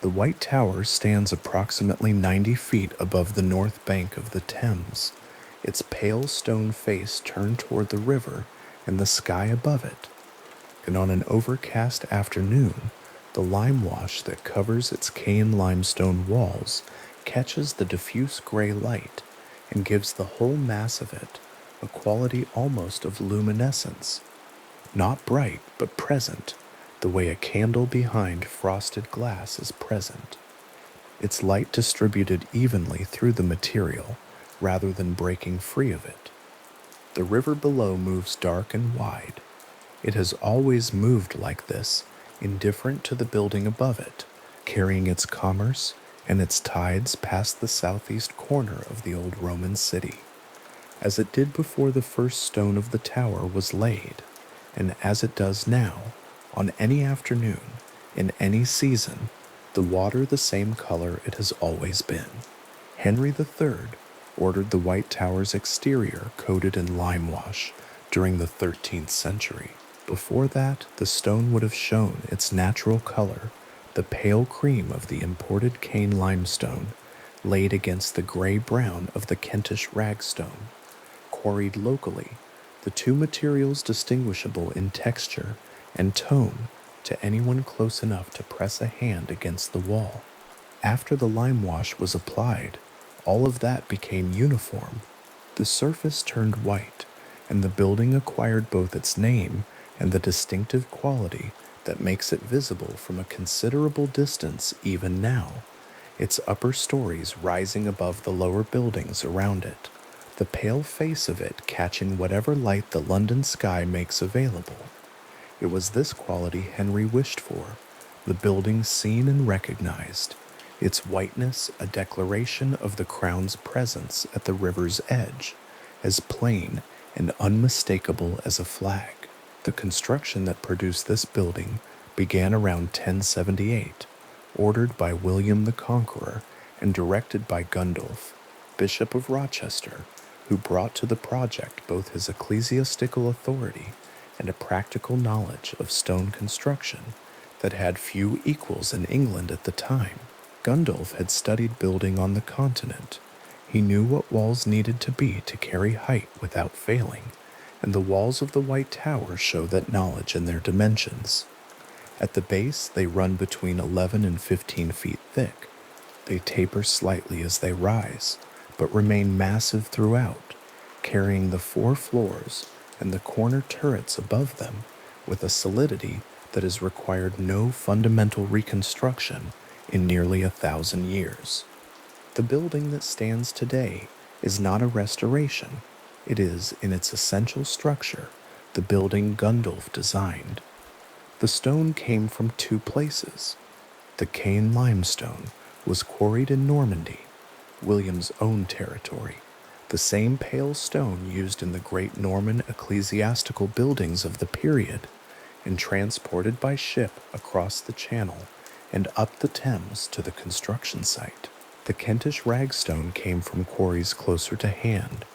The White Tower stands approximately 90 feet above the north bank of the Thames, its pale stone face turned toward the river and the sky above it. And on an overcast afternoon, the lime wash that covers its cane limestone walls catches the diffuse gray light and gives the whole mass of it a quality almost of luminescence, not bright but present, the way a candle behind frosted glass is present. Its light distributed evenly through the material rather than breaking free of it. The river below moves dark and wide. It has always moved like this, indifferent to the building above it, carrying its commerce and its tides past the southeast corner of the old Roman city, as it did before the first stone of the tower was laid, and as it does now, on any afternoon, in any season, the water the same color it has always been. Henry III ordered the White Tower's exterior coated in lime wash during the 13th century. Before that, the stone would have shown its natural color, the pale cream of the imported cane limestone, laid against the gray-brown of the Kentish ragstone. Quarried locally, the two materials distinguishable in texture and tone to anyone close enough to press a hand against the wall. After the lime wash was applied, all of that became uniform. The surface turned white, and the building acquired both its name and the distinctive quality that makes it visible from a considerable distance even now, its upper stories rising above the lower buildings around it, the pale face of it catching whatever light the London sky makes available. It was this quality Henry wished for, the building seen and recognized, its whiteness a declaration of the crown's presence at the river's edge, as plain and unmistakable as a flag. The construction that produced this building began around 1078, ordered by William the Conqueror and directed by Gundulf, Bishop of Rochester, who brought to the project both his ecclesiastical authority and a practical knowledge of stone construction that had few equals in England at the time. Gundulf had studied building on the continent. He knew what walls needed to be to carry height without failing, and the walls of the White Tower show that knowledge in their dimensions. At the base, they run between 11 and 15 feet thick. They taper slightly as they rise, but remain massive throughout, carrying the 4 floors and the corner turrets above them with a solidity that has required no fundamental reconstruction in nearly 1,000 years. The building that stands today is not a restoration. It is, in its essential structure, the building Gundulf designed. The stone came from 2 places. The cane limestone was quarried in Normandy, William's own territory, the same pale stone used in the great Norman ecclesiastical buildings of the period, and transported by ship across the Channel and up the Thames to the construction site. The Kentish ragstone came from quarries closer to hand,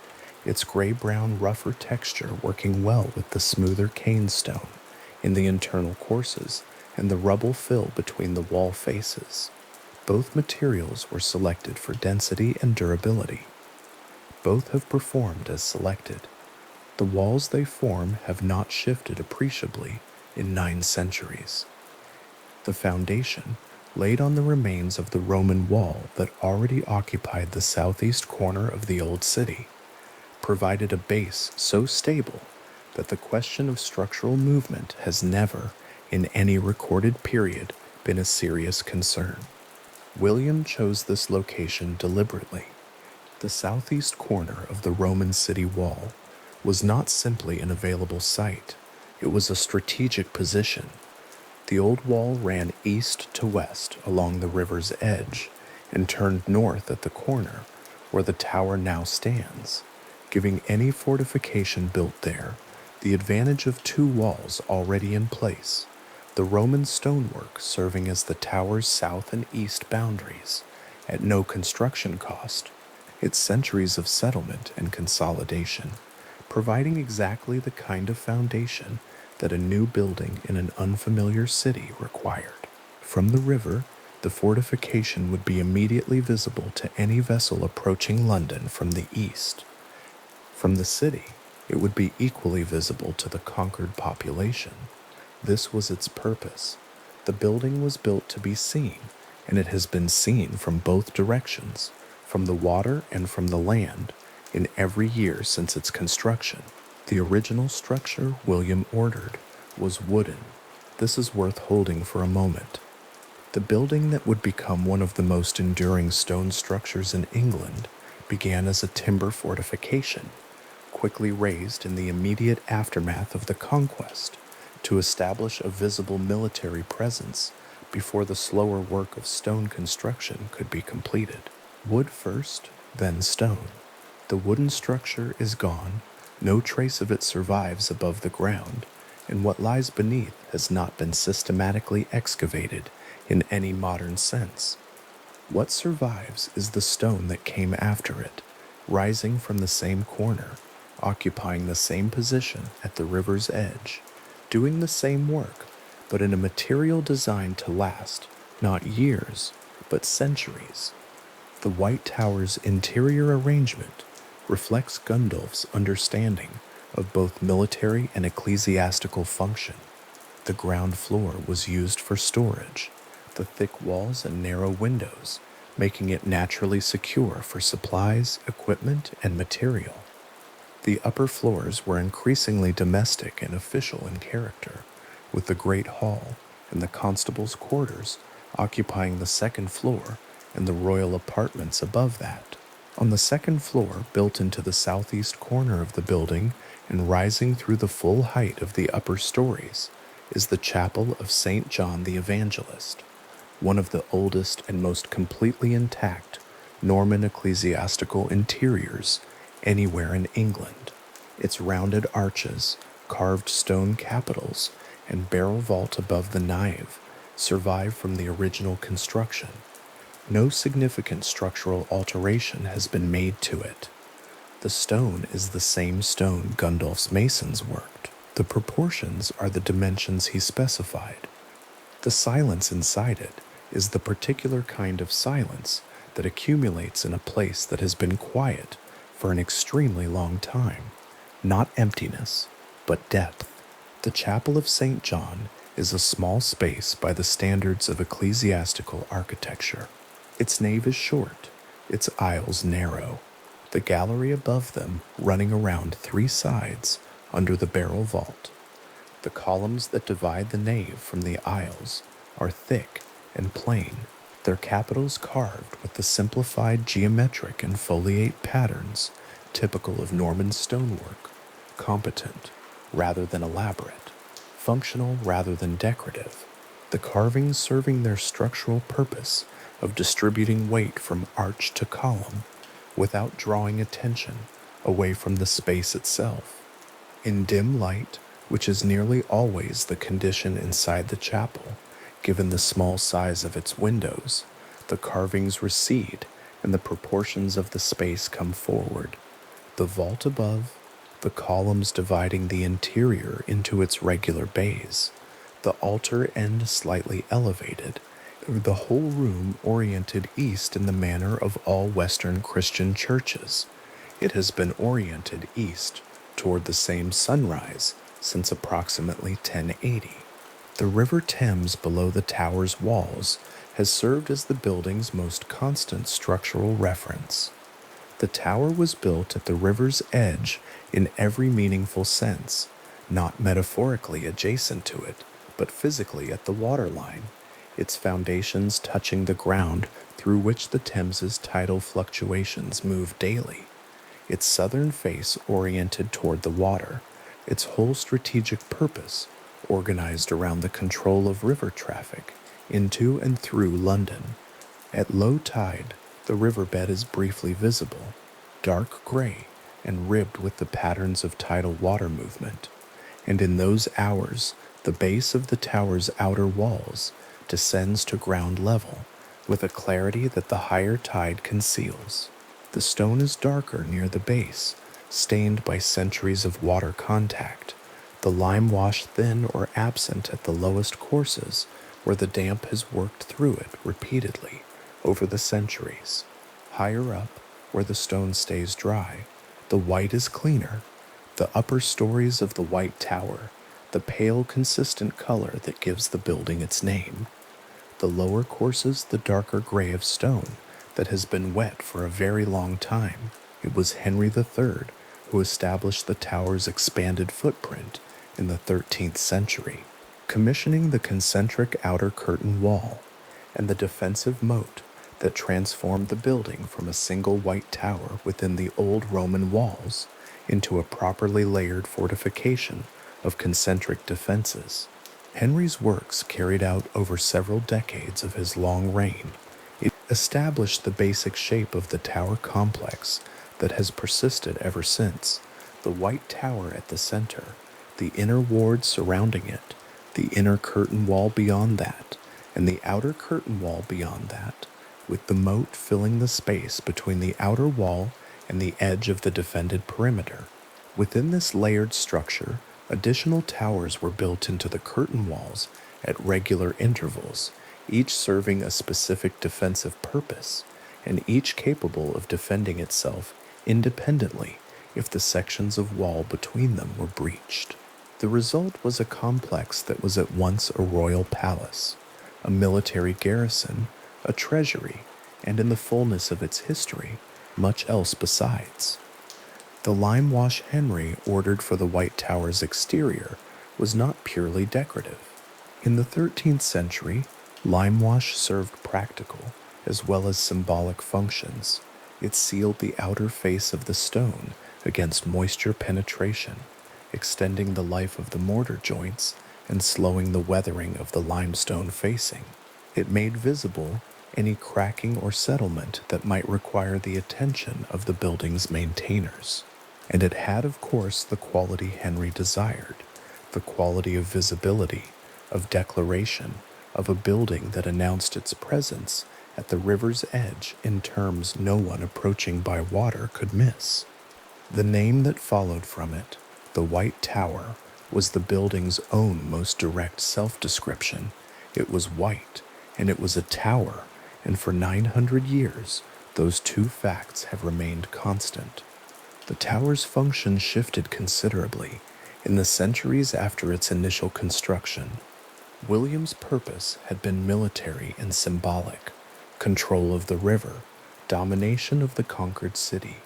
its gray-brown rougher texture working well with the smoother cane stone in the internal courses and the rubble fill between the wall faces. Both materials were selected for density and durability. Both have performed as selected. The walls they form have not shifted appreciably in 9 centuries. The foundation, laid on the remains of the Roman wall that already occupied the southeast corner of the old city, provided a base so stable that the question of structural movement has never, in any recorded period, been a serious concern. William chose this location deliberately. The southeast corner of the Roman city wall was not simply an available site, it was a strategic position. The old wall ran east to west along the river's edge and turned north at the corner where the tower now stands, giving any fortification built there the advantage of 2 walls already in place, the Roman stonework serving as the tower's south and east boundaries, at no construction cost, its centuries of settlement and consolidation, providing exactly the kind of foundation that a new building in an unfamiliar city required. From the river, The fortification would be immediately visible to any vessel approaching London from the east. From the city, it would be equally visible to the conquered population. This was its purpose. The building was built to be seen, and it has been seen from both directions, from the water and from the land, in every year since its construction. The original structure William ordered was wooden. This is worth holding for a moment. The building that would become one of the most enduring stone structures in England began as a timber fortification, quickly raised in the immediate aftermath of the conquest to establish a visible military presence before the slower work of stone construction could be completed. Wood first, then stone. The wooden structure is gone, no trace of it survives above the ground, and what lies beneath has not been systematically excavated in any modern sense. What survives is the stone that came after it, rising from the same corner, occupying the same position at the river's edge, doing the same work, but in a material designed to last, not years, but centuries. The White Tower's interior arrangement reflects Gundulf's understanding of both military and ecclesiastical function. The ground floor was used for storage, the thick walls and narrow windows, making it naturally secure for supplies, equipment, and material. The upper floors were increasingly domestic and official in character, with the Great Hall and the constable's quarters occupying the second floor and the royal apartments above that. On the second floor, built into the southeast corner of the building and rising through the full height of the upper stories, is the chapel of St. John the Evangelist, one of the oldest and most completely intact Norman ecclesiastical interiors anywhere in England. Its rounded arches, carved stone capitals, and barrel vault above the nave survive from the original construction. No significant structural alteration has been made to it. The stone is the same stone Gundulf's masons worked. The proportions are the dimensions he specified. The silence inside it is the particular kind of silence that accumulates in a place that has been quiet for an extremely long time. Not emptiness, but depth. The Chapel of St. John is a small space by the standards of ecclesiastical architecture. Its nave is short, its aisles narrow, the gallery above them running around three sides under the barrel vault. The columns that divide the nave from the aisles are thick and plain, their capitals carved with the simplified geometric and foliate patterns typical of Norman stonework, competent rather than elaborate, functional rather than decorative, the carvings serving their structural purpose of distributing weight from arch to column without drawing attention away from the space itself. In dim light, which is nearly always the condition inside the chapel, given the small size of its windows, the carvings recede and the proportions of the space come forward. The vault above, the columns dividing the interior into its regular bays, the altar end slightly elevated, the whole room oriented east in the manner of all Western Christian churches. It has been oriented east toward the same sunrise since approximately 1080. The River Thames below the tower's walls has served as the building's most constant structural reference. The tower was built at the river's edge in every meaningful sense, not metaphorically adjacent to it, but physically at the waterline, its foundations touching the ground through which the Thames's tidal fluctuations move daily, its southern face oriented toward the water, its whole strategic purpose organized around the control of river traffic into and through London. At low tide, the riverbed is briefly visible, dark gray and ribbed with the patterns of tidal water movement, and in those hours, the base of the tower's outer walls descends to ground level with a clarity that the higher tide conceals. The stone is darker near the base, stained by centuries of water contact, the lime wash thin or absent at the lowest courses, where the damp has worked through it repeatedly over the centuries. Higher up, where the stone stays dry, the white is cleaner. The upper stories of the White Tower, the pale, consistent color that gives the building its name. The lower courses the darker gray of stone that has been wet for a very long time. It was Henry III who established the tower's expanded footprint in the 13th century, commissioning the concentric outer curtain wall and the defensive moat that transformed the building from a single white tower within the old Roman walls into a properly layered fortification of concentric defenses. Henry's works, carried out over several decades of his long reign, established the basic shape of the tower complex that has persisted ever since. The White Tower at the center, the inner ward surrounding it, the inner curtain wall beyond that, and the outer curtain wall beyond that, with the moat filling the space between the outer wall and the edge of the defended perimeter. Within this layered structure, additional towers were built into the curtain walls at regular intervals, each serving a specific defensive purpose, and each capable of defending itself independently if the sections of wall between them were breached. The result was a complex that was at once a royal palace, a military garrison, a treasury, and in the fullness of its history, much else besides. The limewash Henry ordered for the White Tower's exterior was not purely decorative. In the 13th century, limewash served practical as well as symbolic functions. It sealed the outer face of the stone against moisture penetration, extending the life of the mortar joints and slowing the weathering of the limestone facing. It made visible any cracking or settlement that might require the attention of the building's maintainers. And it had, of course, the quality Henry desired, the quality of visibility, of declaration, of a building that announced its presence at the river's edge in terms no one approaching by water could miss. The name that followed from it, the White Tower, was the building's own most direct self-description. It was white, and it was a tower, and for 900 years, those two facts have remained constant. The tower's function shifted considerably in the centuries after its initial construction. William's purpose had been military and symbolic: control of the river, domination of the conquered city,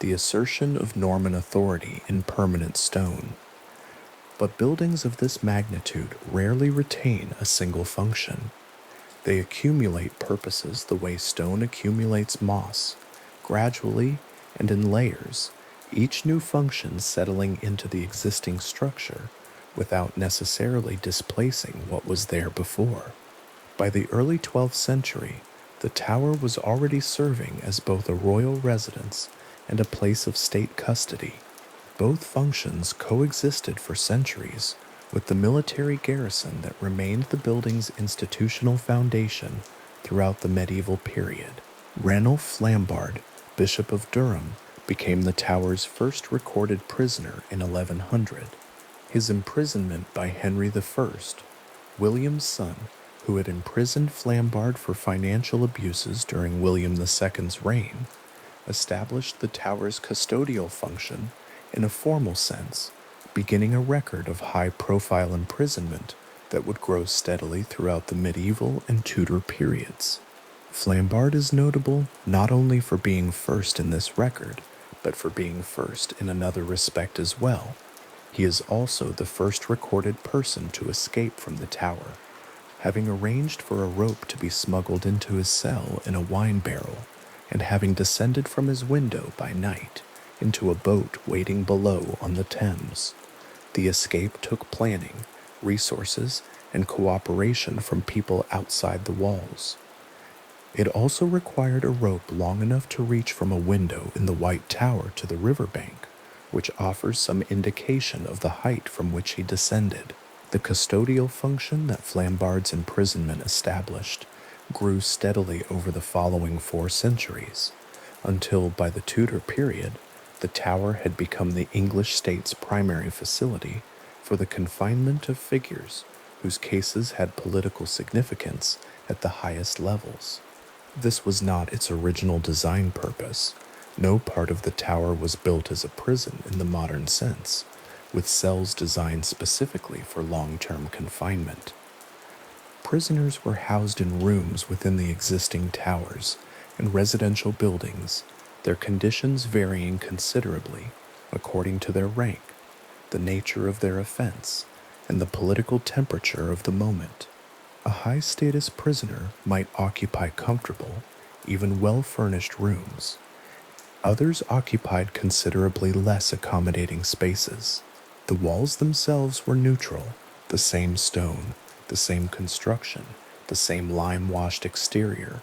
the assertion of Norman authority in permanent stone. But buildings of this magnitude rarely retain a single function. They accumulate purposes the way stone accumulates moss, gradually and in layers, each new function settling into the existing structure without necessarily displacing what was there before. By the early 12th century, the tower was already serving as both a royal residence and a place of state custody. Both functions coexisted for centuries, with the military garrison that remained the building's institutional foundation throughout the medieval period. Ranulph Flambard, Bishop of Durham, became the tower's first recorded prisoner in 1100. His imprisonment by Henry I, William's son, who had imprisoned Flambard for financial abuses during William II's reign, established the tower's custodial function in a formal sense, beginning a record of high-profile imprisonment that would grow steadily throughout the medieval and Tudor periods. Flambard is notable not only for being first in this record, but for being first in another respect as well. He is also the first recorded person to escape from the tower, having arranged for a rope to be smuggled into his cell in a wine barrel, and having descended from his window by night into a boat waiting below on the Thames. The escape took planning, resources, and cooperation from people outside the walls. It also required a rope long enough to reach from a window in the White Tower to the riverbank, which offers some indication of the height from which he descended. The custodial function that Flambard's imprisonment established grew steadily over the following 4 centuries, until by the Tudor period, the tower had become the English state's primary facility for the confinement of figures whose cases had political significance at the highest levels. This was not its original design purpose. No part of the tower was built as a prison in the modern sense, with cells designed specifically for long-term confinement. Prisoners were housed in rooms within the existing towers and residential buildings, their conditions varying considerably according to their rank, the nature of their offense, and the political temperature of the moment. A high-status prisoner might occupy comfortable, even well-furnished rooms. Others occupied considerably less accommodating spaces. The walls themselves were neutral, the same stone, the same construction, the same lime-washed exterior,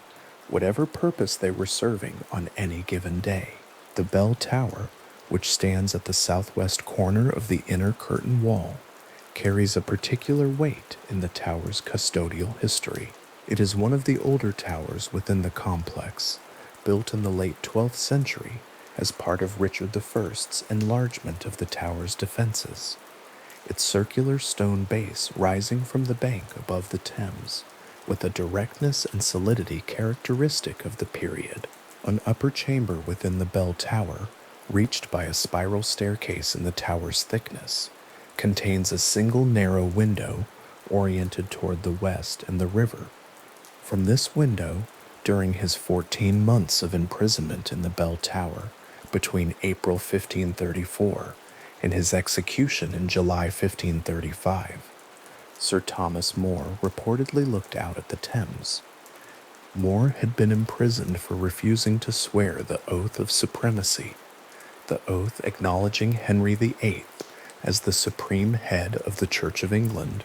whatever purpose they were serving on any given day. The bell tower, which stands at the southwest corner of the inner curtain wall, carries a particular weight in the tower's custodial history. It is one of the older towers within the complex, built in the late 12th century as part of Richard I's enlargement of the tower's defenses. Its circular stone base rising from the bank above the Thames, with a directness and solidity characteristic of the period. An upper chamber within the bell tower, reached by a spiral staircase in the tower's thickness, contains a single narrow window oriented toward the west and the river. From this window, during his 14 months of imprisonment in the bell tower between April 1534 and his execution in July 1535, Sir Thomas More reportedly looked out at the Thames. More had been imprisoned for refusing to swear the oath of supremacy, the oath acknowledging Henry VIII as the supreme head of the Church of England,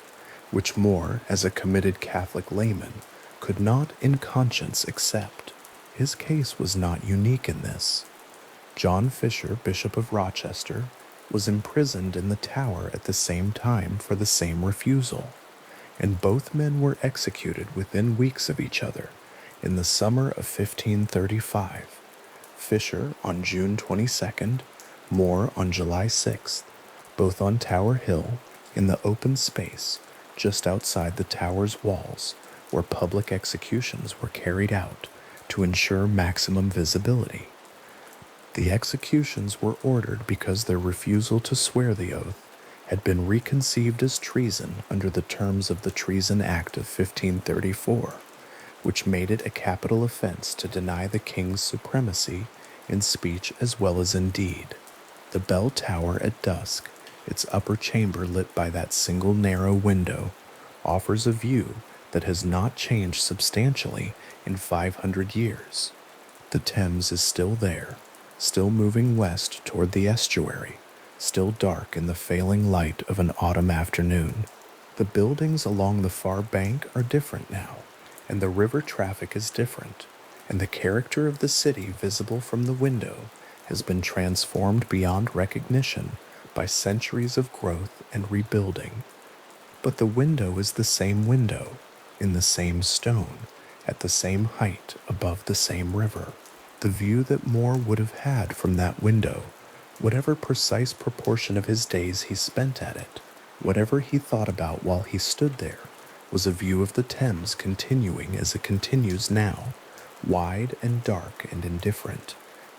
which More, as a committed Catholic layman, could not in conscience accept. His case was not unique in this. John Fisher, Bishop of Rochester, was imprisoned in the Tower at the same time for the same refusal, and both men were executed within weeks of each other in the summer of 1535. Fisher on June 22nd, More on July 6th, both on Tower Hill, in the open space just outside the tower's walls, where public executions were carried out to ensure maximum visibility. The executions were ordered because their refusal to swear the oath had been reconceived as treason under the terms of the Treason Act of 1534, which made it a capital offense to deny the king's supremacy in speech as well as in deed. The bell tower at dusk, its upper chamber lit by that single narrow window, offers a view that has not changed substantially in 500 years. The Thames is still there, still moving west toward the estuary, still dark in the failing light of an autumn afternoon. The buildings along the far bank are different now, and the river traffic is different, and the character of the city visible from the window has been transformed beyond recognition by centuries of growth and rebuilding. But the window is the same window, in the same stone, at the same height above the same river. The view that More would have had from that window, whatever precise proportion of his days he spent at it, whatever he thought about while he stood there, was a view of the Thames continuing as it continues now, wide and dark and indifferent,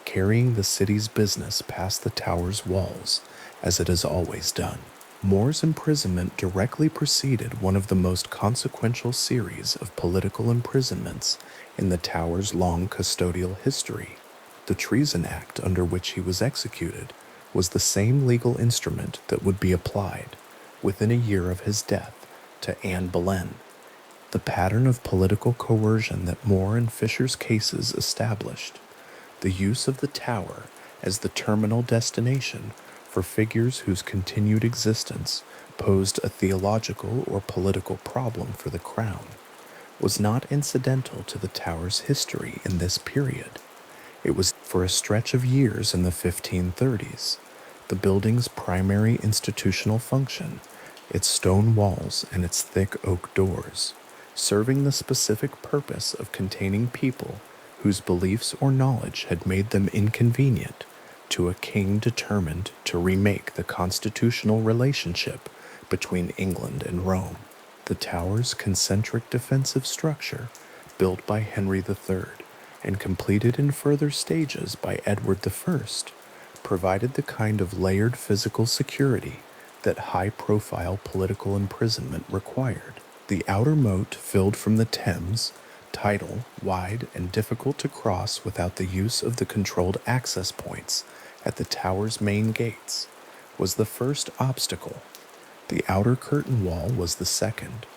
carrying the city's business past the tower's walls, as it has always done. More's imprisonment directly preceded one of the most consequential series of political imprisonments in the tower's long custodial history. The Treason Act under which he was executed was the same legal instrument that would be applied, within a year of his death, to Anne Boleyn. The pattern of political coercion that More and Fisher's cases established, the use of the tower as the terminal destination for figures whose continued existence posed a theological or political problem for the crown, was not incidental to the tower's history in this period. It was for a stretch of years in the 1530s, the building's primary institutional function, its stone walls and its thick oak doors, serving the specific purpose of containing people whose beliefs or knowledge had made them inconvenient to a king determined to remake the constitutional relationship between England and Rome. The tower's concentric defensive structure, built by Henry III and completed in further stages by Edward I, provided the kind of layered physical security that high-profile political imprisonment required. The outer moat filled from the Thames, tidal, wide, and difficult to cross without the use of the controlled access points at the tower's main gates, was the first obstacle. The outer curtain wall was the second,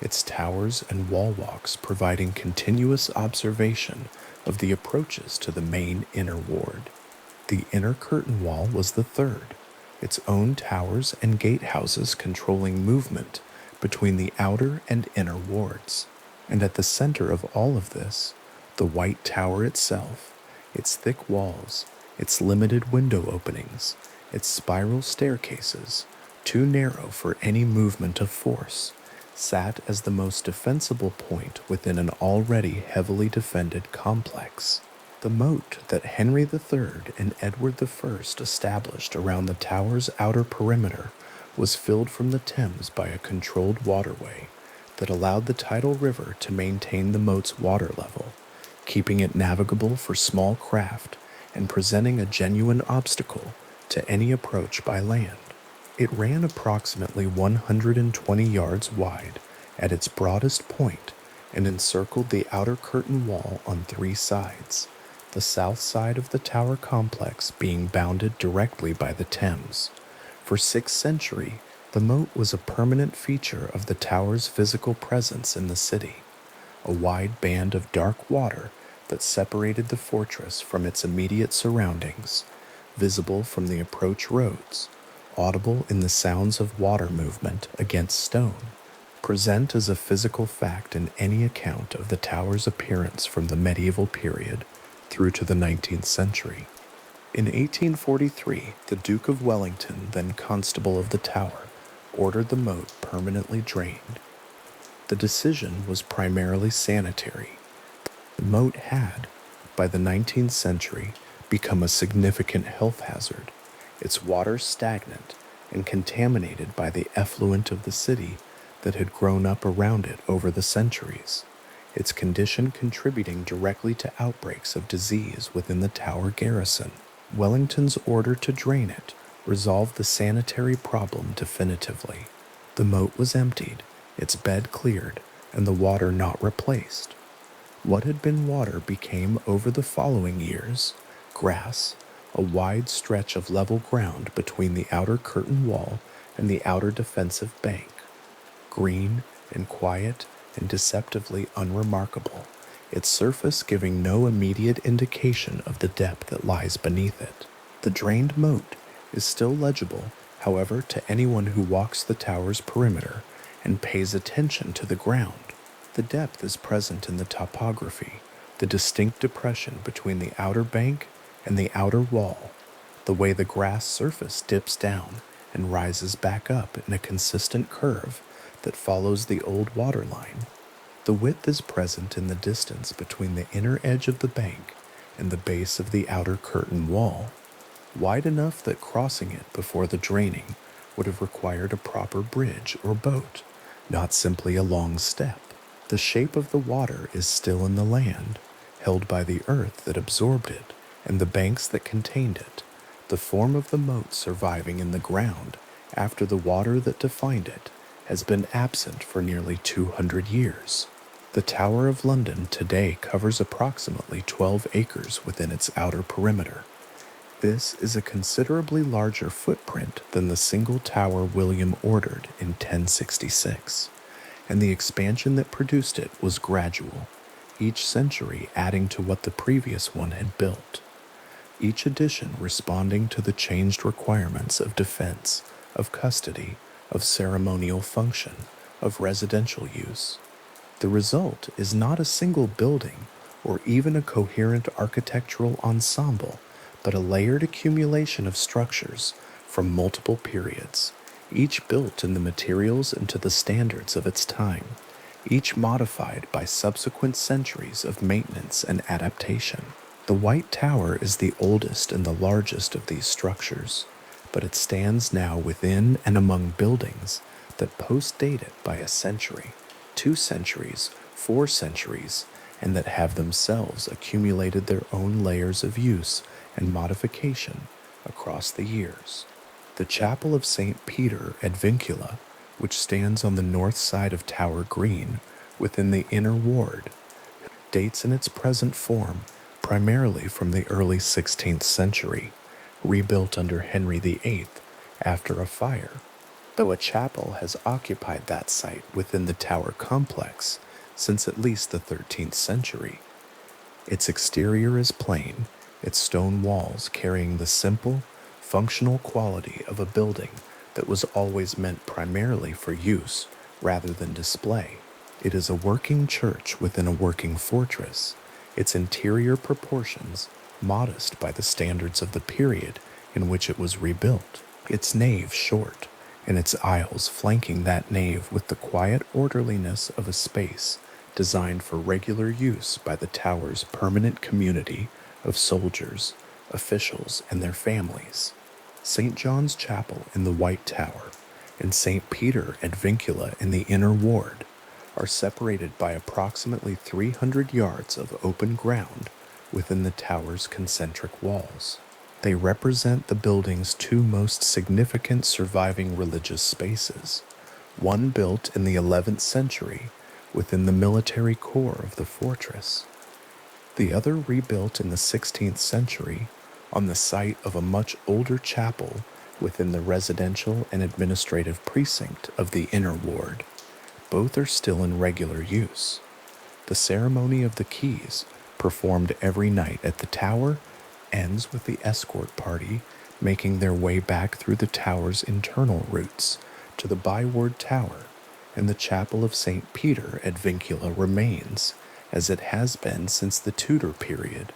its towers and wall walks providing continuous observation of the approaches to the main inner ward. The inner curtain wall was the third, its own towers and gatehouses controlling movement between the outer and inner wards. And at the center of all of this, the White Tower itself, its thick walls, its limited window openings, its spiral staircases, too narrow for any movement of force, sat as the most defensible point within an already heavily defended complex. The moat that Henry III and Edward I established around the tower's outer perimeter was filled from the Thames by a controlled waterway that allowed the tidal river to maintain the moat's water level, keeping it navigable for small craft and presenting a genuine obstacle to any approach by land. It ran approximately 120 yards wide at its broadest point and encircled the outer curtain wall on three sides, the south side of the tower complex being bounded directly by the Thames. For 6th century, the moat was a permanent feature of the tower's physical presence in the city, a wide band of dark water that separated the fortress from its immediate surroundings, visible from the approach roads, audible in the sounds of water movement against stone, present as a physical fact in any account of the tower's appearance from the medieval period through to the 19th century. In 1843, the Duke of Wellington, then Constable of the Tower, ordered the moat permanently drained. The decision was primarily sanitary. The moat had, by the 19th century, become a significant health hazard, its waters stagnant and contaminated by the effluent of the city that had grown up around it over the centuries, its condition contributing directly to outbreaks of disease within the Tower garrison. Wellington's order to drain it resolved the sanitary problem definitively. The moat was emptied, its bed cleared, and the water not replaced. What had been water became, over the following years, grass, a wide stretch of level ground between the outer curtain wall and the outer defensive bank. Green and quiet and deceptively unremarkable, its surface giving no immediate indication of the depth that lies beneath it. The drained moat is still legible, however, to anyone who walks the tower's perimeter and pays attention to the ground. The depth is present in the topography, the distinct depression between the outer bank and the outer wall, the way the grass surface dips down and rises back up in a consistent curve that follows the old water line. The width is present in the distance between the inner edge of the bank and the base of the outer curtain wall, wide enough that crossing it before the draining would have required a proper bridge or boat, not simply a long step. The shape of the water is still in the land, held by the earth that absorbed it and the banks that contained it, the form of the moat surviving in the ground after the water that defined it has been absent for nearly 200 years. The Tower of London today covers approximately 12 acres within its outer perimeter. This is a considerably larger footprint than the single tower William ordered in 1066, and the expansion that produced it was gradual, each century adding to what the previous one had built, each addition responding to the changed requirements of defense, of custody, of ceremonial function, of residential use. The result is not a single building or even a coherent architectural ensemble, but a layered accumulation of structures from multiple periods, each built in the materials and to the standards of its time, each modified by subsequent centuries of maintenance and adaptation. The White Tower is the oldest and the largest of these structures, but it stands now within and among buildings that post-date it by a century, 2 centuries, 4 centuries, and that have themselves accumulated their own layers of use and modification across the years. The Chapel of St. Peter at Vincula, which stands on the north side of Tower Green within the Inner Ward, dates in its present form primarily from the early 16th century, rebuilt under Henry VIII after a fire, though a chapel has occupied that site within the tower complex since at least the 13th century. Its exterior is plain, its stone walls carrying the simple, functional quality of a building that was always meant primarily for use rather than display. It is a working church within a working fortress, its interior proportions modest by the standards of the period in which it was rebuilt, its nave short, and its aisles flanking that nave with the quiet orderliness of a space designed for regular use by the tower's permanent community of soldiers, officials, and their families. St. John's Chapel in the White Tower and St. Peter at Vincula in the Inner Ward are separated by approximately 300 yards of open ground within the tower's concentric walls. They represent the building's two most significant surviving religious spaces, one built in the 11th century within the military core of the fortress, the other rebuilt in the 16th century on the site of a much older chapel within the residential and administrative precinct of the Inner Ward. Both are still in regular use. The ceremony of the keys, performed every night at the tower, ends with the escort party making their way back through the tower's internal routes to the Byward Tower, and the Chapel of St. Peter at Vincula remains, as it has been since the Tudor period,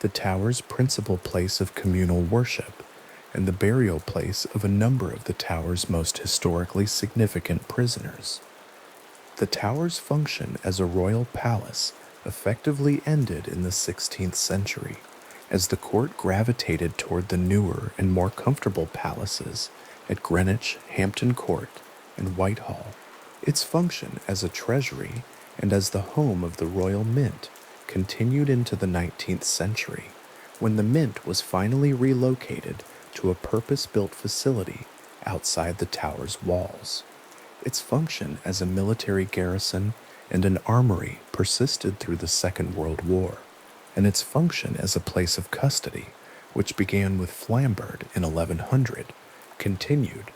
the tower's principal place of communal worship and the burial place of a number of the tower's most historically significant prisoners. The tower's function as a royal palace effectively ended in the 16th century, as the court gravitated toward the newer and more comfortable palaces at Greenwich, Hampton Court, and Whitehall. Its function as a treasury and as the home of the Royal Mint continued into the 19th century, when the Mint was finally relocated to a purpose-built facility outside the tower's walls. Its function as a military garrison and an armory persisted through the Second World War, and its function as a place of custody, which began with Flambard in 1100, continued.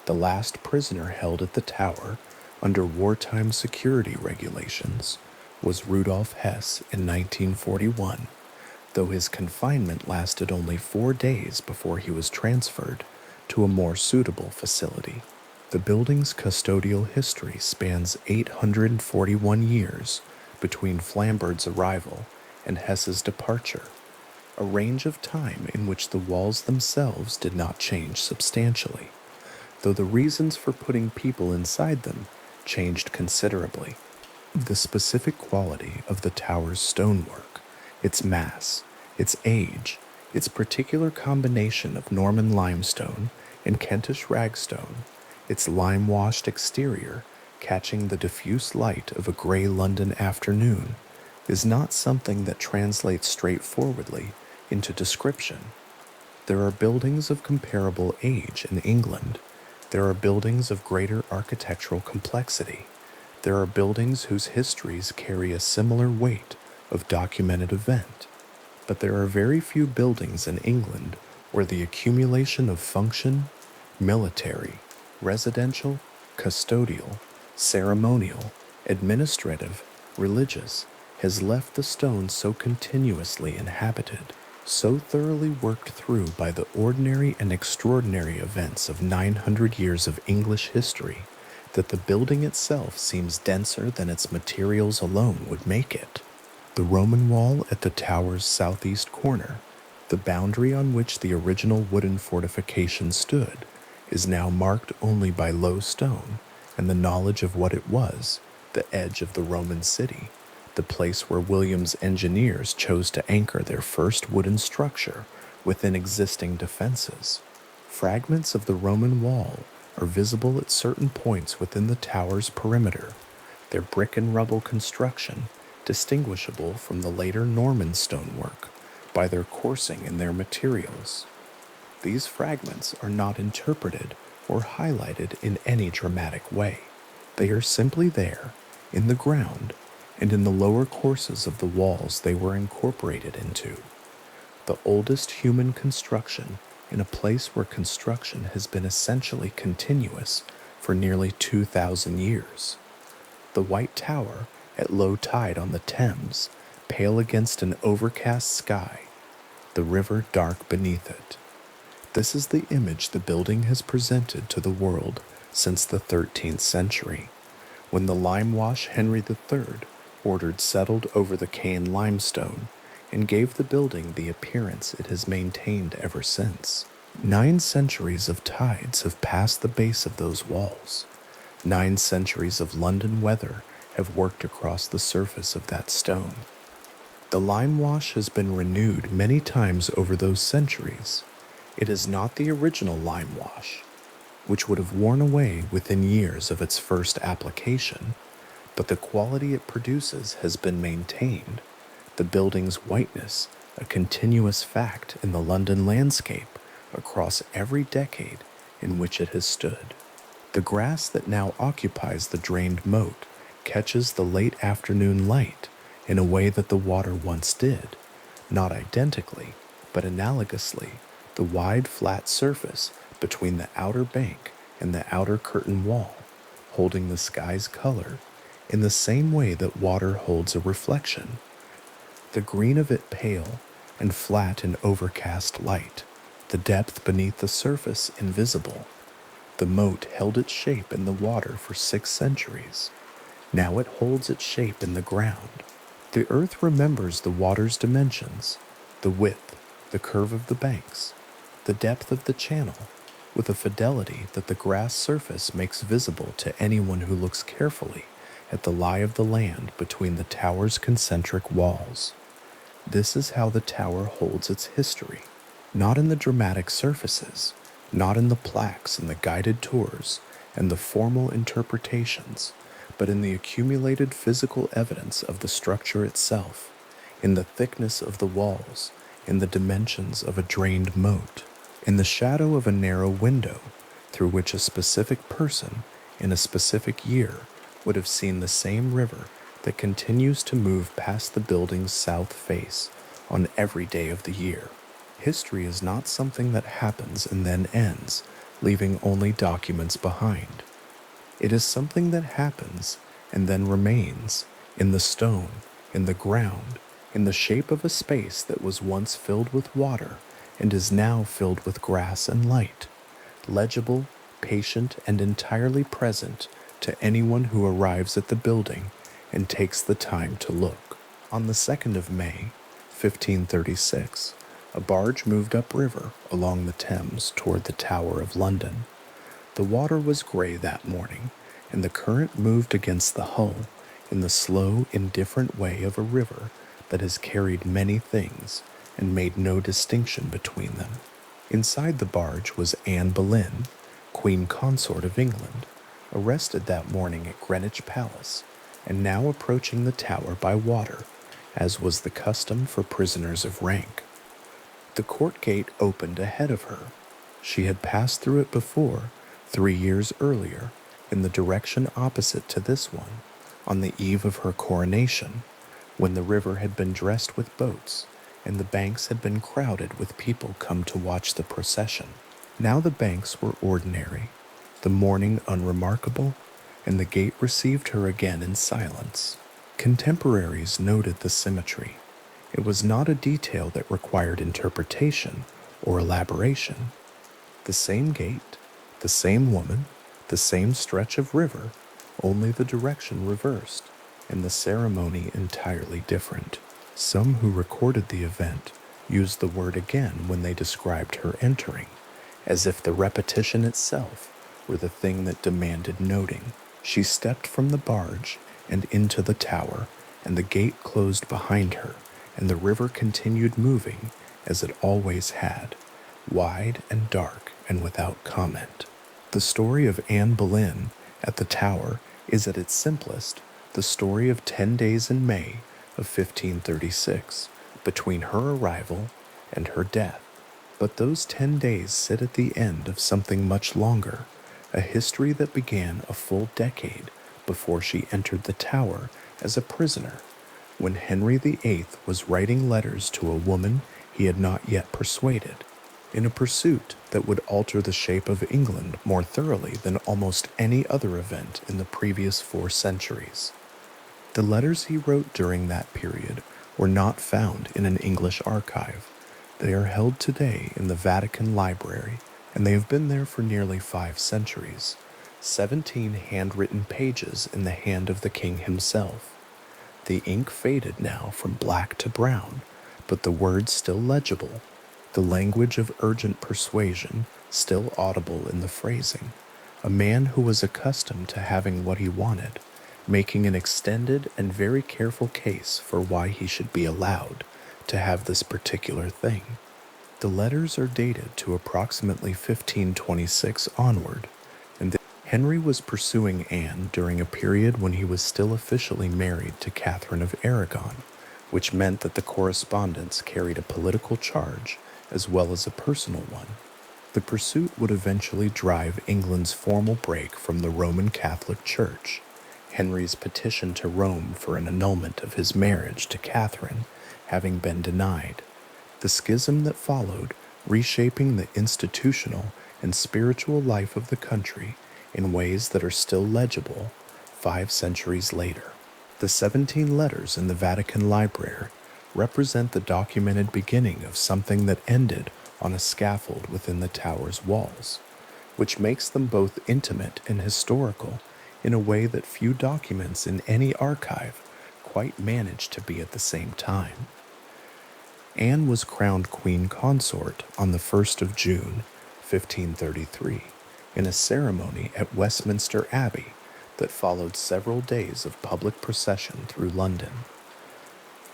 The last prisoner held at the tower under wartime security regulations was Rudolf Hess in 1941, though his confinement lasted only 4 days before he was transferred to a more suitable facility. The building's custodial history spans 841 years between Flambard's arrival and Hess's departure, a range of time in which the walls themselves did not change substantially, though the reasons for putting people inside them changed considerably. The specific quality of the tower's stonework, its mass, its age, its particular combination of Norman limestone and Kentish ragstone, its lime-washed exterior catching the diffuse light of a gray London afternoon, is not something that translates straightforwardly into description. There are buildings of comparable age in England. There are buildings of greater architectural complexity. There are buildings whose histories carry a similar weight of documented event. But there are very few buildings in England where the accumulation of function, military, residential, custodial, ceremonial, administrative, religious, has left the stone so continuously inhabited, so thoroughly worked through by the ordinary and extraordinary events of 900 years of English history, that the building itself seems denser than its materials alone would make it. The Roman wall at the tower's southeast corner, the boundary on which the original wooden fortification stood, is now marked only by low stone and the knowledge of what it was, the edge of the Roman city, the place where William's engineers chose to anchor their first wooden structure within existing defenses. Fragments of the Roman wall are visible at certain points within the tower's perimeter, their brick and rubble construction distinguishable from the later Norman stonework by their coursing in their materials. These fragments are not interpreted or highlighted in any dramatic way. They are simply there, in the ground, and in the lower courses of the walls they were incorporated into. The oldest human construction in a place where construction has been essentially continuous for nearly 2,000 years. The White Tower at low tide on the Thames, pale against an overcast sky, the river dark beneath it. This is the image the building has presented to the world since the 13th century, when the limewash Henry III ordered settled over the Caen limestone and gave the building the appearance it has maintained ever since. 9 centuries of tides have passed the base of those walls. 9 centuries of London weather have worked across the surface of that stone. The limewash has been renewed many times over those centuries. It is not the original limewash, which would have worn away within years of its first application, but the quality it produces has been maintained, the building's whiteness a continuous fact in the London landscape across every decade in which it has stood. The grass that now occupies the drained moat catches the late afternoon light in a way that the water once did, not identically, but analogously, the wide flat surface between the outer bank and the outer curtain wall, holding the sky's color in the same way that water holds a reflection, the green of it pale and flat in overcast light, the depth beneath the surface invisible. The moat held its shape in the water for 6 centuries. Now it holds its shape in the ground. The earth remembers the water's dimensions, the width, the curve of the banks, the depth of the channel, with a fidelity that the grass surface makes visible to anyone who looks carefully at the lie of the land between the tower's concentric walls. This is how the tower holds its history, not in the dramatic surfaces, not in the plaques and the guided tours and the formal interpretations, but in the accumulated physical evidence of the structure itself, in the thickness of the walls, in the dimensions of a drained moat, in the shadow of a narrow window through which a specific person in a specific year would have seen the same river that continues to move past the building's south face on every day of the year. History is not something that happens and then ends, leaving only documents behind. It is something that happens and then remains in the stone, in the ground, in the shape of a space that was once filled with water and is now filled with grass and light, legible, patient, and entirely present to anyone who arrives at the building and takes the time to look. On the 2nd of May, 1536, a barge moved upriver along the Thames toward the Tower of London. The water was gray that morning, and the current moved against the hull in the slow, indifferent way of a river that has carried many things and made no distinction between them. Inside the barge was Anne Boleyn, Queen Consort of England, arrested that morning at Greenwich Palace, and now approaching the tower by water, as was the custom for prisoners of rank. The court gate opened ahead of her. She had passed through it before, 3 years earlier, in the direction opposite to this one, on the eve of her coronation, when the river had been dressed with boats, and the banks had been crowded with people come to watch the procession. Now the banks were ordinary, the morning unremarkable, and the gate received her again in silence. Contemporaries noted the symmetry. It was not a detail that required interpretation or elaboration. The same gate, the same woman, the same stretch of river, only the direction reversed, and the ceremony entirely different. Some who recorded the event used the word again when they described her entering, as if the repetition itself were the thing that demanded noting. She stepped from the barge and into the tower, and the gate closed behind her, and the river continued moving as it always had, wide and dark and without comment. The story of Anne Boleyn at the Tower is at its simplest the story of 10 days in May of 1536 between her arrival and her death. But those 10 days sit at the end of something much longer, a history that began a full decade before she entered the Tower as a prisoner, when Henry VIII was writing letters to a woman he had not yet persuaded, in a pursuit that would alter the shape of England more thoroughly than almost any other event in the previous 4 centuries. The letters he wrote during that period were not found in an English archive. They are held today in the Vatican Library, and they have been there for nearly 5 centuries. 17 handwritten pages in the hand of the king himself. The ink faded now from black to brown, but the words still legible, the language of urgent persuasion still audible in the phrasing. A man who was accustomed to having what he wanted, making an extended and very careful case for why he should be allowed to have this particular thing. The letters are dated to approximately 1526 onward, and Henry was pursuing Anne during a period when he was still officially married to Catherine of Aragon, which meant that the correspondence carried a political charge as well as a personal one. The pursuit would eventually drive England's formal break from the Roman Catholic Church, Henry's petition to Rome for an annulment of his marriage to Catherine having been denied. The schism that followed, reshaping the institutional and spiritual life of the country in ways that are still legible 5 centuries later. The 17 letters in the Vatican Library represent the documented beginning of something that ended on a scaffold within the tower's walls, which makes them both intimate and historical in a way that few documents in any archive quite manage to be at the same time. Anne was crowned queen consort on the 1st of June, 1533, in a ceremony at Westminster Abbey that followed several days of public procession through London.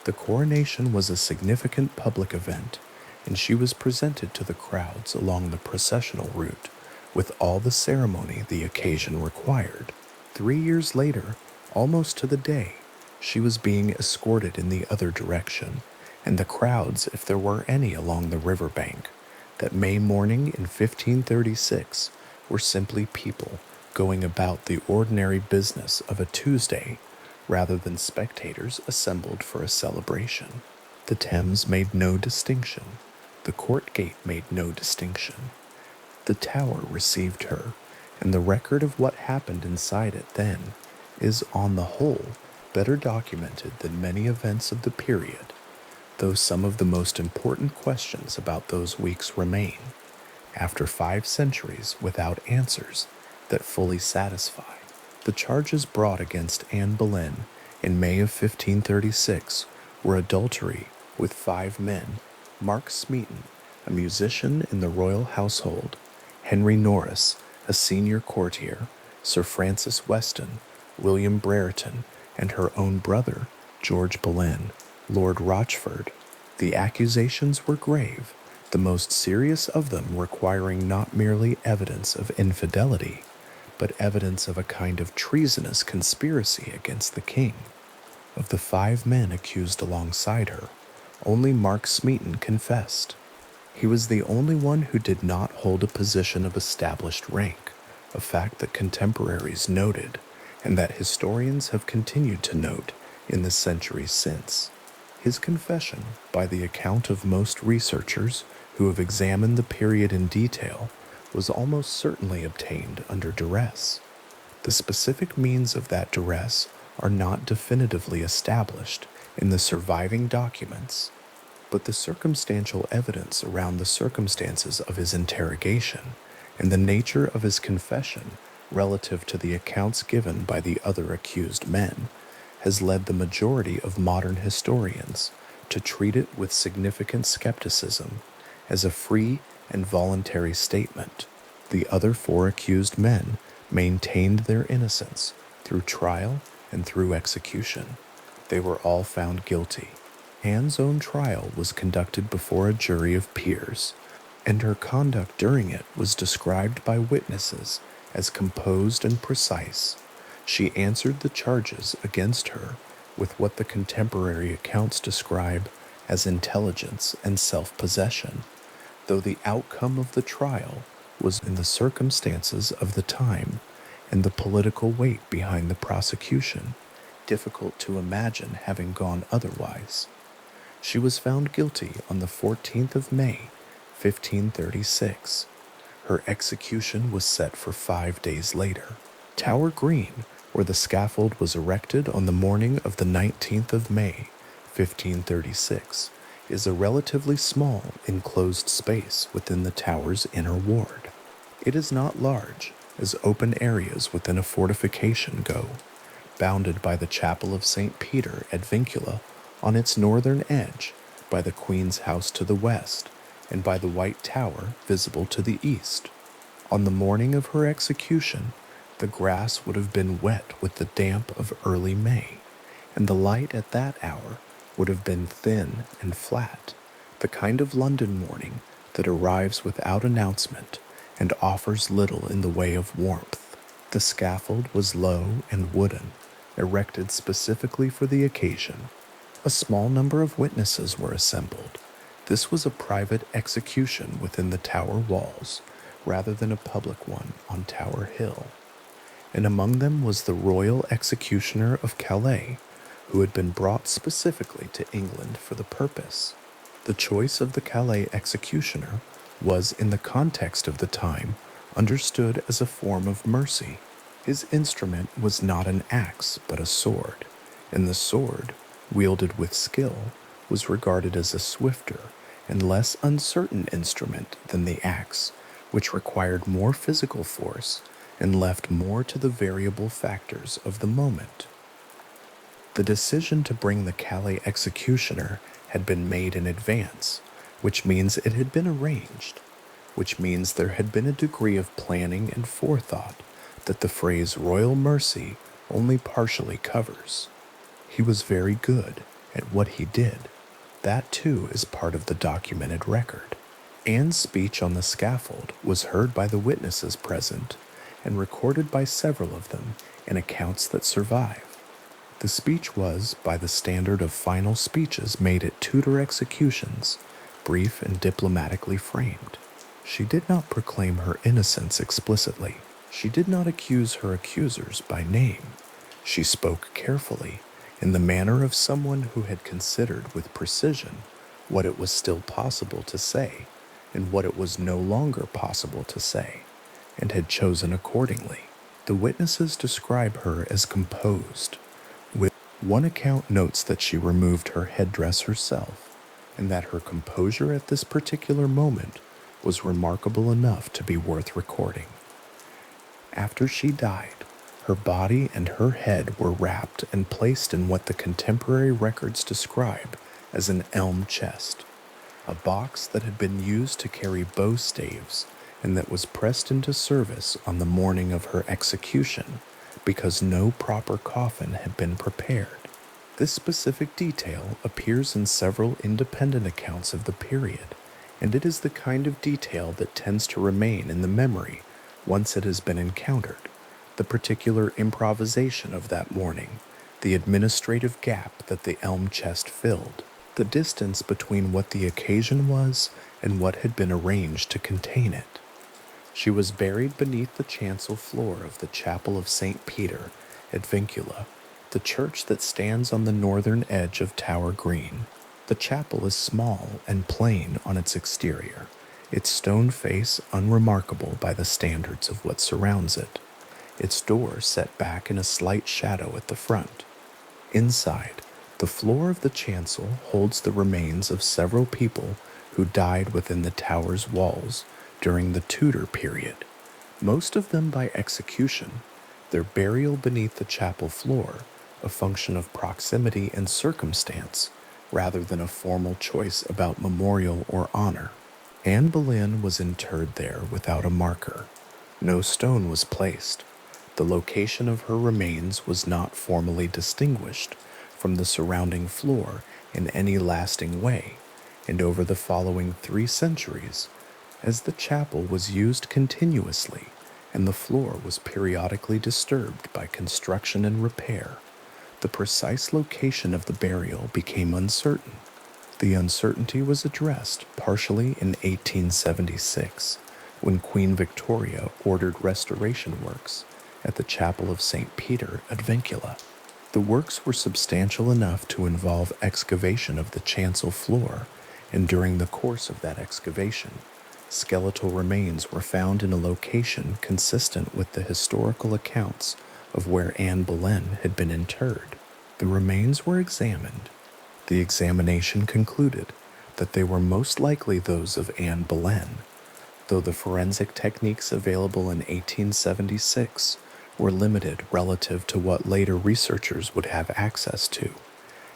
The coronation was a significant public event, and she was presented to the crowds along the processional route with all the ceremony the occasion required. 3 years later, almost to the day, she was being escorted in the other direction, and the crowds, if there were any along the river bank, that May morning in 1536 were simply people going about the ordinary business of a Tuesday rather than spectators assembled for a celebration. The Thames made no distinction. The court gate made no distinction. The Tower received her, and the record of what happened inside it then is, on the whole, better documented than many events of the period, though some of the most important questions about those weeks remain, after 5 centuries without answers that fully satisfy. The charges brought against Anne Boleyn in May of 1536 were adultery with 5 men: Mark Smeaton, a musician in the royal household; Henry Norris, a senior courtier; Sir Francis Weston; William Brereton, and her own brother, George Boleyn, Lord Rochford. The accusations were grave, the most serious of them requiring not merely evidence of infidelity, but evidence of a kind of treasonous conspiracy against the king. Of the 5 men accused alongside her, only Mark Smeaton confessed. He was the only one who did not hold a position of established rank, a fact that contemporaries noted, and that historians have continued to note in the centuries since. His confession, by the account of most researchers who have examined the period in detail, was almost certainly obtained under duress. The specific means of that duress are not definitively established in the surviving documents, but the circumstantial evidence around the circumstances of his interrogation and the nature of his confession relative to the accounts given by the other accused men has led the majority of modern historians to treat it with significant skepticism as a free and voluntary statement. The other 4 accused men maintained their innocence through trial and through execution. They were all found guilty. Anne's own trial was conducted before a jury of peers, and her conduct during it was described by witnesses as composed and precise. She answered the charges against her with what the contemporary accounts describe as intelligence and self-possession, though the outcome of the trial was in the circumstances of the time and the political weight behind the prosecution, difficult to imagine having gone otherwise. She was found guilty on the 14th of May, 1536. Her execution was set for 5 days later. Tower Green, where the scaffold was erected on the morning of the 19th of May, 1536, is a relatively small enclosed space within the tower's inner ward. It is not large, as open areas within a fortification go, bounded by the chapel of St. Peter at Vincula on its northern edge, by the Queen's house to the west, and by the White Tower visible to the east. On the morning of her execution, the grass would have been wet with the damp of early May, and the light at that hour would have been thin and flat, the kind of London morning that arrives without announcement and offers little in the way of warmth. The scaffold was low and wooden, erected specifically for the occasion. A small number of witnesses were assembled. This was a private execution within the tower walls, rather than a public one on Tower Hill. And among them was the royal executioner of Calais, who had been brought specifically to England for the purpose. The choice of the Calais executioner was, in the context of the time, understood as a form of mercy. His instrument was not an axe, but a sword, and the sword, wielded with skill, was regarded as a swifter and less uncertain instrument than the axe, which required more physical force and left more to the variable factors of the moment. The decision to bring the Calais executioner had been made in advance, which means it had been arranged, which means there had been a degree of planning and forethought that the phrase royal mercy only partially covers. He was very good at what he did. That too is part of the documented record. Anne's speech on the scaffold was heard by the witnesses present and recorded by several of them in accounts that survive. The speech was, by the standard of final speeches made at Tudor executions, brief and diplomatically framed. She did not proclaim her innocence explicitly. She did not accuse her accusers by name. She spoke carefully, in the manner of someone who had considered with precision what it was still possible to say and what it was no longer possible to say, and had chosen accordingly. The witnesses describe her as composed. With one account notes that she removed her headdress herself, and that her composure at this particular moment was remarkable enough to be worth recording. After she died, her body and her head were wrapped and placed in what the contemporary records describe as an elm chest, a box that had been used to carry bow staves and that was pressed into service on the morning of her execution because no proper coffin had been prepared. This specific detail appears in several independent accounts of the period, and it is the kind of detail that tends to remain in the memory once it has been encountered. The particular improvisation of that morning, the administrative gap that the elm chest filled, the distance between what the occasion was and what had been arranged to contain it. She was buried beneath the chancel floor of the chapel of St. Peter at Vincula, the church that stands on the northern edge of Tower Green. The chapel is small and plain on its exterior, its stone face unremarkable by the standards of what surrounds it, its door set back in a slight shadow at the front. Inside, the floor of the chancel holds the remains of several people who died within the tower's walls during the Tudor period, most of them by execution, their burial beneath the chapel floor a function of proximity and circumstance rather than a formal choice about memorial or honor. Anne Boleyn was interred there without a marker. No stone was placed. The location of her remains was not formally distinguished from the surrounding floor in any lasting way, and over the following 3 centuries, As the chapel was used continuously and the floor was periodically disturbed by construction and repair, the precise location of the burial became uncertain. The uncertainty was addressed partially in 1876 when Queen Victoria ordered restoration works at the Chapel of St. Peter at Vincula. The works were substantial enough to involve excavation of the chancel floor, and during the course of that excavation, skeletal remains were found in a location consistent with the historical accounts of where Anne Boleyn had been interred. The remains were examined. The examination concluded that they were most likely those of Anne Boleyn, though the forensic techniques available in 1876 were limited relative to what later researchers would have access to,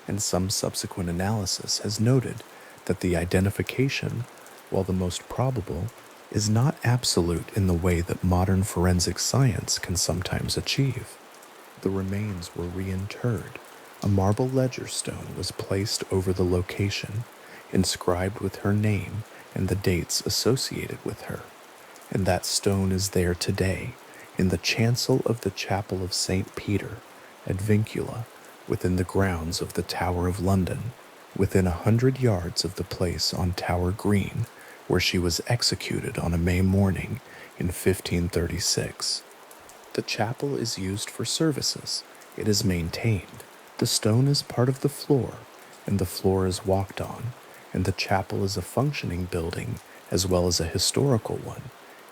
and some subsequent analysis has noted that the identification, while the most probable, is not absolute in the way that modern forensic science can sometimes achieve. The remains were reinterred. A marble ledger stone was placed over the location, inscribed with her name and the dates associated with her, and that stone is there today in the chancel of the Chapel of St. Peter at Vincula, within the grounds of the Tower of London, within 100 yards of the place on Tower Green where she was executed on a May morning in 1536. The chapel is used for services. It is maintained. The stone is part of the floor, and the floor is walked on, and the chapel is a functioning building as well as a historical one,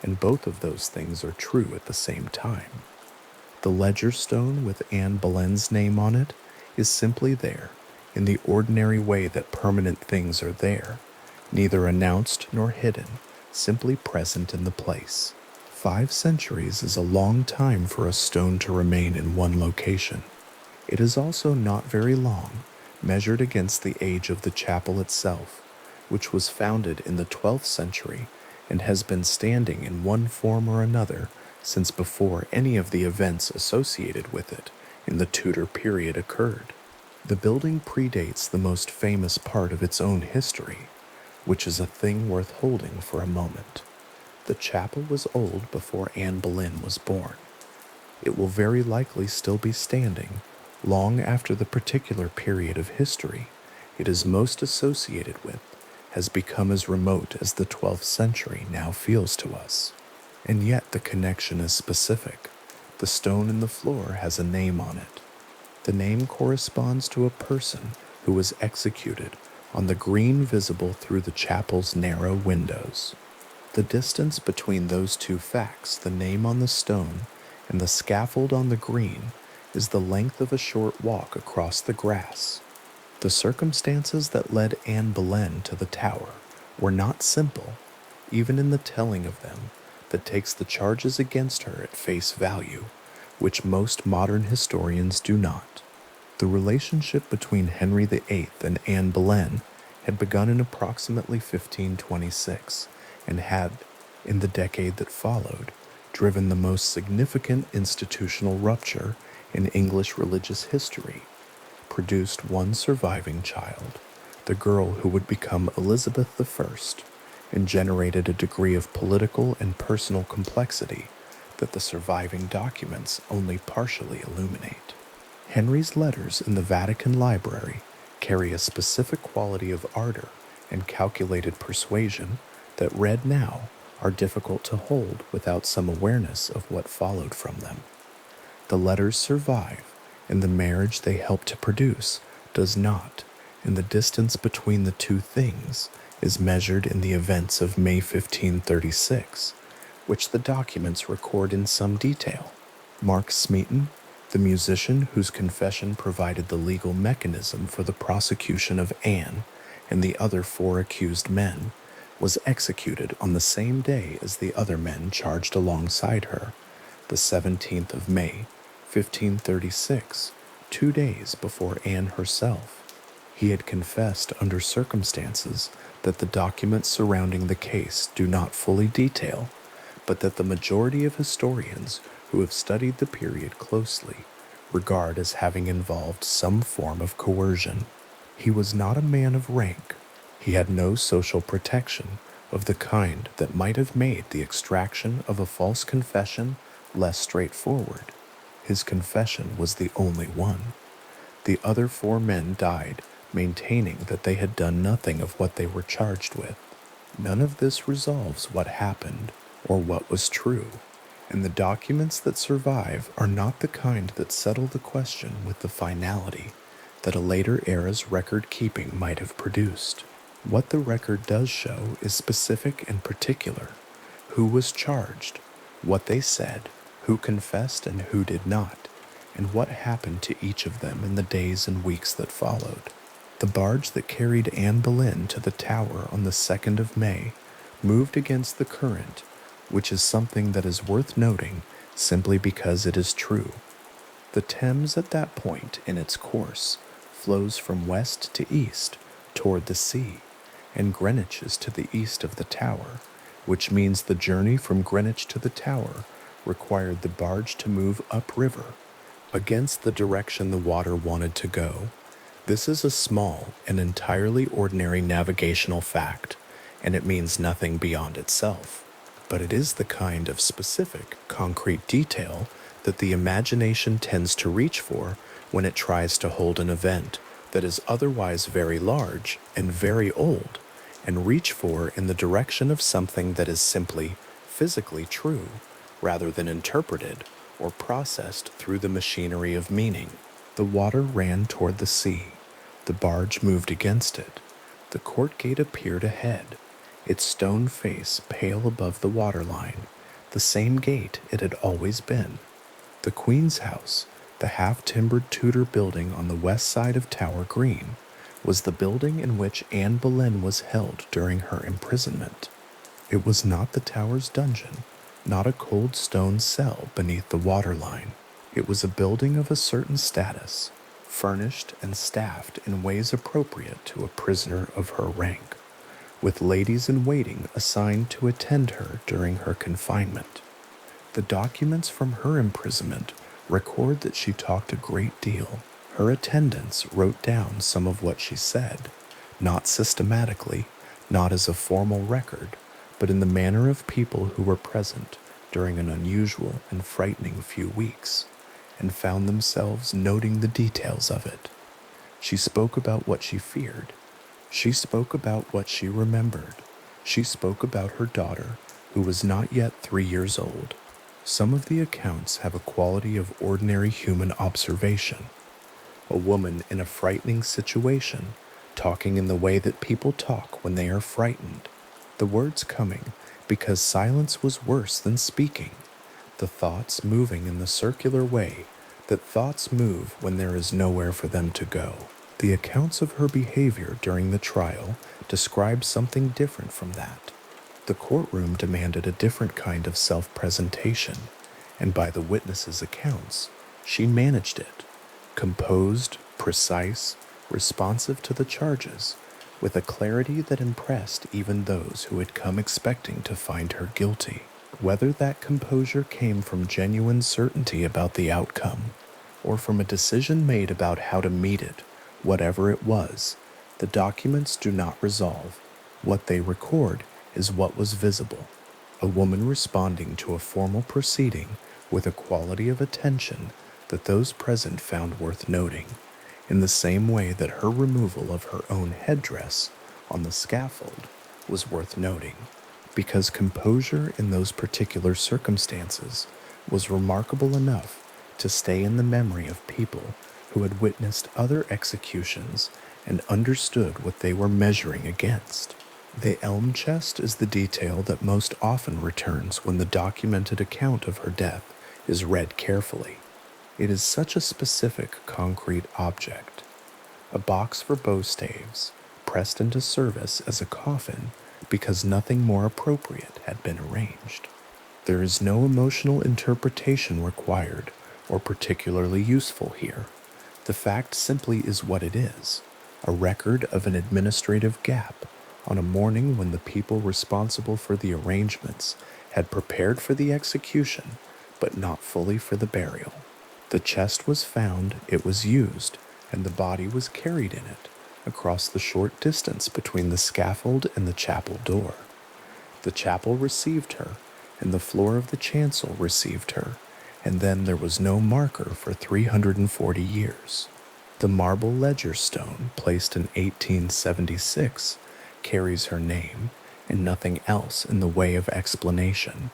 and both of those things are true at the same time. The ledger stone with Anne Boleyn's name on it is simply there, in the ordinary way that permanent things are there, neither announced nor hidden, simply present in the place. 5 centuries is a long time for a stone to remain in one location. It is also not very long, measured against the age of the chapel itself, which was founded in the 12th century and has been standing in one form or another since before any of the events associated with it in the Tudor period occurred. The building predates the most famous part of its own history, which is a thing worth holding for a moment. The chapel was old before Anne Boleyn was born. It will very likely still be standing long after the particular period of history it is most associated with has become as remote as the 12th century now feels to us. And yet the connection is specific. The stone in the floor has a name on it. The name corresponds to a person who was executed on the green visible through the chapel's narrow windows. The distance between those two facts, the name on the stone and the scaffold on the green, is the length of a short walk across the grass. The circumstances that led Anne Boleyn to the tower were not simple, even in the telling of them that takes the charges against her at face value, which most modern historians do not. The relationship between Henry VIII and Anne Boleyn had begun in approximately 1526 and had, in the decade that followed, driven the most significant institutional rupture in English religious history, produced one surviving child, the girl who would become Elizabeth I, and generated a degree of political and personal complexity that the surviving documents only partially illuminate. Henry's letters in the Vatican Library carry a specific quality of ardor and calculated persuasion that, read now, are difficult to hold without some awareness of what followed from them. The letters survive, and the marriage they help to produce does not, and the distance between the two things is measured in the events of May 1536, which the documents record in some detail. Mark Smeaton, the musician whose confession provided the legal mechanism for the prosecution of Anne and the other 4 accused men, was executed on the same day as the other men charged alongside her, the 17th of May, 1536, 2 days before Anne herself. He had confessed under circumstances that the documents surrounding the case do not fully detail, but that the majority of historians who have studied the period closely regard as having involved some form of coercion. He was not a man of rank. He had no social protection of the kind that might have made the extraction of a false confession less straightforward. His confession was the only one. The other 4 men died, maintaining that they had done nothing of what they were charged with. None of this resolves what happened or what was true, and the documents that survive are not the kind that settle the question with the finality that a later era's record keeping might have produced. What the record does show is specific and particular: who was charged, what they said, who confessed and who did not, and what happened to each of them in the days and weeks that followed. The barge that carried Anne Boleyn to the Tower on the 2nd of May moved against the current, which is something that is worth noting simply because it is true. The Thames at that point in its course flows from west to east toward the sea, and Greenwich is to the east of the Tower, which means the journey from Greenwich to the Tower required the barge to move upriver, against the direction the water wanted to go. This is a small and entirely ordinary navigational fact, and it means nothing beyond itself. But it is the kind of specific, concrete detail that the imagination tends to reach for when it tries to hold an event that is otherwise very large and very old, and reach for in the direction of something that is simply physically true, rather than interpreted or processed through the machinery of meaning. The water ran toward the sea. The barge moved against it. The court gate appeared ahead, its stone face pale above the waterline, the same gate it had always been. The Queen's House, the half-timbered Tudor building on the west side of Tower Green, was the building in which Anne Boleyn was held during her imprisonment. It was not the Tower's dungeon, not a cold stone cell beneath the waterline. It was a building of a certain status, furnished and staffed in ways appropriate to a prisoner of her rank, with ladies-in-waiting assigned to attend her during her confinement. The documents from her imprisonment record that she talked a great deal. Her attendants wrote down some of what she said, not systematically, not as a formal record, but in the manner of people who were present during an unusual and frightening few weeks, and found themselves noting the details of it. She spoke about what she feared. She spoke about what she remembered. She spoke about her daughter, who was not yet 3 years old. Some of the accounts have a quality of ordinary human observation. A woman in a frightening situation, talking in the way that people talk when they are frightened, the words coming because silence was worse than speaking, the thoughts moving in the circular way that thoughts move when there is nowhere for them to go. The accounts of her behavior during the trial describe something different from that. The courtroom demanded a different kind of self-presentation, and by the witnesses' accounts, she managed it, composed, precise, responsive to the charges, with a clarity that impressed even those who had come expecting to find her guilty. Whether that composure came from genuine certainty about the outcome, or from a decision made about how to meet it, whatever it was, the documents do not resolve. What they record is what was visible. A woman responding to a formal proceeding with a quality of attention that those present found worth noting, in the same way that her removal of her own headdress on the scaffold was worth noting, because composure in those particular circumstances was remarkable enough to stay in the memory of people who had witnessed other executions and understood what they were measuring against. The elm chest is the detail that most often returns when the documented account of her death is read carefully. It is such a specific, concrete object. A box for bow staves, pressed into service as a coffin because nothing more appropriate had been arranged. There is no emotional interpretation required or particularly useful here. The fact simply is what it is, a record of an administrative gap on a morning when the people responsible for the arrangements had prepared for the execution, but not fully for the burial. The chest was found, it was used, and the body was carried in it across the short distance between the scaffold and the chapel door. The chapel received her, and the floor of the chancel received her, and then there was no marker for 340 years. The marble ledger stone, placed in 1876, carries her name, and nothing else in the way of explanation.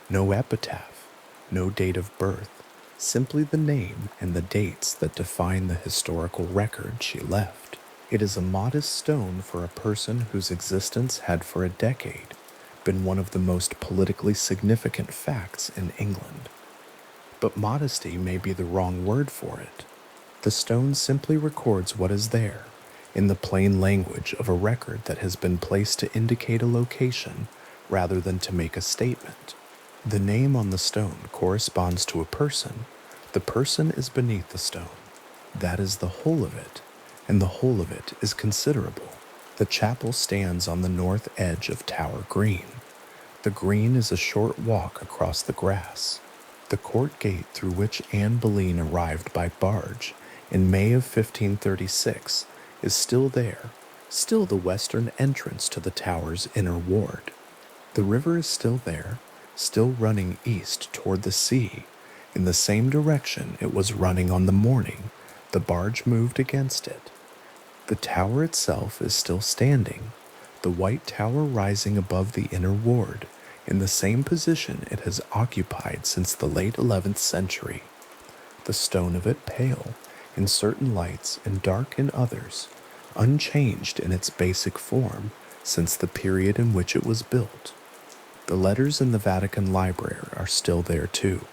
No epitaph, no date of birth, simply the name and the dates that define the historical record she left. It is a modest stone for a person whose existence had for a decade been one of the most politically significant facts in England. But modesty may be the wrong word for it. The stone simply records what is there, in the plain language of a record that has been placed to indicate a location rather than to make a statement. The name on the stone corresponds to a person. The person is beneath the stone. That is the whole of it, and the whole of it is considerable. The chapel stands on the north edge of Tower Green. The green is a short walk across the grass. The court gate through which Anne Boleyn arrived by barge in May of 1536 is still there, still the western entrance to the tower's inner ward. The river is still there, still running east toward the sea, in the same direction it was running on the morning the barge moved against it. The tower itself is still standing, the white tower rising above the inner ward, in the same position it has occupied since the late 11th century. The stone of it pale in certain lights and dark in others, unchanged in its basic form since the period in which it was built. The letters in the Vatican Library are still there too,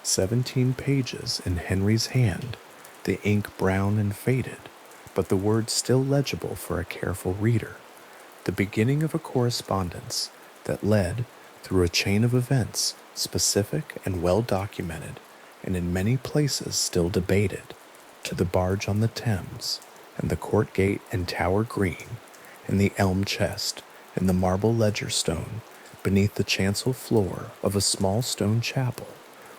17 pages in Henry's hand, the ink brown and faded, but the words still legible for a careful reader. The beginning of a correspondence that led, through a chain of events, specific and well documented, and in many places still debated, to the barge on the Thames, and the court gate and Tower Green, and the elm chest, and the marble ledger stone, beneath the chancel floor of a small stone chapel,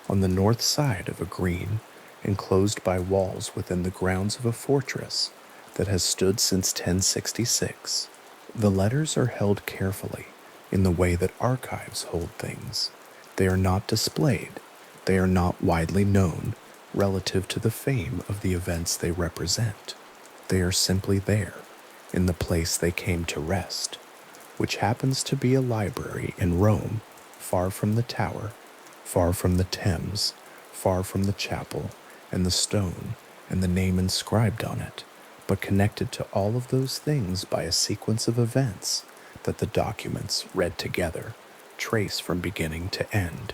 on the north side of a green, enclosed by walls within the grounds of a fortress that has stood since 1066. The letters are held carefully, in the way that archives hold things. They are not displayed, they are not widely known relative to the fame of the events they represent. They are simply there, in the place they came to rest, which happens to be a library in Rome, far from the tower, far from the Thames, far from the chapel, and the stone, and the name inscribed on it, but connected to all of those things by a sequence of events that the documents, read together, trace from beginning to end.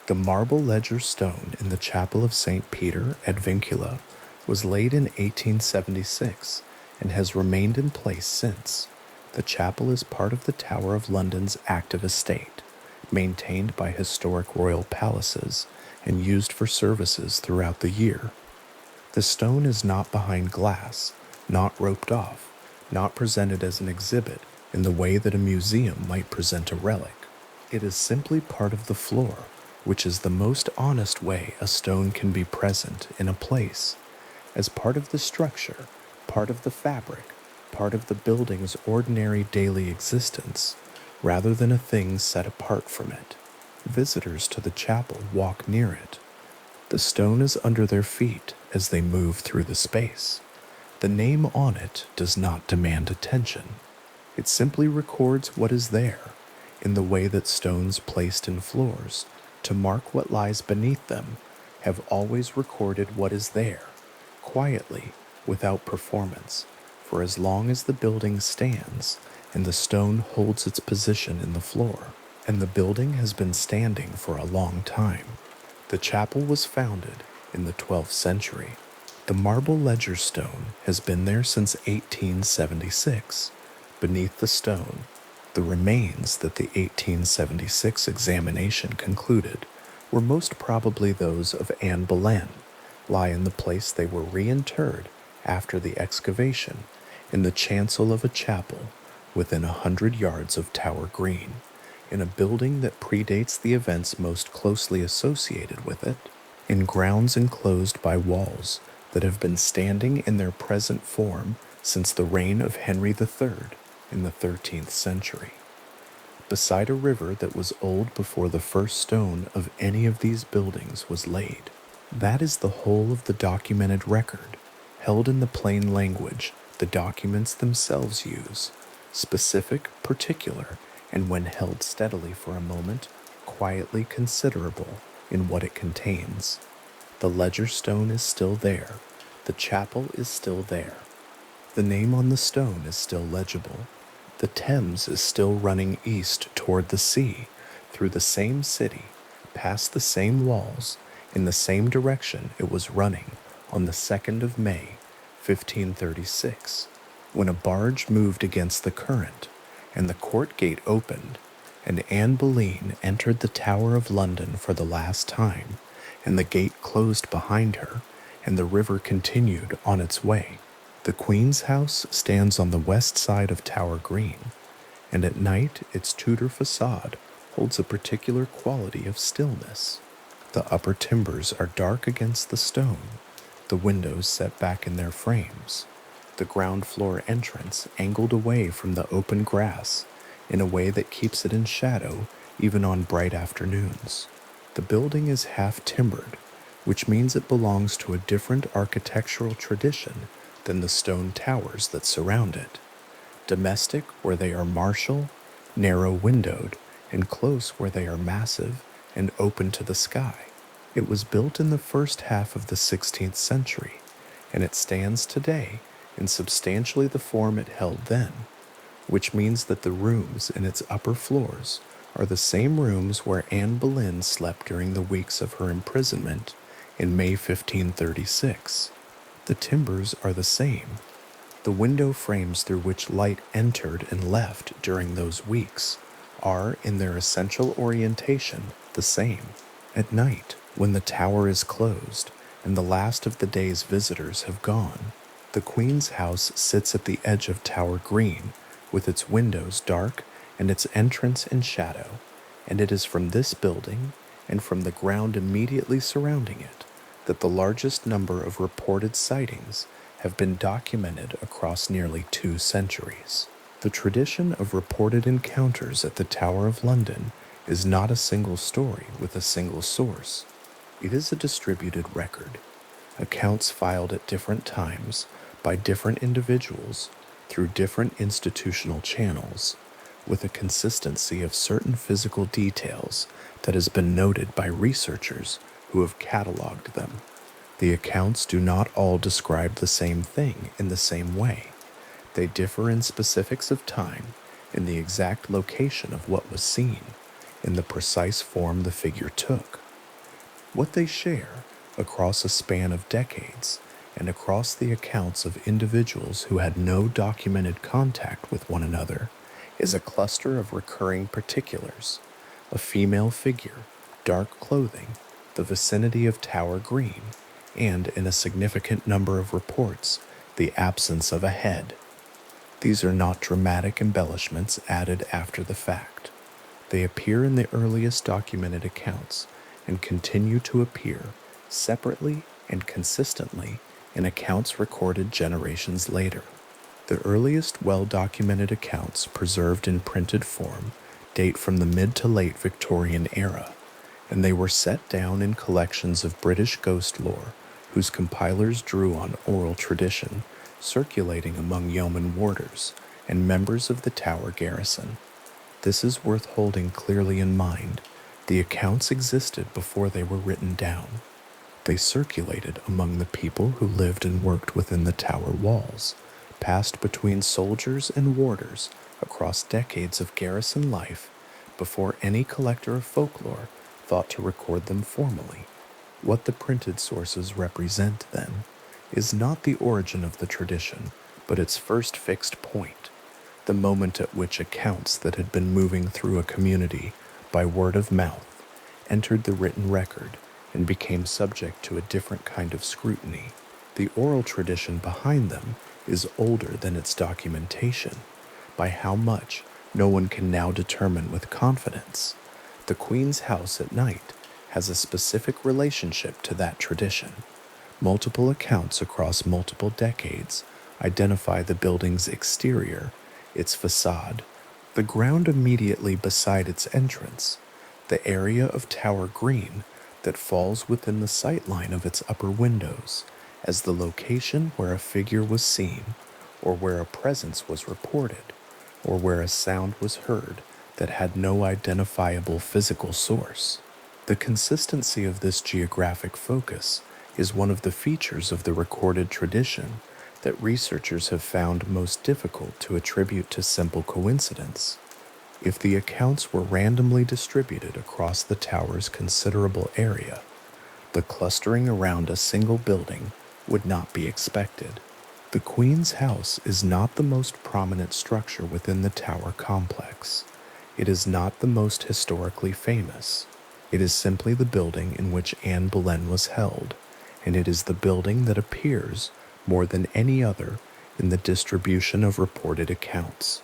The marble ledger stone in the chapel of St. Peter at Vincula was laid in 1876 and has remained in place since. The chapel is part of the Tower of London's active estate, maintained by historic royal palaces and used for services throughout the year. The stone is not behind glass, not roped off, not presented as an exhibit in the way that a museum might present a relic. It is simply part of the floor, which is the most honest way a stone can be present in a place, as part of the structure, part of the fabric, part of the building's ordinary daily existence, rather than a thing set apart from it. Visitors to the chapel walk near it. The stone is under their feet as they move through the space. The name on it does not demand attention. It simply records what is there, in the way that stones placed in floors to mark what lies beneath them have always recorded what is there, quietly, without performance, for as long as the building stands and the stone holds its position in the floor, and the building has been standing for a long time. The chapel was founded in the 12th century. The marble ledger stone has been there since 1876. Beneath the stone, the remains that the 1876 examination concluded were most probably those of Anne Boleyn, lie in the place they were reinterred after the excavation, in the chancel of a chapel within 100 yards of Tower Green, in a building that predates the events most closely associated with it, in grounds enclosed by walls that have been standing in their present form since the reign of Henry III in the 13th century. beside a river that was old before the first stone of any of these buildings was laid. That is the whole of the documented record, held in the plain language the documents themselves use, specific, particular, and when held steadily for a moment, quietly considerable in what it contains. The ledger stone is still there, the chapel is still there, the name on the stone is still legible, the Thames is still running east toward the sea, through the same city, past the same walls, in the same direction it was running on the 2nd of May, 1536, when a barge moved against the current, and the court gate opened, and Anne Boleyn entered the Tower of London for the last time, and the gate closed behind her, and the river continued on its way. The Queen's house stands on the west side of Tower Green, and at night its Tudor facade holds a particular quality of stillness. The upper timbers are dark against the stone, the windows set back in their frames, the ground floor entrance angled away from the open grass in a way that keeps it in shadow even on bright afternoons. The building is half timbered, which means it belongs to a different architectural tradition than the stone towers that surround it. Domestic where they are martial, narrow-windowed, and close where they are massive and open to the sky. It was built in the first half of the 16th century, and it stands today in substantially the form it held then, which means that the rooms in its upper floors are the same rooms where Anne Boleyn slept during the weeks of her imprisonment in May 1536. The timbers are the same. The window frames through which light entered and left during those weeks are, in their essential orientation, the same. At night, when the tower is closed and the last of the day's visitors have gone, the Queen's house sits at the edge of Tower Green, with its windows dark and its entrance in shadow, and it is from this building and from the ground immediately surrounding it that the largest number of reported sightings have been documented across nearly 2 centuries. The tradition of reported encounters at the Tower of London is not a single story with a single source. It is a distributed record, accounts filed at different times by different individuals through different institutional channels, with a consistency of certain physical details that has been noted by researchers who have cataloged them. The accounts do not all describe the same thing in the same way. They differ in specifics of time, in the exact location of what was seen, in the precise form the figure took. What they share, across a span of decades, and across the accounts of individuals who had no documented contact with one another, is a cluster of recurring particulars: a female figure, dark clothing, the vicinity of Tower Green, and, in a significant number of reports, the absence of a head. These are not dramatic embellishments added after the fact. They appear in the earliest documented accounts and continue to appear, separately and consistently, in accounts recorded generations later. The earliest well-documented accounts preserved in printed form date from the mid to late Victorian era, and they were set down in collections of British ghost lore whose compilers drew on oral tradition circulating among yeoman warders and members of the Tower garrison. This is worth holding clearly in mind. The accounts existed before they were written down. They circulated among the people who lived and worked within the Tower walls, passed between soldiers and warders across decades of garrison life before any collector of folklore thought to record them formally. What the printed sources represent, then, is not the origin of the tradition, but its first fixed point, the moment at which accounts that had been moving through a community by word of mouth entered the written record and became subject to a different kind of scrutiny. The oral tradition behind them is older than its documentation. By how much, no one can now determine with confidence. The Queen's house at night has a specific relationship to that tradition. Multiple accounts across multiple decades identify the building's exterior, its facade, The ground immediately beside its entrance, the area of Tower Green that falls within the sight line of its upper windows, as the location where a figure was seen, or where a presence was reported, or where a sound was heard that had no identifiable physical source. The consistency of this geographic focus is one of the features of the recorded tradition that researchers have found most difficult to attribute to simple coincidence. If the accounts were randomly distributed across the tower's considerable area, the clustering around a single building would not be expected. The Queen's House is not the most prominent structure within the tower complex. It is not the most historically famous. It is simply the building in which Anne Boleyn was held, and it is the building that appears, more than any other, in the distribution of reported accounts.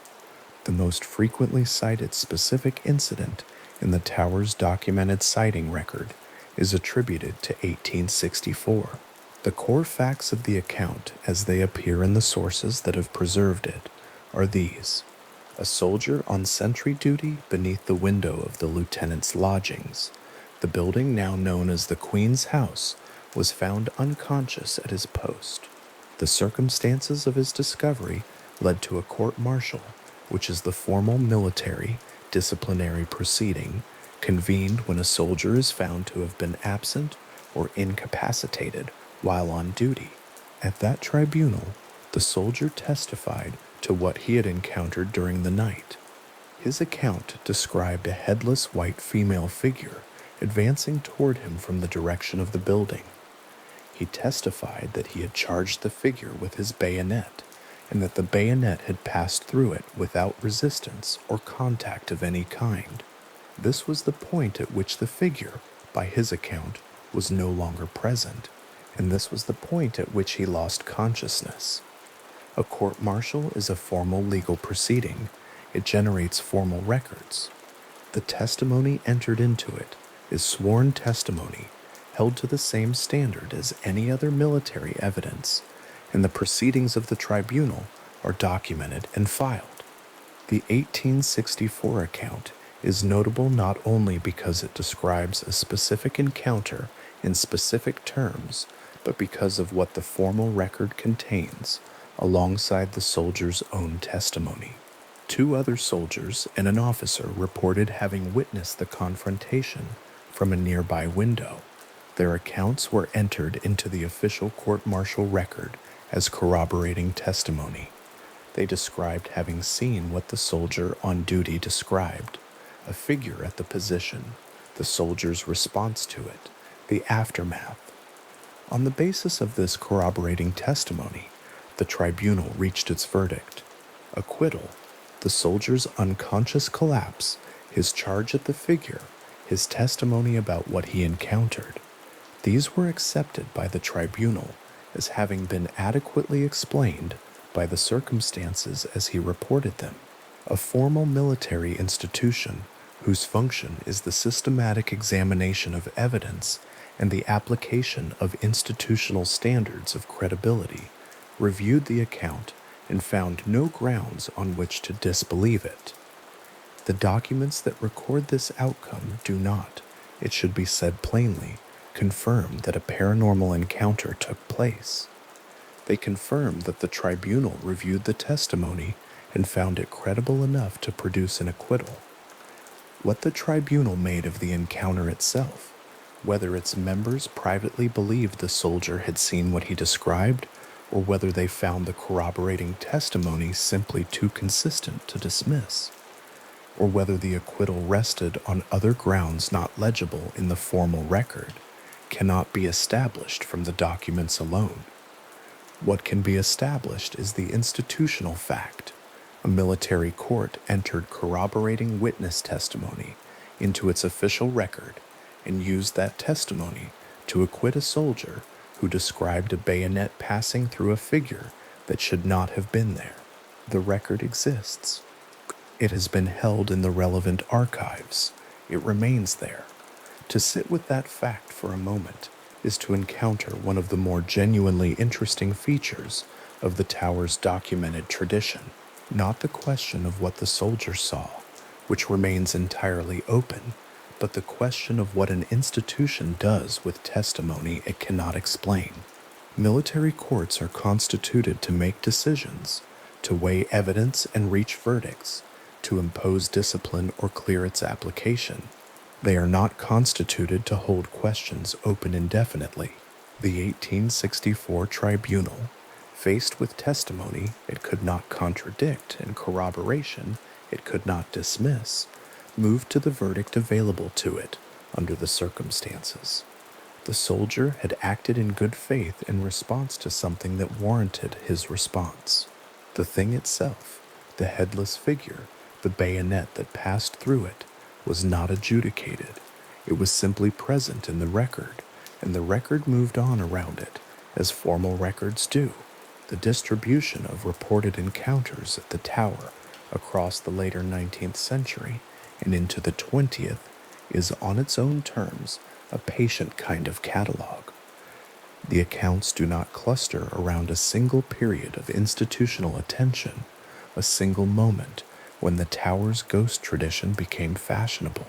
The most frequently cited specific incident in the tower's documented sighting record is attributed to 1864. The core facts of the account, as they appear in the sources that have preserved it, are these. A soldier on sentry duty beneath the window of the lieutenant's lodgings. The building now known as the Queen's House was found unconscious at his post. The circumstances of his discovery led to a court-martial, which is the formal military disciplinary proceeding convened when a soldier is found to have been absent or incapacitated while on duty. At that tribunal, the soldier testified to what he had encountered during the night. His account described a headless white female figure advancing toward him from the direction of the building. He testified that he had charged the figure with his bayonet, and that the bayonet had passed through it without resistance or contact of any kind. This was the point at which the figure, by his account, was no longer present, and this was the point at which he lost consciousness. A court-martial is a formal legal proceeding. It generates formal records. The testimony entered into it is sworn testimony held to the same standard as any other military evidence, and the proceedings of the tribunal are documented and filed. The 1864 account is notable not only because it describes a specific encounter in specific terms, but because of what the formal record contains, alongside the soldier's own testimony. 2 other soldiers and an officer reported having witnessed the confrontation from a nearby window. Their accounts were entered into the official court-martial record as corroborating testimony. They described having seen what the soldier on duty described, a figure at the position, the soldier's response to it, the aftermath. On the basis of this corroborating testimony, the tribunal reached its verdict: acquittal. The soldier's unconscious collapse, his charge at the figure, his testimony about what he encountered. These were accepted by the tribunal as having been adequately explained by the circumstances as he reported them. A formal military institution whose function is the systematic examination of evidence and the application of institutional standards of credibility, reviewed the account and found no grounds on which to disbelieve it. The documents that record this outcome do not, it should be said plainly, confirm that a paranormal encounter took place. They confirm that the tribunal reviewed the testimony and found it credible enough to produce an acquittal. What the tribunal made of the encounter itself, whether its members privately believed the soldier had seen what he described, or whether they found the corroborating testimony simply too consistent to dismiss, or whether the acquittal rested on other grounds not legible in the formal record, cannot be established from the documents alone. What can be established is the institutional fact. A military court entered corroborating witness testimony into its official record and used that testimony to acquit a soldier who described a bayonet passing through a figure that should not have been there. The record exists. It has been held in the relevant archives. It remains there. To sit with that fact for a moment is to encounter one of the more genuinely interesting features of the tower's documented tradition. Not the question of what the soldier saw, which remains entirely open, but the question of what an institution does with testimony it cannot explain. Military courts are constituted to make decisions, to weigh evidence and reach verdicts, to impose discipline or clear its application. They are not constituted to hold questions open indefinitely. The 1864 tribunal, faced with testimony it could not contradict and corroboration it could not dismiss, moved to the verdict available to it under the circumstances. The soldier had acted in good faith in response to something that warranted his response. The thing itself, the headless figure, the bayonet that passed through it, was not adjudicated. It was simply present in the record, and the record moved on around it, as formal records do. The distribution of reported encounters at the tower across the later 19th century and into the 20th is on its own terms a patient kind of catalog. The accounts do not cluster around a single period of institutional attention, a single moment when the tower's ghost tradition became fashionable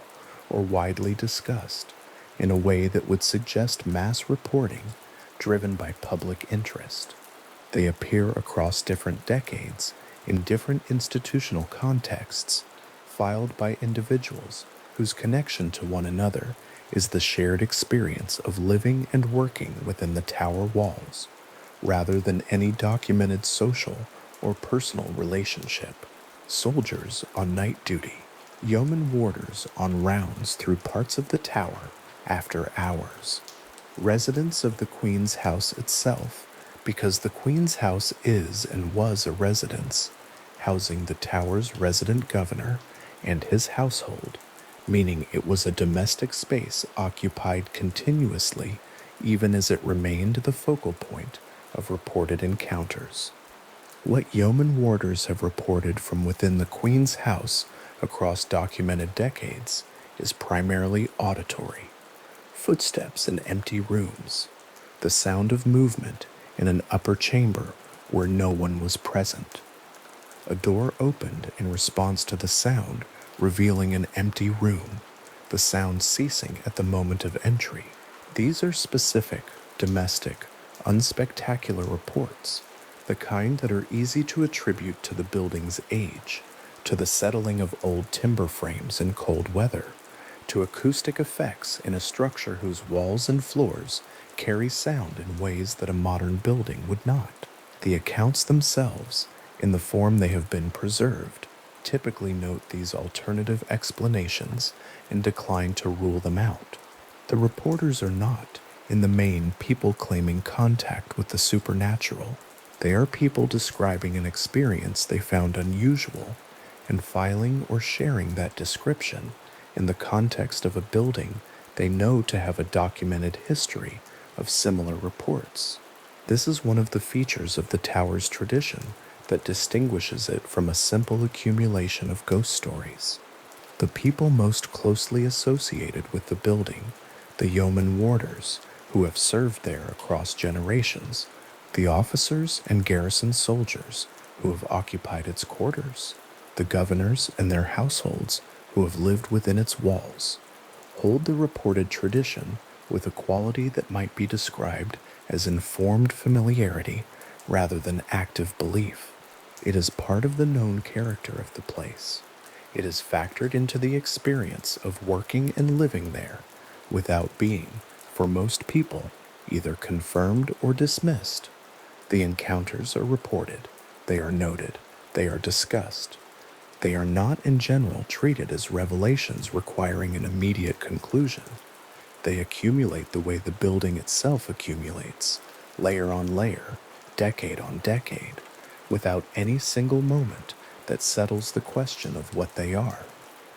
or widely discussed in a way that would suggest mass reporting driven by public interest. They appear across different decades in different institutional contexts, filed by individuals whose connection to one another is the shared experience of living and working within the tower walls, rather than any documented social or personal relationship. Soldiers on night duty, yeoman warders on rounds through parts of the tower after hours, residents of the Queen's house itself, because the Queen's house is and was a residence, housing the tower's resident governor and his household, meaning it was a domestic space occupied continuously even as it remained the focal point of reported encounters. What yeoman warders have reported from within the Queen's house across documented decades is primarily auditory. Footsteps in empty rooms, the sound of movement in an upper chamber where no one was present. A door opened in response to the sound, revealing an empty room, the sound ceasing at the moment of entry. These are specific, domestic, unspectacular reports, the kind that are easy to attribute to the building's age, to the settling of old timber frames in cold weather, to acoustic effects in a structure whose walls and floors carry sound in ways that a modern building would not. The accounts themselves, in the form they have been preserved, typically note these alternative explanations and decline to rule them out. The reporters are not, in the main, people claiming contact with the supernatural. They are people describing an experience they found unusual and filing or sharing that description in the context of a building they know to have a documented history of similar reports. This is one of the features of the tower's tradition that distinguishes it from a simple accumulation of ghost stories. The people most closely associated with the building, the yeoman warders who have served there across generations, the officers and garrison soldiers who have occupied its quarters, the governors and their households who have lived within its walls, hold the reported tradition with a quality that might be described as informed familiarity rather than active belief. It is part of the known character of the place. It is factored into the experience of working and living there without being, for most people, either confirmed or dismissed. The encounters are reported, they are noted, they are discussed. They are not in general treated as revelations requiring an immediate conclusion. They accumulate the way the building itself accumulates, layer on layer, decade on decade, without any single moment that settles the question of what they are.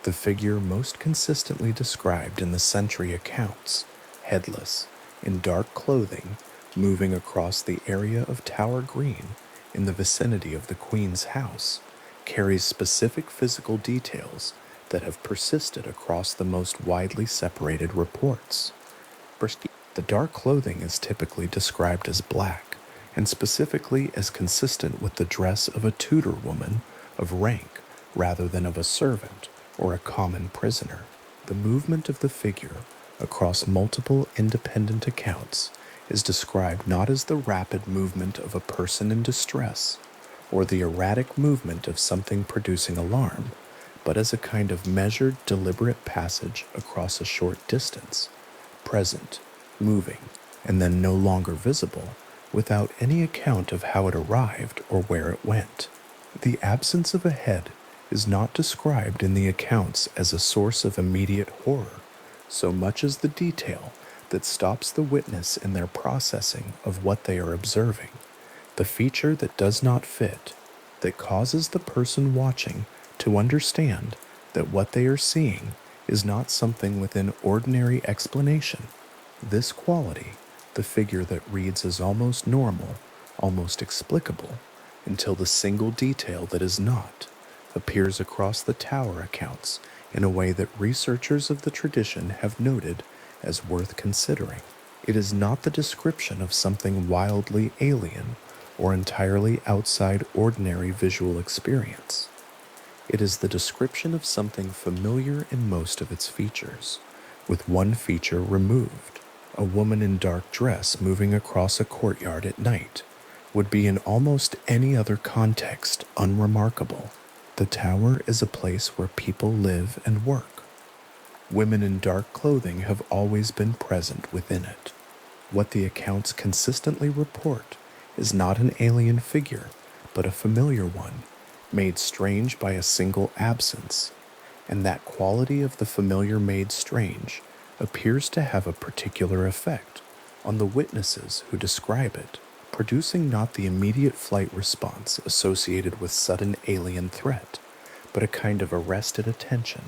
The figure most consistently described in the century accounts, headless, in dark clothing, moving across the area of Tower Green in the vicinity of the Queen's house, carries specific physical details that have persisted across the most widely separated reports. The dark clothing is typically described as black, and specifically as consistent with the dress of a Tudor woman of rank rather than of a servant or a common prisoner. The movement of the figure across multiple independent accounts is described not as the rapid movement of a person in distress or the erratic movement of something producing alarm, but as a kind of measured, deliberate passage across a short distance, present, moving, and then no longer visible, without any account of how it arrived or where it went. The absence of a head is not described in the accounts as a source of immediate horror, so much as the detail that stops the witness in their processing of what they are observing, the feature that does not fit, that causes the person watching to understand that what they are seeing is not something within ordinary explanation. This quality, the figure that reads as almost normal, almost explicable, until the single detail that is not, appears across the tower accounts in a way that researchers of the tradition have noted as worth considering. It is not the description of something wildly alien or entirely outside ordinary visual experience. It is the description of something familiar in most of its features, with one feature removed. A woman in dark dress moving across a courtyard at night would be in almost any other context unremarkable. The tower is a place where people live and work. Women in dark clothing have always been present within it. What the accounts consistently report is not an alien figure, but a familiar one, made strange by a single absence, and that quality of the familiar made strange appears to have a particular effect on the witnesses who describe it, producing not the immediate flight response associated with sudden alien threat, but a kind of arrested attention,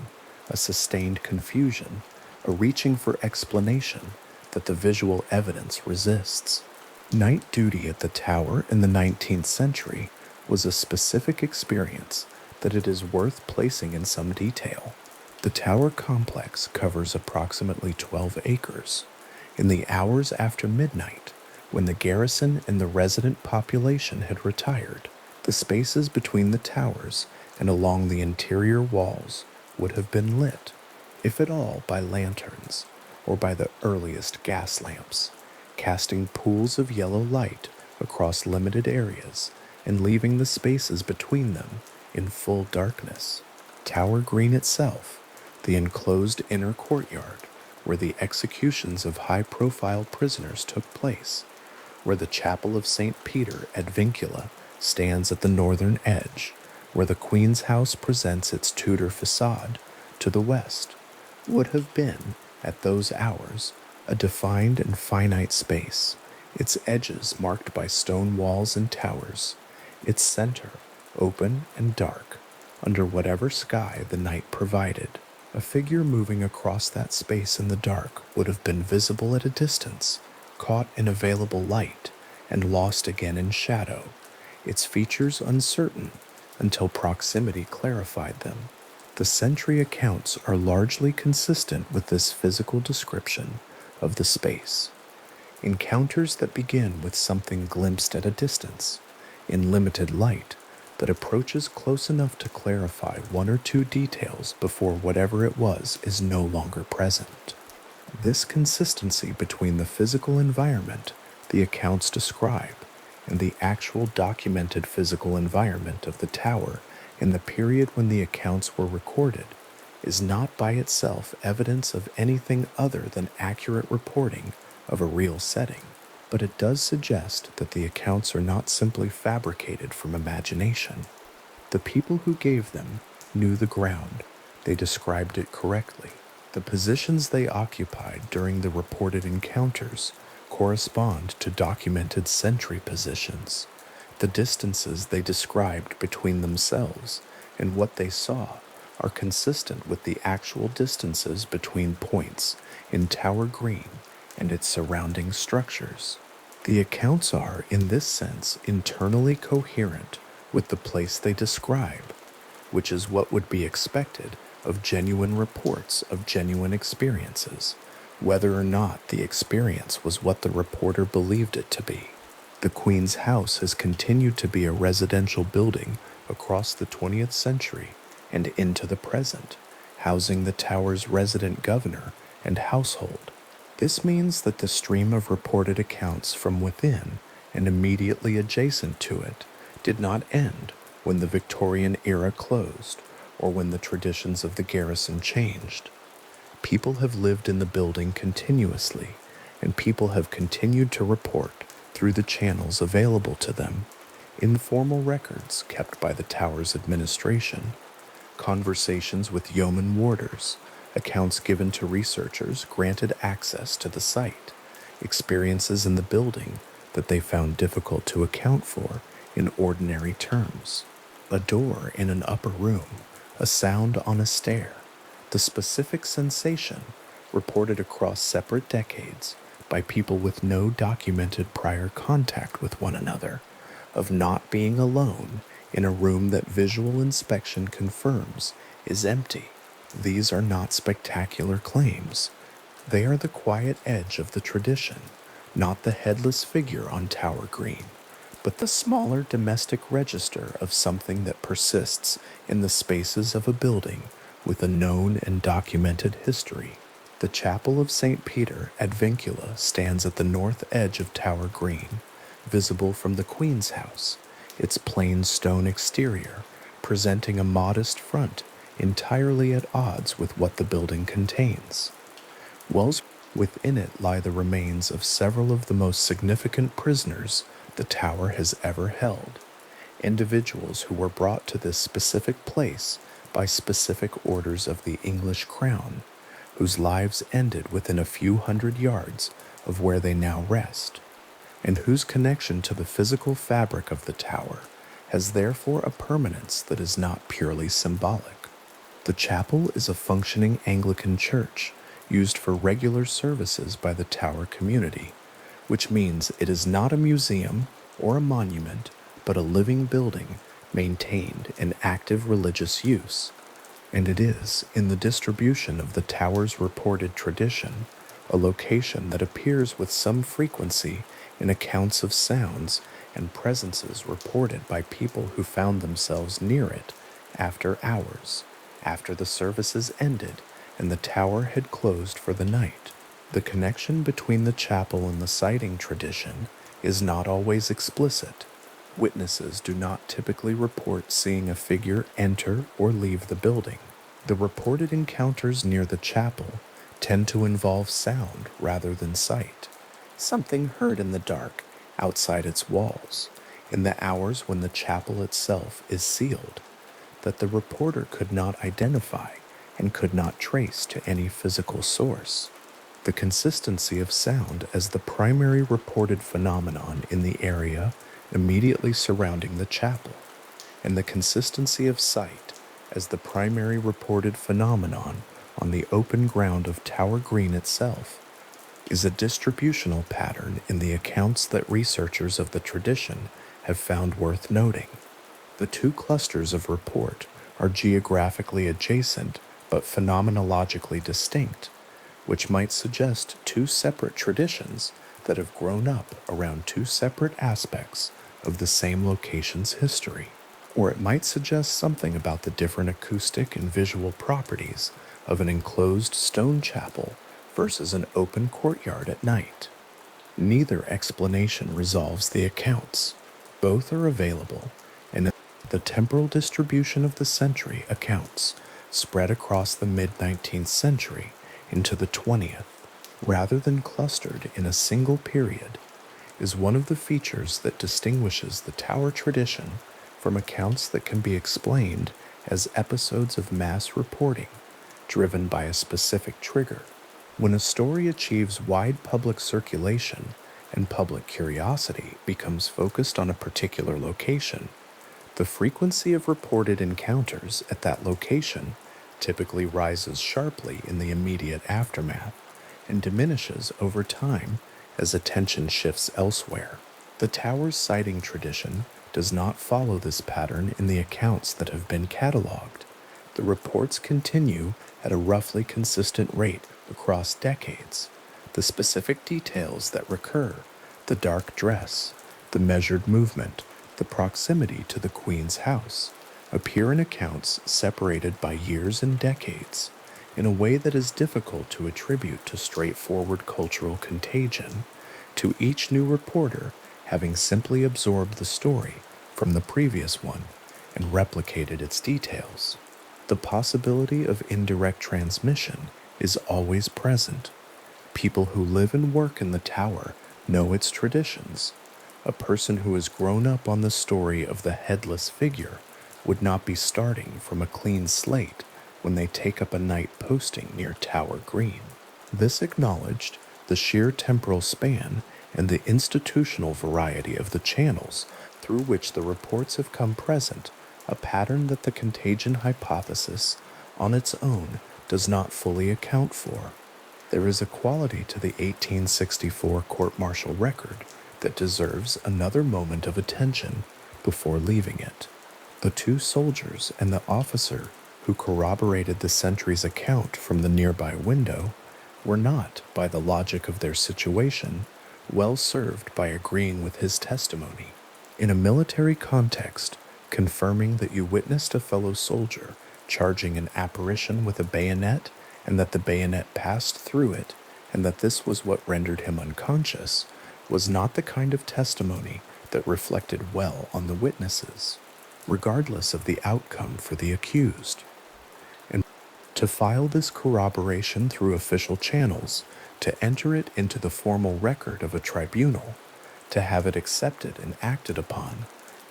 a sustained confusion, a reaching for explanation that the visual evidence resists. Night duty at the tower in the 19th century was a specific experience that it is worth placing in some detail. The tower complex covers approximately 12 acres. In the hours after midnight, when the garrison and the resident population had retired, the spaces between the towers and along the interior walls would have been lit, if at all, by lanterns or by the earliest gas lamps, casting pools of yellow light across limited areas and leaving the spaces between them in full darkness. Tower Green itself, the enclosed inner courtyard where the executions of high-profile prisoners took place, where the chapel of St. Peter at Vincula stands at the northern edge, where the Queen's house presents its Tudor facade to the west, would have been, at those hours, a defined and finite space, its edges marked by stone walls and towers, its center open and dark, under whatever sky the night provided. A figure moving across that space in the dark would have been visible at a distance, caught in available light, and lost again in shadow, its features uncertain until proximity clarified them. The century accounts are largely consistent with this physical description of the space. Encounters that begin with something glimpsed at a distance, in limited light, that approaches close enough to clarify one or two details before whatever it was is no longer present. This consistency between the physical environment the accounts describe and the actual documented physical environment of the tower in the period when the accounts were recorded is not by itself evidence of anything other than accurate reporting of a real setting, but it does suggest that the accounts are not simply fabricated from imagination. The people who gave them knew the ground, they described it correctly. The positions they occupied during the reported encounters correspond to documented sentry positions. The distances they described between themselves and what they saw are consistent with the actual distances between points in Tower Green and its surrounding structures. The accounts are, in this sense, internally coherent with the place they describe, which is what would be expected of genuine reports of genuine experiences, whether or not the experience was what the reporter believed it to be. The Queen's house has continued to be a residential building across the 20th century and into the present, housing the tower's resident governor and household. This means that the stream of reported accounts from within and immediately adjacent to it did not end when the Victorian era closed or when the traditions of the garrison changed. People have lived in the building continuously, and people have continued to report through the channels available to them: informal records kept by the tower's administration, conversations with yeoman warders, accounts given to researchers granted access to the site, experiences in the building that they found difficult to account for in ordinary terms, a door in an upper room, a sound on a stair, the specific sensation reported across separate decades by people with no documented prior contact with one another, of not being alone in a room that visual inspection confirms is empty. These are not spectacular claims. They are the quiet edge of the tradition, not the headless figure on Tower Green, but the smaller domestic register of something that persists in the spaces of a building with a known and documented history. The Chapel of St. Peter at Vincula stands at the north edge of Tower Green, visible from the Queen's House, its plain stone exterior presenting a modest front entirely at odds with what the building contains. Within it lie the remains of several of the most significant prisoners the tower has ever held, individuals who were brought to this specific place by specific orders of the English crown, whose lives ended within a few hundred yards of where they now rest, and whose connection to the physical fabric of the tower has therefore a permanence that is not purely symbolic. The chapel is a functioning Anglican church used for regular services by the tower community, which means it is not a museum or a monument, but a living building maintained in active religious use. And it is, in the distribution of the tower's reported tradition, a location that appears with some frequency in accounts of sounds and presences reported by people who found themselves near it after hours, after the services ended and the tower had closed for the night. The connection between the chapel and the sighting tradition is not always explicit. Witnesses do not typically report seeing a figure enter or leave the building. The reported encounters near the chapel tend to involve sound rather than sight, something heard in the dark outside its walls, in the hours when the chapel itself is sealed, that the reporter could not identify and could not trace to any physical source. The consistency of sound as the primary reported phenomenon in the area immediately surrounding the chapel, and the consistency of sight as the primary reported phenomenon on the open ground of Tower Green itself, is a distributional pattern in the accounts that researchers of the tradition have found worth noting. The two clusters of report are geographically adjacent but phenomenologically distinct, which might suggest two separate traditions that have grown up around two separate aspects of the same location's history. Or it might suggest something about the different acoustic and visual properties of an enclosed stone chapel versus an open courtyard at night. Neither explanation resolves the accounts. Both are available, and the temporal distribution of the century accounts spread across the mid-19th century into the 20th, rather than clustered in a single period, is one of the features that distinguishes the tower tradition from accounts that can be explained as episodes of mass reporting driven by a specific trigger. When a story achieves wide public circulation and public curiosity becomes focused on a particular location, the frequency of reported encounters at that location typically rises sharply in the immediate aftermath and diminishes over time as attention shifts elsewhere. The tower's sighting tradition does not follow this pattern in the accounts that have been cataloged. The reports continue at a roughly consistent rate across decades. The specific details that recur, the dark dress, the measured movement, the proximity to the Queen's house, appear in accounts separated by years and decades in a way that is difficult to attribute to straightforward cultural contagion, to each new reporter having simply absorbed the story from the previous one and replicated its details. The possibility of indirect transmission is always present. People who live and work in the tower know its traditions. A person who has grown up on the story of the headless figure would not be starting from a clean slate when they take up a night posting near Tower Green. This acknowledged, the sheer temporal span and the institutional variety of the channels through which the reports have come present, a pattern that the contagion hypothesis on its own does not fully account for. There is a quality to the 1864 court-martial record that deserves another moment of attention before leaving it. The two soldiers and the officer who corroborated the sentry's account from the nearby window were not, by the logic of their situation, well served by agreeing with his testimony. In a military context, confirming that you witnessed a fellow soldier charging an apparition with a bayonet and that the bayonet passed through it and that this was what rendered him unconscious was not the kind of testimony that reflected well on the witnesses, regardless of the outcome for the accused. And to file this corroboration through official channels, to enter it into the formal record of a tribunal, to have it accepted and acted upon,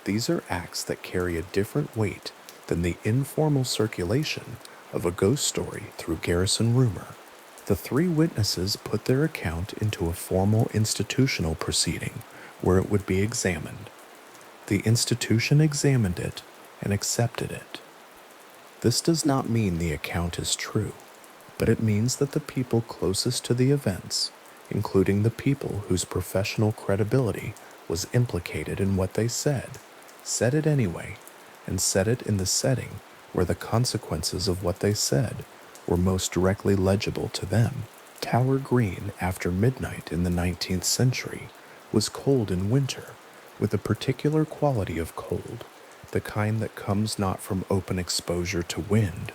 these are acts that carry a different weight than the informal circulation of a ghost story through garrison rumor. The three witnesses put their account into a formal institutional proceeding where it would be examined. The institution examined it and accepted it. This does not mean the account is true, but it means that the people closest to the events, including the people whose professional credibility was implicated in what they said it anyway, and said it in the setting where the consequences of what they said were most directly legible to them. Tower Green, after midnight in the 19th century, was cold in winter, with a particular quality of cold, the kind that comes not from open exposure to wind,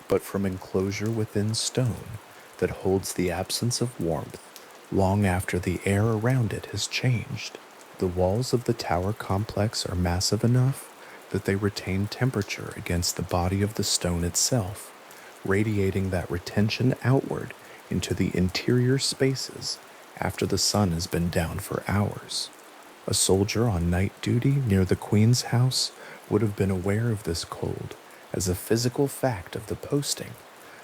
but from enclosure within stone that holds the absence of warmth long after the air around it has changed. The walls of the tower complex are massive enough that they retain temperature against the body of the stone itself, radiating that retention outward into the interior spaces after the sun has been down for hours. A soldier on night duty near the Queen's house would have been aware of this cold as a physical fact of the posting,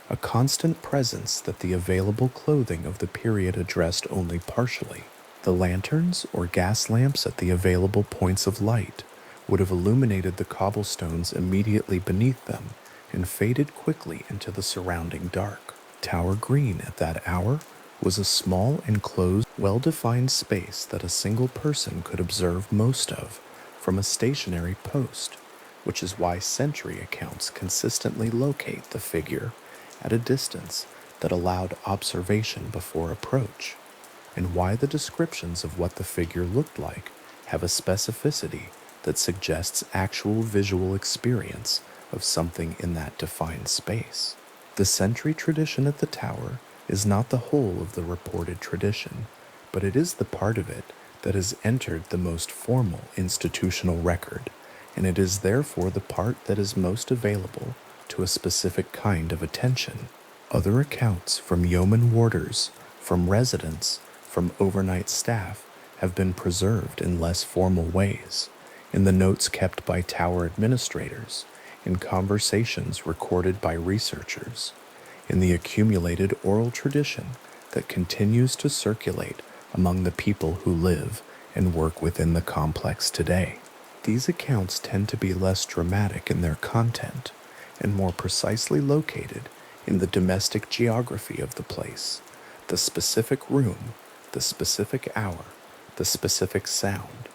a constant presence that the available clothing of the period addressed only partially. The lanterns or gas lamps at the available points of light would have illuminated the cobblestones immediately beneath them and faded quickly into the surrounding dark. Tower Green at that hour was a small, enclosed, well-defined space that a single person could observe most of from a stationary post, which is why sentry accounts consistently locate the figure at a distance that allowed observation before approach, and why the descriptions of what the figure looked like have a specificity that suggests actual visual experience of something in that defined space. The sentry tradition at the tower is not the whole of the reported tradition, but it is the part of it that has entered the most formal institutional record, and it is therefore the part that is most available to a specific kind of attention. Other accounts from yeoman warders, from residents, from overnight staff have been preserved in less formal ways, in the notes kept by tower administrators, in conversations recorded by researchers, in the accumulated oral tradition that continues to circulate among the people who live and work within the complex today. These accounts tend to be less dramatic in their content and more precisely located in the domestic geography of the place, the specific room, the specific hour, the specific sound.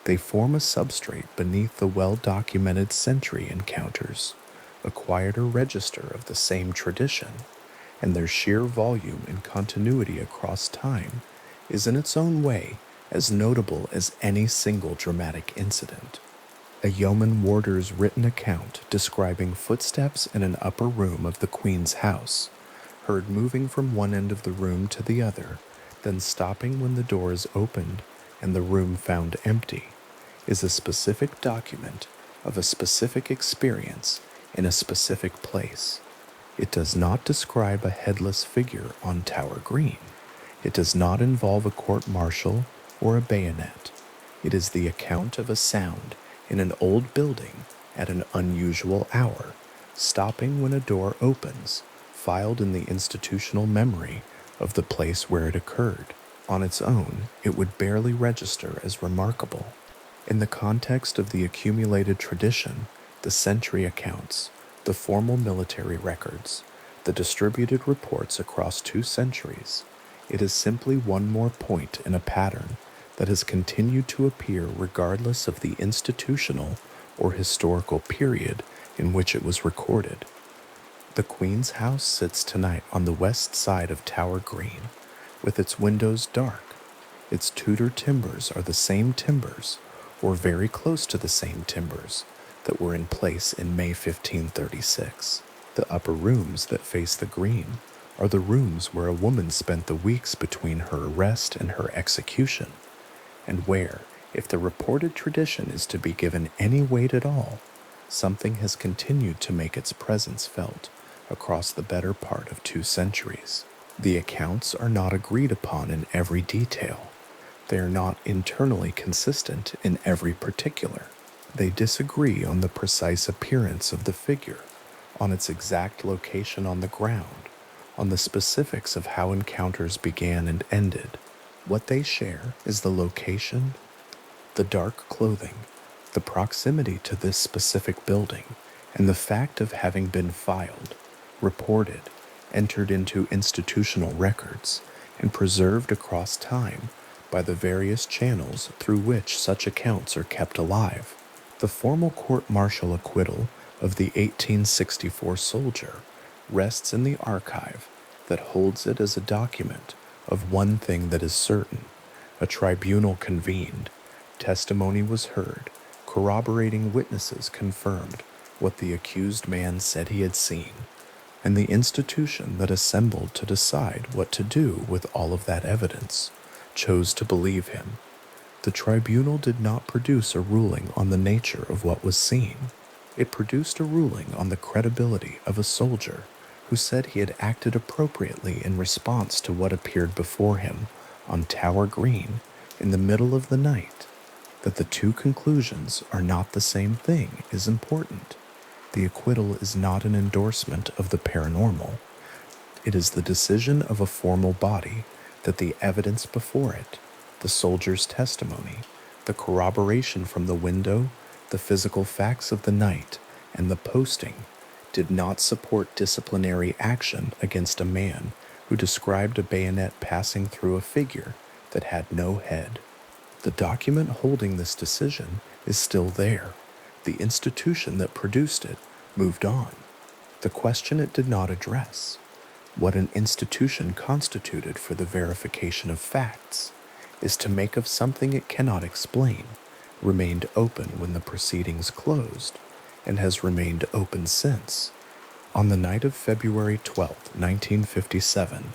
They form a substrate beneath the well-documented sentry encounters, a quieter register of the same tradition, and their sheer volume and continuity across time is in its own way as notable as any single dramatic incident. A yeoman warder's written account describing footsteps in an upper room of the Queen's house, heard moving from one end of the room to the other, then stopping when the door is opened and the room found empty, is a specific document of a specific experience in a specific place. It does not describe a headless figure on Tower Green. It does not involve a court-martial or a bayonet. It is the account of a sound in an old building at an unusual hour, stopping when a door opens, filed in the institutional memory of the place where it occurred. On its own, it would barely register as remarkable. In the context of the accumulated tradition, the century accounts, the formal military records, the distributed reports across 2 centuries, it is simply one more point in a pattern that has continued to appear regardless of the institutional or historical period in which it was recorded. The Queen's house sits tonight on the west side of Tower Green, with its windows dark. Its Tudor timbers are the same timbers, or very close to the same timbers, that were in place in May 1536. The upper rooms that face the green are the rooms where a woman spent the weeks between her arrest and her execution, and where, if the reported tradition is to be given any weight at all, something has continued to make its presence felt across the better part of 2 centuries. The accounts are not agreed upon in every detail. They are not internally consistent in every particular. They disagree on the precise appearance of the figure, on its exact location on the ground, on the specifics of how encounters began and ended. What they share is the location, the dark clothing, the proximity to this specific building, and the fact of having been filed, reported, entered into institutional records, and preserved across time by the various channels through which such accounts are kept alive. The formal court-martial acquittal of the 1864 soldier rests in the archive that holds it as a document of one thing that is certain. A tribunal convened, testimony was heard, corroborating witnesses confirmed what the accused man said he had seen, and the institution that assembled to decide what to do with all of that evidence chose to believe him. The tribunal did not produce a ruling on the nature of what was seen. It produced a ruling on the credibility of a soldier who said he had acted appropriately in response to what appeared before him on Tower Green in the middle of the night. That the 2 conclusions are not the same thing is important. The acquittal is not an endorsement of the paranormal. It is the decision of a formal body that the evidence before it, the soldier's testimony, the corroboration from the window, the physical facts of the night, and the posting, did not support disciplinary action against a man who described a bayonet passing through a figure that had no head. The document holding this decision is still there. The institution that produced it moved on. The question it did not address, what an institution constituted for the verification of facts, is to make of something it cannot explain, remained open when the proceedings closed, and has remained open since. On the night of February 12, 1957,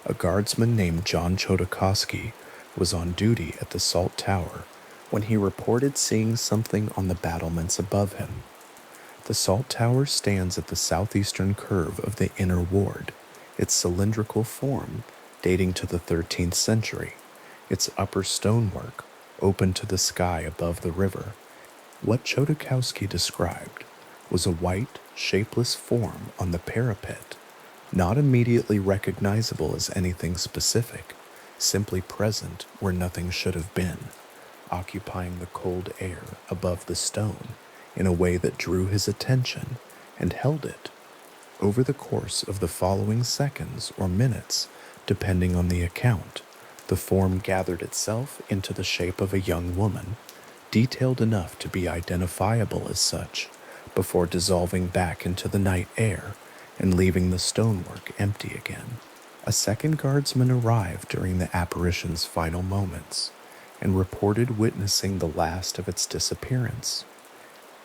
a guardsman named John Chodakowski was on duty at the Salt Tower when he reported seeing something on the battlements above him. The Salt Tower stands at the southeastern curve of the inner ward, its cylindrical form dating to the 13th century, its upper stonework open to the sky above the river. What Chodakowski described was a white, shapeless form on the parapet, not immediately recognizable as anything specific, simply present where nothing should have been, occupying the cold air above the stone in a way that drew his attention and held it. Over the course of the following seconds or minutes, depending on the account, the form gathered itself into the shape of a young woman, detailed enough to be identifiable as such, before dissolving back into the night air and leaving the stonework empty again. A second guardsman arrived during the apparition's final moments and reported witnessing the last of its disappearance.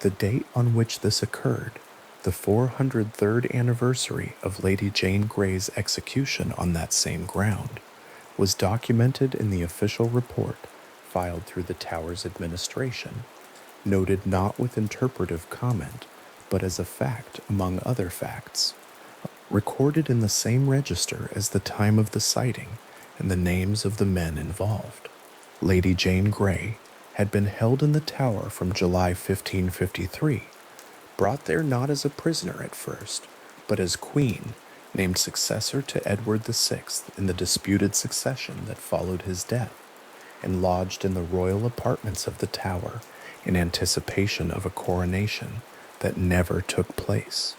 The date on which this occurred, the 403rd anniversary of Lady Jane Grey's execution on that same ground, was documented in the official report filed through the tower's administration, noted not with interpretive comment, but as a fact among other facts, recorded in the same register as the time of the sighting and the names of the men involved. Lady Jane Grey had been held in the tower from July 1553, brought there not as a prisoner at first, but as queen, named successor to Edward VI in the disputed succession that followed his death, and lodged in the royal apartments of the tower in anticipation of a coronation that never took place.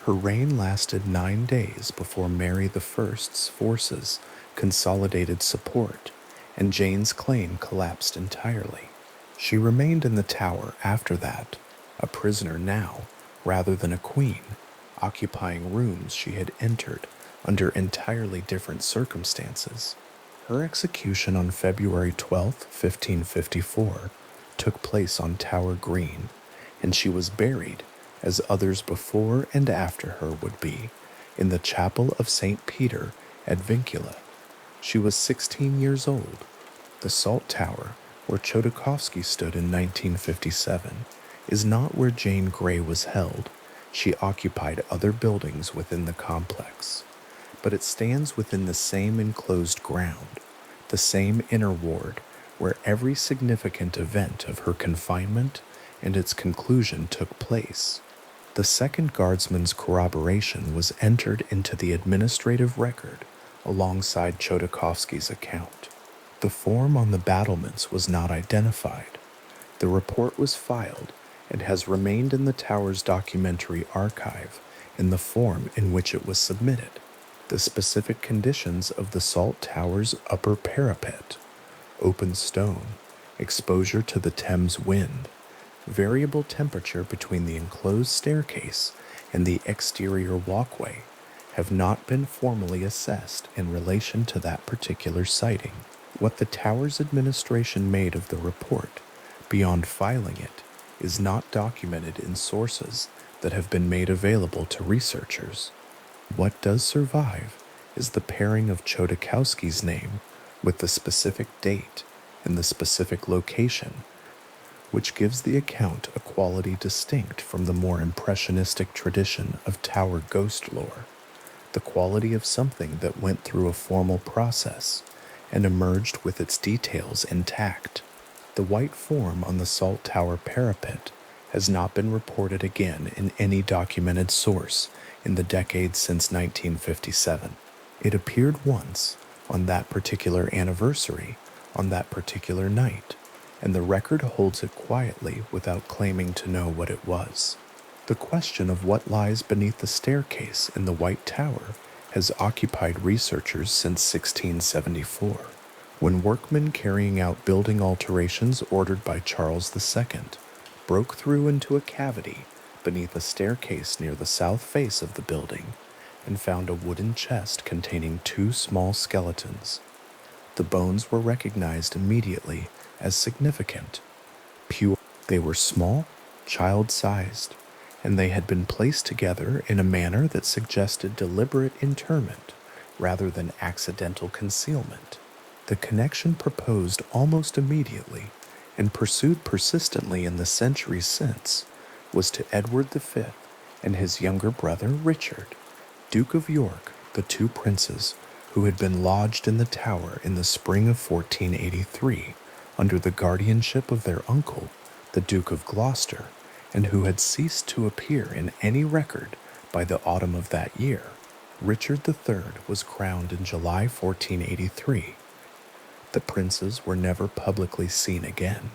Her reign lasted 9 days before Mary I's forces consolidated support, and Jane's claim collapsed entirely. She remained in the tower after that, a prisoner now rather than a queen, occupying rooms she had entered under entirely different circumstances. Her execution on February 12, 1554, took place on Tower Green, and she was buried, as others before and after her would be, in the chapel of St. Peter at Vincula. She was 16 years old. The Salt Tower, where Chodakovsky stood in 1957, is not where Jane Grey was held. She occupied other buildings within the complex, but it stands within the same enclosed ground, the same inner ward where every significant event of her confinement and its conclusion took place. The second guardsman's corroboration was entered into the administrative record alongside Chodakovsky's account. The form on the battlements was not identified. The report was filed and has remained in the tower's documentary archive in the form in which it was submitted. The specific conditions of the Salt Tower's upper parapet, open stone, exposure to the Thames wind, variable temperature between the enclosed staircase and the exterior walkway have not been formally assessed in relation to that particular sighting. What the tower's administration made of the report, beyond filing it, is not documented in sources that have been made available to researchers. What does survive is the pairing of Chodakowski's name with the specific date and the specific location, which gives the account a quality distinct from the more impressionistic tradition of tower ghost lore, the quality of something that went through a formal process and emerged with its details intact. The white form on the Salt Tower parapet has not been reported again in any documented source in the decades since 1957. It appeared once, on that particular anniversary, on that particular night, and the record holds it quietly without claiming to know what it was. The question of what lies beneath the staircase in the White Tower has occupied researchers since 1674, when workmen carrying out building alterations ordered by Charles II broke through into a cavity beneath a staircase near the south face of the building and found a wooden chest containing 2 small skeletons. The bones were recognized immediately as significant. Pure. They were small, child-sized, and they had been placed together in a manner that suggested deliberate interment rather than accidental concealment. The connection proposed almost immediately and pursued persistently in the centuries since was to Edward V and his younger brother Richard, Duke of York, the 2 princes who had been lodged in the tower in the spring of 1483 under the guardianship of their uncle, the Duke of Gloucester, and who had ceased to appear in any record by the autumn of that year. Richard III was crowned in July 1483. The princes were never publicly seen again.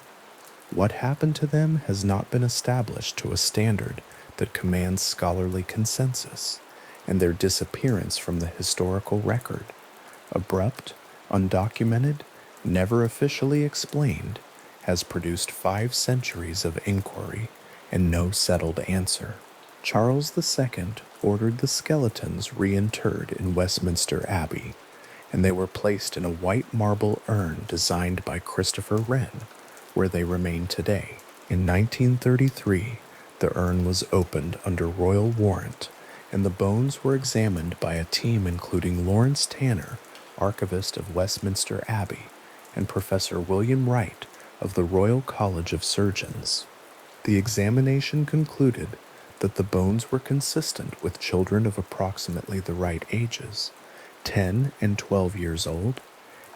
What happened to them has not been established to a standard that commands scholarly consensus, and their disappearance from the historical record, abrupt, undocumented, never officially explained, has produced 5 centuries of inquiry and no settled answer. Charles II ordered the skeletons reinterred in Westminster Abbey, and they were placed in a white marble urn designed by Christopher Wren, where they remain today. In 1933, the urn was opened under royal warrant, and the bones were examined by a team including Lawrence Tanner, archivist of Westminster Abbey, and Professor William Wright of the Royal College of Surgeons. The examination concluded that the bones were consistent with children of approximately the right ages, 10 and 12 years old,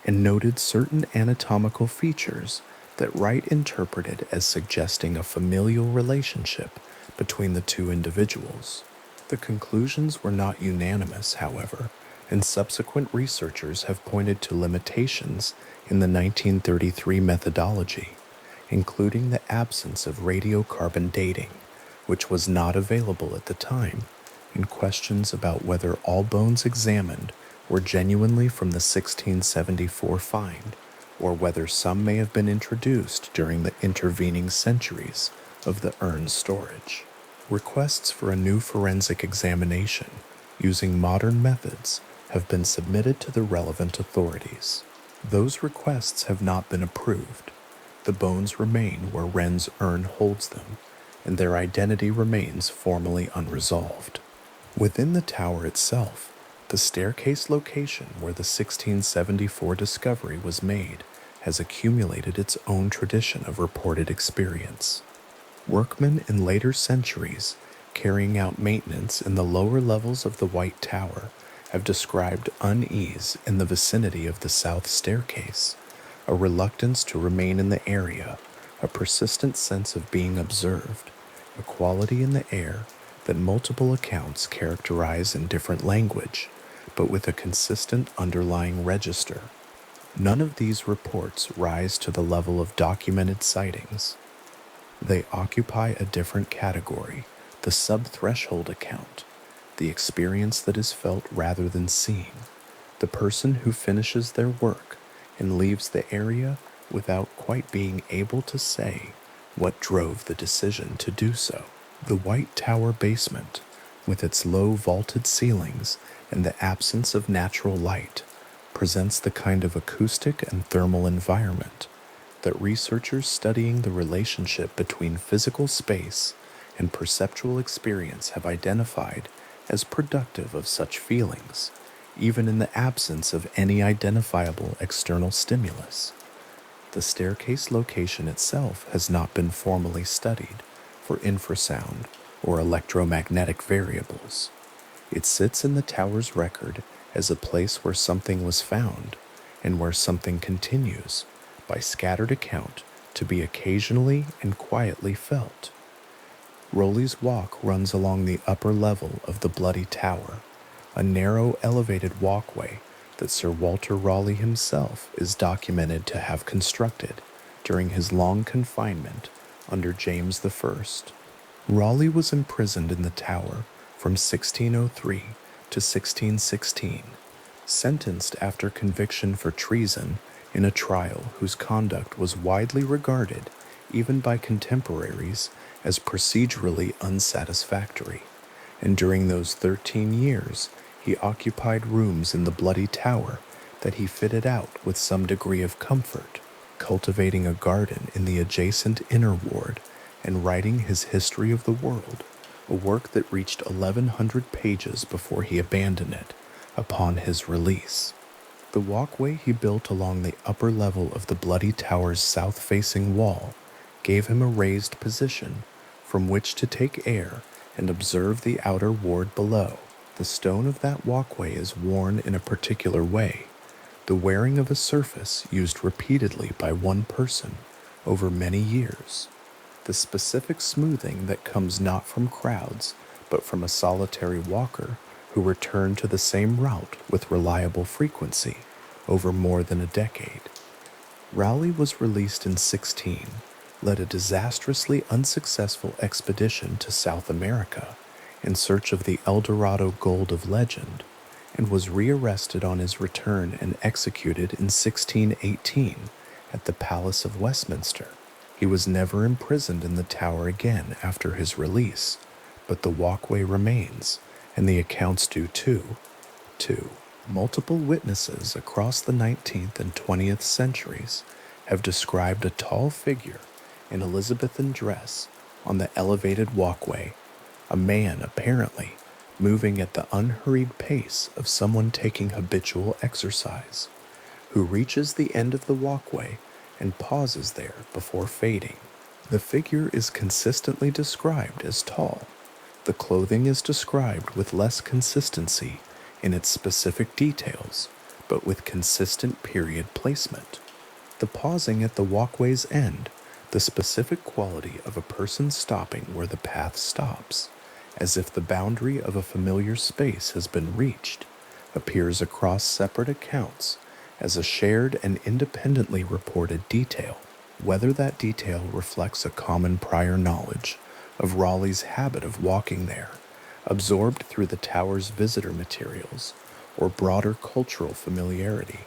and noted certain anatomical features that Wright interpreted as suggesting a familial relationship between the two individuals. The conclusions were not unanimous, however, and subsequent researchers have pointed to limitations in the 1933 methodology, including the absence of radiocarbon dating, which was not available at the time, and questions about whether all bones examined were genuinely from the 1674 find, or whether some may have been introduced during the intervening centuries of the urn's storage. Requests for a new forensic examination using modern methods have been submitted to the relevant authorities. Those requests have not been approved. The bones remain where Wren's urn holds them, and their identity remains formally unresolved. Within the tower itself, the staircase location where the 1674 discovery was made has accumulated its own tradition of reported experience. Workmen in later centuries carrying out maintenance in the lower levels of the White Tower have described unease in the vicinity of the south staircase, a reluctance to remain in the area, a persistent sense of being observed, a quality in the air that multiple accounts characterize in different language, but with a consistent underlying register. None of these reports rise to the level of documented sightings. They occupy a different category, the sub-threshold account, the experience that is felt rather than seen, the person who finishes their work and leaves the area without quite being able to say what drove the decision to do so. The White Tower basement, with its low vaulted ceilings and the absence of natural light, presents the kind of acoustic and thermal environment that researchers studying the relationship between physical space and perceptual experience have identified as productive of such feelings, even in the absence of any identifiable external stimulus. The staircase location itself has not been formally studied for infrasound or electromagnetic variables. It sits in the tower's record as a place where something was found and where something continues, by scattered account, to be occasionally and quietly felt. Rowley's Walk runs along the upper level of the Bloody Tower, a narrow elevated walkway that Sir Walter Raleigh himself is documented to have constructed during his long confinement under James I. Raleigh was imprisoned in the tower from 1603 to 1616, sentenced after conviction for treason in a trial whose conduct was widely regarded, even by contemporaries, as procedurally unsatisfactory, and during those 13 years he occupied rooms in the Bloody Tower that he fitted out with some degree of comfort, cultivating a garden in the adjacent inner ward and writing his History of the World, a work that reached 1,100 pages before he abandoned it upon his release. The walkway he built along the upper level of the Bloody Tower's south-facing wall gave him a raised position from which to take air and observe the outer ward below. The stone of that walkway is worn in a particular way, the wearing of a surface used repeatedly by one person over many years. The specific smoothing that comes not from crowds, but from a solitary walker who returned to the same route with reliable frequency over more than a decade. Raleigh was released in 16, led a disastrously unsuccessful expedition to South America in search of the El Dorado gold of legend, and was rearrested on his return and executed in 1618 at the Palace of Westminster. He was never imprisoned in the tower again after his release, but the walkway remains, and the accounts do too. 2. Multiple witnesses across the 19th and 20th centuries have described a tall figure in Elizabethan dress on the elevated walkway, a man apparently moving at the unhurried pace of someone taking habitual exercise, who reaches the end of the walkway and pauses there before fading. The figure is consistently described as tall. The clothing is described with less consistency in its specific details, but with consistent period placement. The pausing at the walkway's end, the specific quality of a person stopping where the path stops, as if the boundary of a familiar space has been reached, appears across separate accounts as a shared and independently reported detail. Whether that detail reflects a common prior knowledge of Raleigh's habit of walking there, absorbed through the tower's visitor materials, or broader cultural familiarity,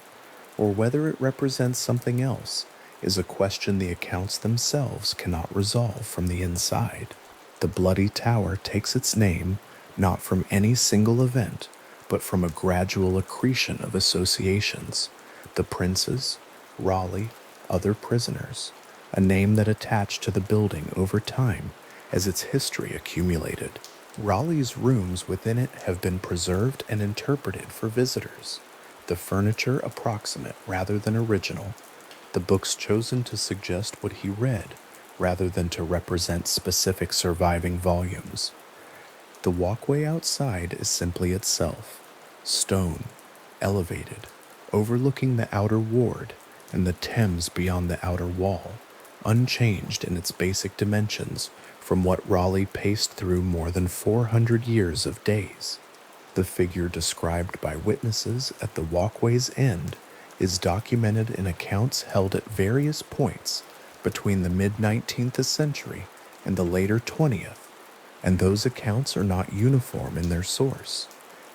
or whether it represents something else, is a question the accounts themselves cannot resolve from the inside. The Bloody Tower takes its name not from any single event, but from a gradual accretion of associations: the princes, Raleigh, other prisoners, a name that attached to the building over time as its history accumulated. Raleigh's rooms within it have been preserved and interpreted for visitors, the furniture approximate rather than original, the books chosen to suggest what he read rather than to represent specific surviving volumes. The walkway outside is simply itself, stone, elevated, overlooking the outer ward and the Thames beyond the outer wall, unchanged in its basic dimensions from what Raleigh paced through more than 400 years of days. The figure described by witnesses at the walkway's end is documented in accounts held at various points between the mid-19th century and the later 20th, and those accounts are not uniform in their source.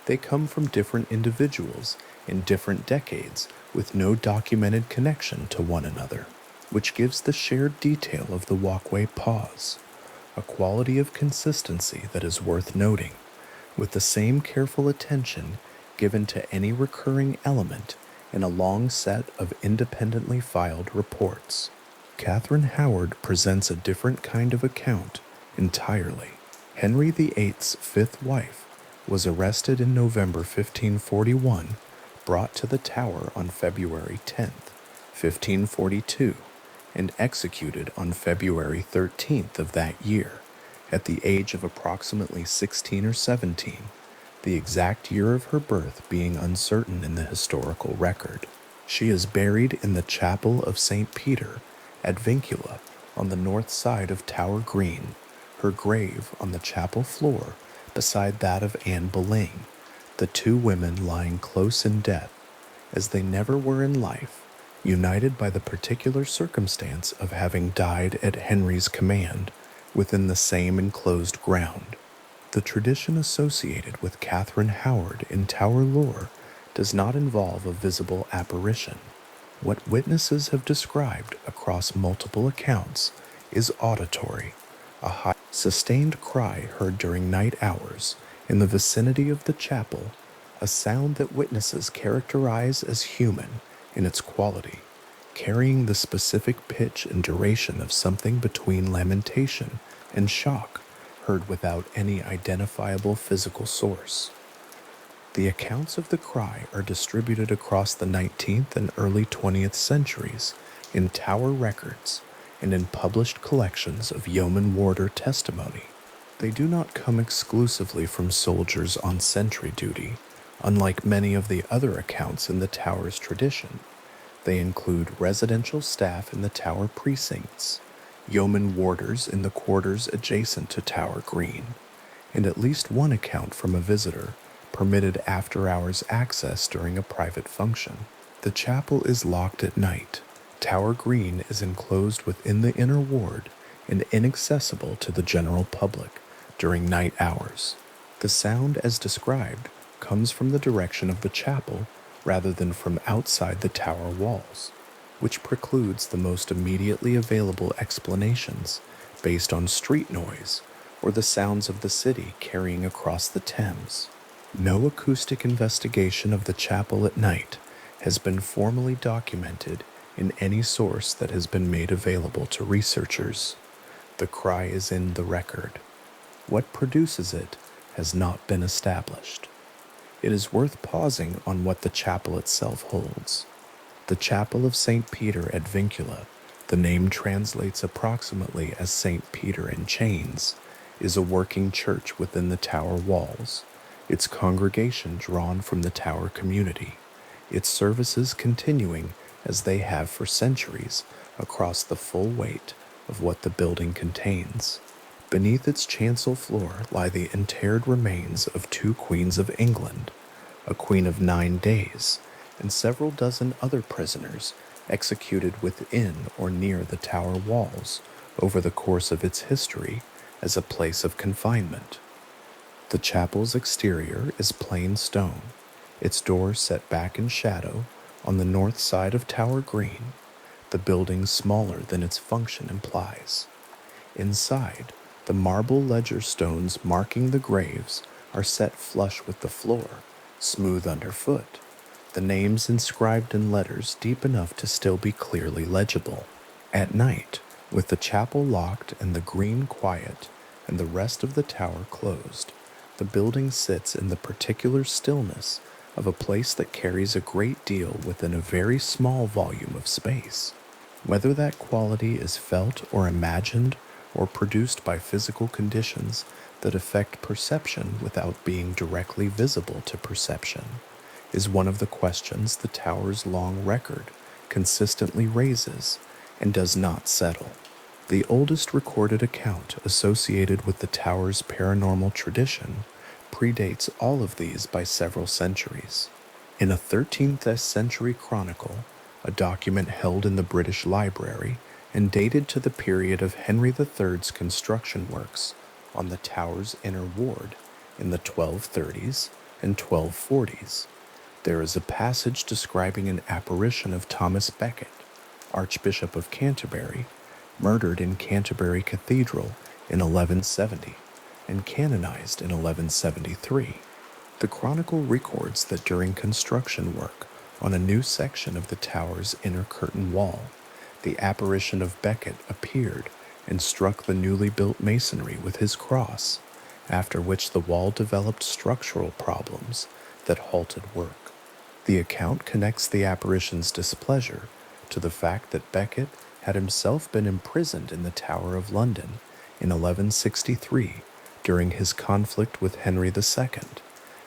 They come from different individuals in different decades with no documented connection to one another, which gives the shared detail of the walkway pause, a quality of consistency that is worth noting, with the same careful attention given to any recurring element in a long set of independently filed reports. Catherine Howard presents a different kind of account entirely. Henry VIII's fifth wife was arrested in November 1541, brought to the Tower on February 10th, 1542, and executed on February 13th of that year, at the age of approximately 16 or 17, the exact year of her birth being uncertain in the historical record. She is buried in the Chapel of St. Peter at Vincula on the north side of Tower Green, her grave on the chapel floor beside that of Anne Boleyn, the two women lying close in death, as they never were in life, united by the particular circumstance of having died at Henry's command within the same enclosed ground. The tradition associated with Catherine Howard in Tower lore does not involve a visible apparition. What witnesses have described across multiple accounts is auditory, a high, sustained cry heard during night hours in the vicinity of the chapel, a sound that witnesses characterize as human in its quality, carrying the specific pitch and duration of something between lamentation and shock, heard without any identifiable physical source. The accounts of the cry are distributed across the 19th and early 20th centuries in Tower records and in published collections of yeoman warder testimony. They do not come exclusively from soldiers on sentry duty, unlike many of the other accounts in the Tower's tradition. They include residential staff in the Tower precincts, yeoman warders in the quarters adjacent to Tower Green, and at least one account from a visitor permitted after-hours access during a private function. The chapel is locked at night. Tower Green is enclosed within the inner ward and inaccessible to the general public during night hours. The sound, as described, comes from the direction of the chapel rather than from outside the tower walls, which precludes the most immediately available explanations based on street noise or the sounds of the city carrying across the Thames. No acoustic investigation of the chapel at night has been formally documented in any source that has been made available to researchers. The cry is in the record. What produces it has not been established. It is worth pausing on what the chapel itself holds. The Chapel of St. Peter at Vincula, the name translates approximately as St. Peter in Chains, is a working church within the tower walls, its congregation drawn from the tower community, its services continuing as they have for centuries across the full weight of what the building contains. Beneath its chancel floor lie the interred remains of 2 queens of England, a queen of 9 days, and several dozen other prisoners executed within or near the tower walls over the course of its history as a place of confinement. The chapel's exterior is plain stone, its door set back in shadow on the north side of Tower Green, the building smaller than its function implies. Inside, the marble ledger stones marking the graves are set flush with the floor, smooth underfoot, the names inscribed in letters deep enough to still be clearly legible. At night, with the chapel locked and the green quiet and the rest of the tower closed, the building sits in the particular stillness of a place that carries a great deal within a very small volume of space. Whether that quality is felt or imagined or produced by physical conditions that affect perception without being directly visible to perception is one of the questions the tower's long record consistently raises and does not settle. The oldest recorded account associated with the tower's paranormal tradition predates all of these by several centuries. In a 13th century chronicle, a document held in the British Library and dated to the period of Henry III's construction works on the tower's inner ward in the 1230s and 1240s, there is a passage describing an apparition of Thomas Becket, Archbishop of Canterbury, murdered in Canterbury Cathedral in 1170 and canonized in 1173. The chronicle records that during construction work on a new section of the tower's inner curtain wall, the apparition of Becket appeared and struck the newly built masonry with his cross, after which the wall developed structural problems that halted work. The account connects the apparition's displeasure to the fact that Becket had himself been imprisoned in the Tower of London in 1163 during his conflict with Henry II,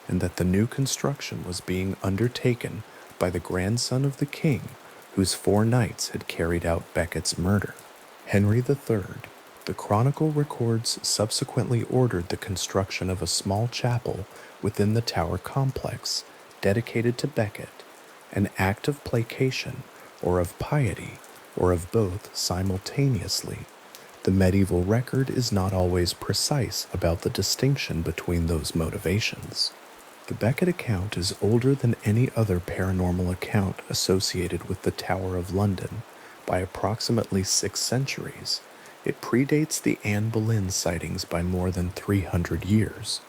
and that the new construction was being undertaken by the grandson of the king whose 4 knights had carried out Becket's murder. Henry III, the chronicle records, subsequently ordered the construction of a small chapel within the tower complex dedicated to Becket, an act of placation or of piety or of both simultaneously. The medieval record is not always precise about the distinction between those motivations. The Becket account is older than any other paranormal account associated with the Tower of London by approximately 6 centuries. It predates the Anne Boleyn sightings by more than 300 years.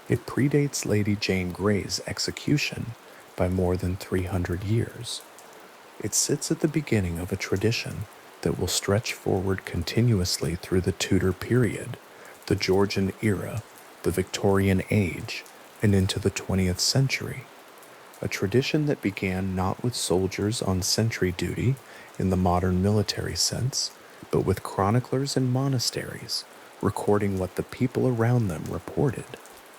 It predates Lady Jane Grey's execution by more than 300 years. It sits at the beginning of a tradition that will stretch forward continuously through the Tudor period, the Georgian era, the Victorian age, and into the 20th century. A tradition that began not with soldiers on sentry duty in the modern military sense, but with chroniclers in monasteries recording what the people around them reported,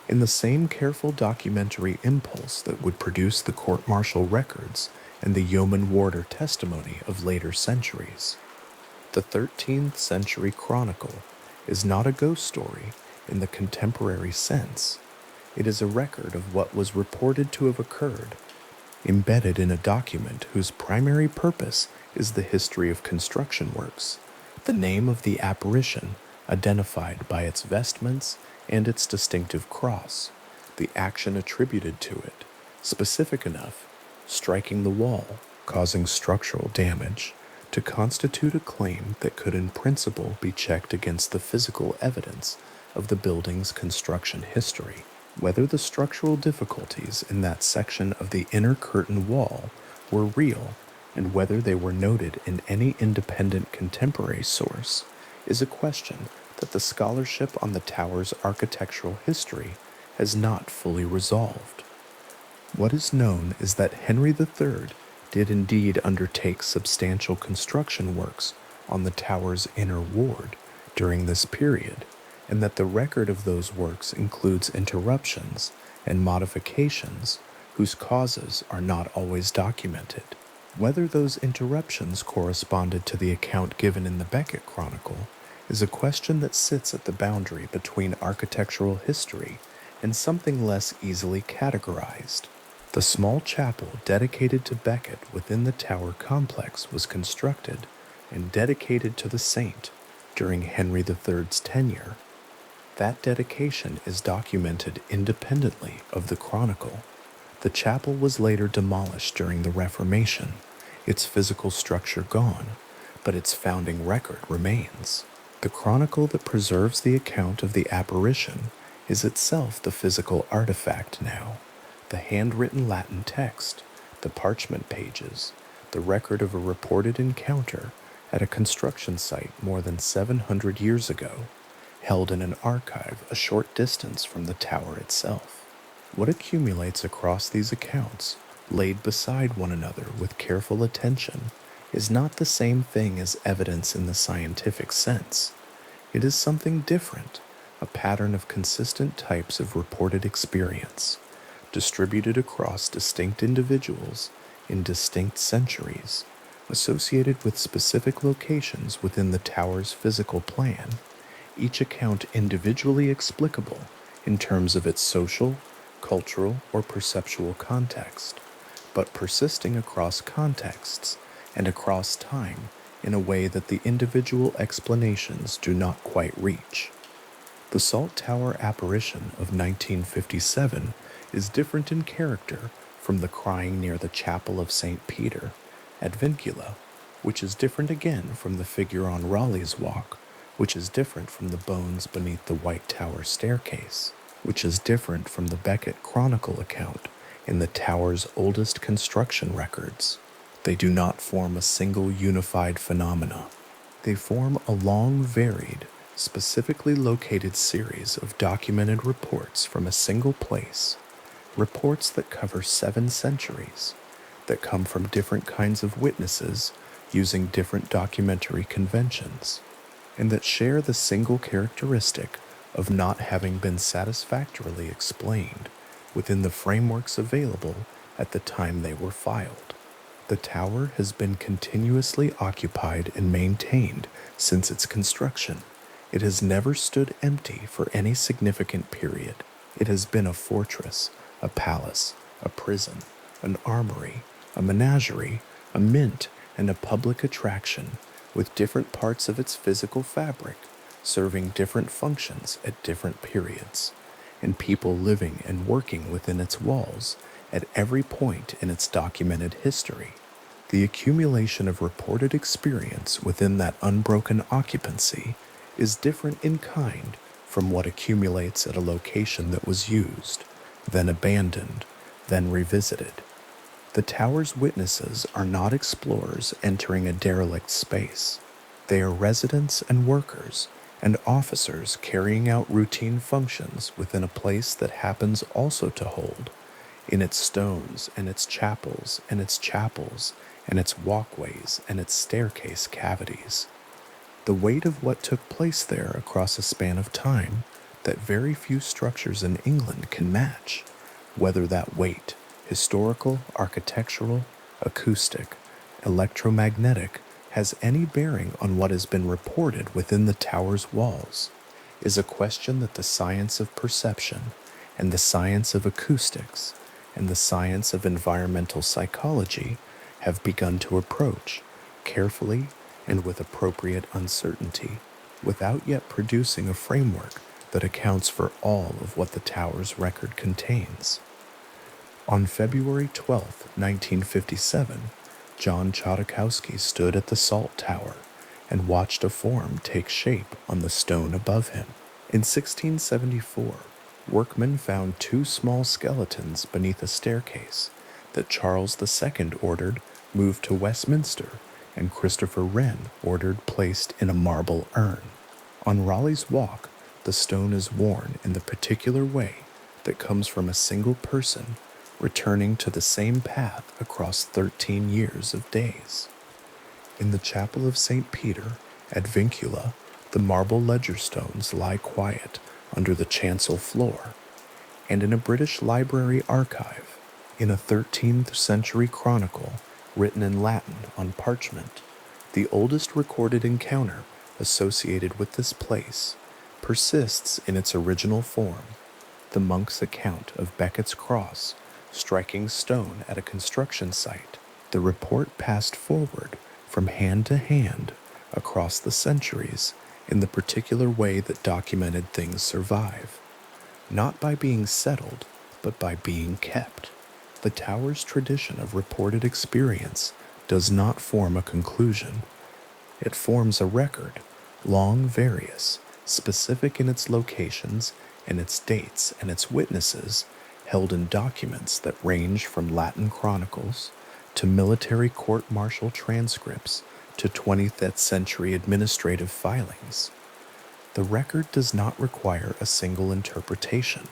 in the same careful documentary impulse that would produce the court-martial records and the yeoman warder testimony of later centuries. The 13th century chronicle is not a ghost story in the contemporary sense. It is a record of what was reported to have occurred, embedded in a document whose primary purpose is the history of construction works, the name of the apparition identified by its vestments and its distinctive cross, the action attributed to it, specific enough, striking the wall, causing structural damage, to constitute a claim that could in principle be checked against the physical evidence of the building's construction history. Whether the structural difficulties in that section of the inner curtain wall were real and whether they were noted in any independent contemporary source is a question that the scholarship on the tower's architectural history has not fully resolved. What is known is that Henry III did indeed undertake substantial construction works on the tower's inner ward during this period, and that the record of those works includes interruptions and modifications whose causes are not always documented. Whether those interruptions corresponded to the account given in the Becket Chronicle is a question that sits at the boundary between architectural history and something less easily categorized. The small chapel dedicated to Becket within the tower complex was constructed and dedicated to the saint during Henry III's tenure. That dedication is documented independently of the chronicle. The chapel was later demolished during the Reformation, its physical structure gone, but its founding record remains. The chronicle that preserves the account of the apparition is itself the physical artifact now. The handwritten Latin text, the parchment pages, the record of a reported encounter at a construction site more than 700 years ago, held in an archive a short distance from the tower itself. What accumulates across these accounts, laid beside one another with careful attention, is not the same thing as evidence in the scientific sense. It is something different, a pattern of consistent types of reported experience, distributed across distinct individuals in distinct centuries, associated with specific locations within the tower's physical plan, each account individually explicable in terms of its social, cultural, or perceptual context, but persisting across contexts and across time in a way that the individual explanations do not quite reach. The Salt Tower apparition of 1957 is different in character from the crying near the Chapel of St. Peter at Vincula, which is different again from the figure on Raleigh's Walk, which is different from the bones beneath the White Tower staircase, which is different from the Becket Chronicle account in the tower's oldest construction records. They do not form a single unified phenomena. They form a long, varied, specifically located series of documented reports from a single place, reports that cover 7 centuries, that come from different kinds of witnesses using different documentary conventions, and that share the single characteristic of not having been satisfactorily explained within the frameworks available at the time they were filed. The tower has been continuously occupied and maintained since its construction. It has never stood empty for any significant period. It has been a fortress, a palace, a prison, an armory, a menagerie, a mint, and a public attraction, with different parts of its physical fabric serving different functions at different periods, and people living and working within its walls at every point in its documented history. The accumulation of reported experience within that unbroken occupancy is different in kind from what accumulates at a location that was used, then abandoned, then revisited. The tower's witnesses are not explorers entering a derelict space. They are residents and workers and officers carrying out routine functions within a place that happens also to hold, in its stones and its chapels and its chapels and its walkways and its staircase cavities, the weight of what took place there across a span of time that very few structures in England can match, whether that weight, historical, architectural, acoustic, electromagnetic, has any bearing on what has been reported within the tower's walls, is a question that the science of perception and the science of acoustics and the science of environmental psychology have begun to approach carefully and with appropriate uncertainty, without yet producing a framework that accounts for all of what the tower's record contains. On February 12, 1957, John Chodakowski stood at the Salt Tower and watched a form take shape on the stone above him. In 1674, workmen found 2 small skeletons beneath a staircase that Charles II ordered moved to Westminster, and Christopher Wren ordered placed in a marble urn. On Raleigh's walk, the stone is worn in the particular way that comes from a single person returning to the same path across 13 years of days. In the chapel of St. Peter at Vincula, the marble ledger stones lie quiet under the chancel floor, and in a British Library archive, in a 13th century chronicle written in Latin on parchment, the oldest recorded encounter associated with this place persists in its original form, the monk's account of Becket's cross striking stone at a construction site. The report passed forward from hand to hand across the centuries in the particular way that documented things survive, not by being settled, but by being kept. The tower's tradition of reported experience does not form a conclusion. It forms a record, long, various, specific in its locations and its dates and its witnesses, held in documents that range from Latin chronicles to military court-martial transcripts to 20th century administrative filings. The record does not require a single interpretation.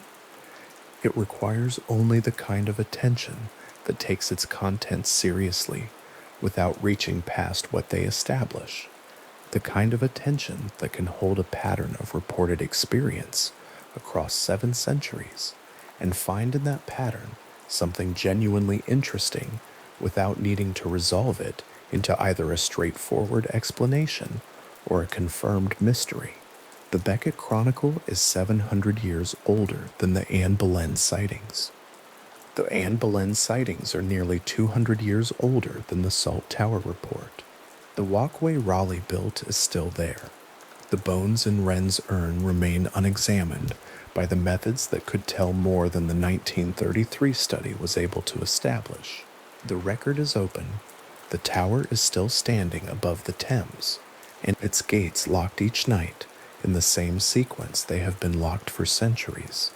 It requires only the kind of attention that takes its contents seriously without reaching past what they establish, the kind of attention that can hold a pattern of reported experience across 7 centuries and find in that pattern something genuinely interesting without needing to resolve it into either a straightforward explanation or a confirmed mystery. The Becket Chronicle is 700 years older than the Anne Boleyn sightings. The Anne Boleyn sightings are nearly 200 years older than the Salt Tower report. The walkway Raleigh built is still there. The bones in Wren's urn remain unexamined by the methods that could tell more than the 1933 study was able to establish. The record is open. The tower is still standing above the Thames, and its gates locked each night in the same sequence they have been locked for centuries.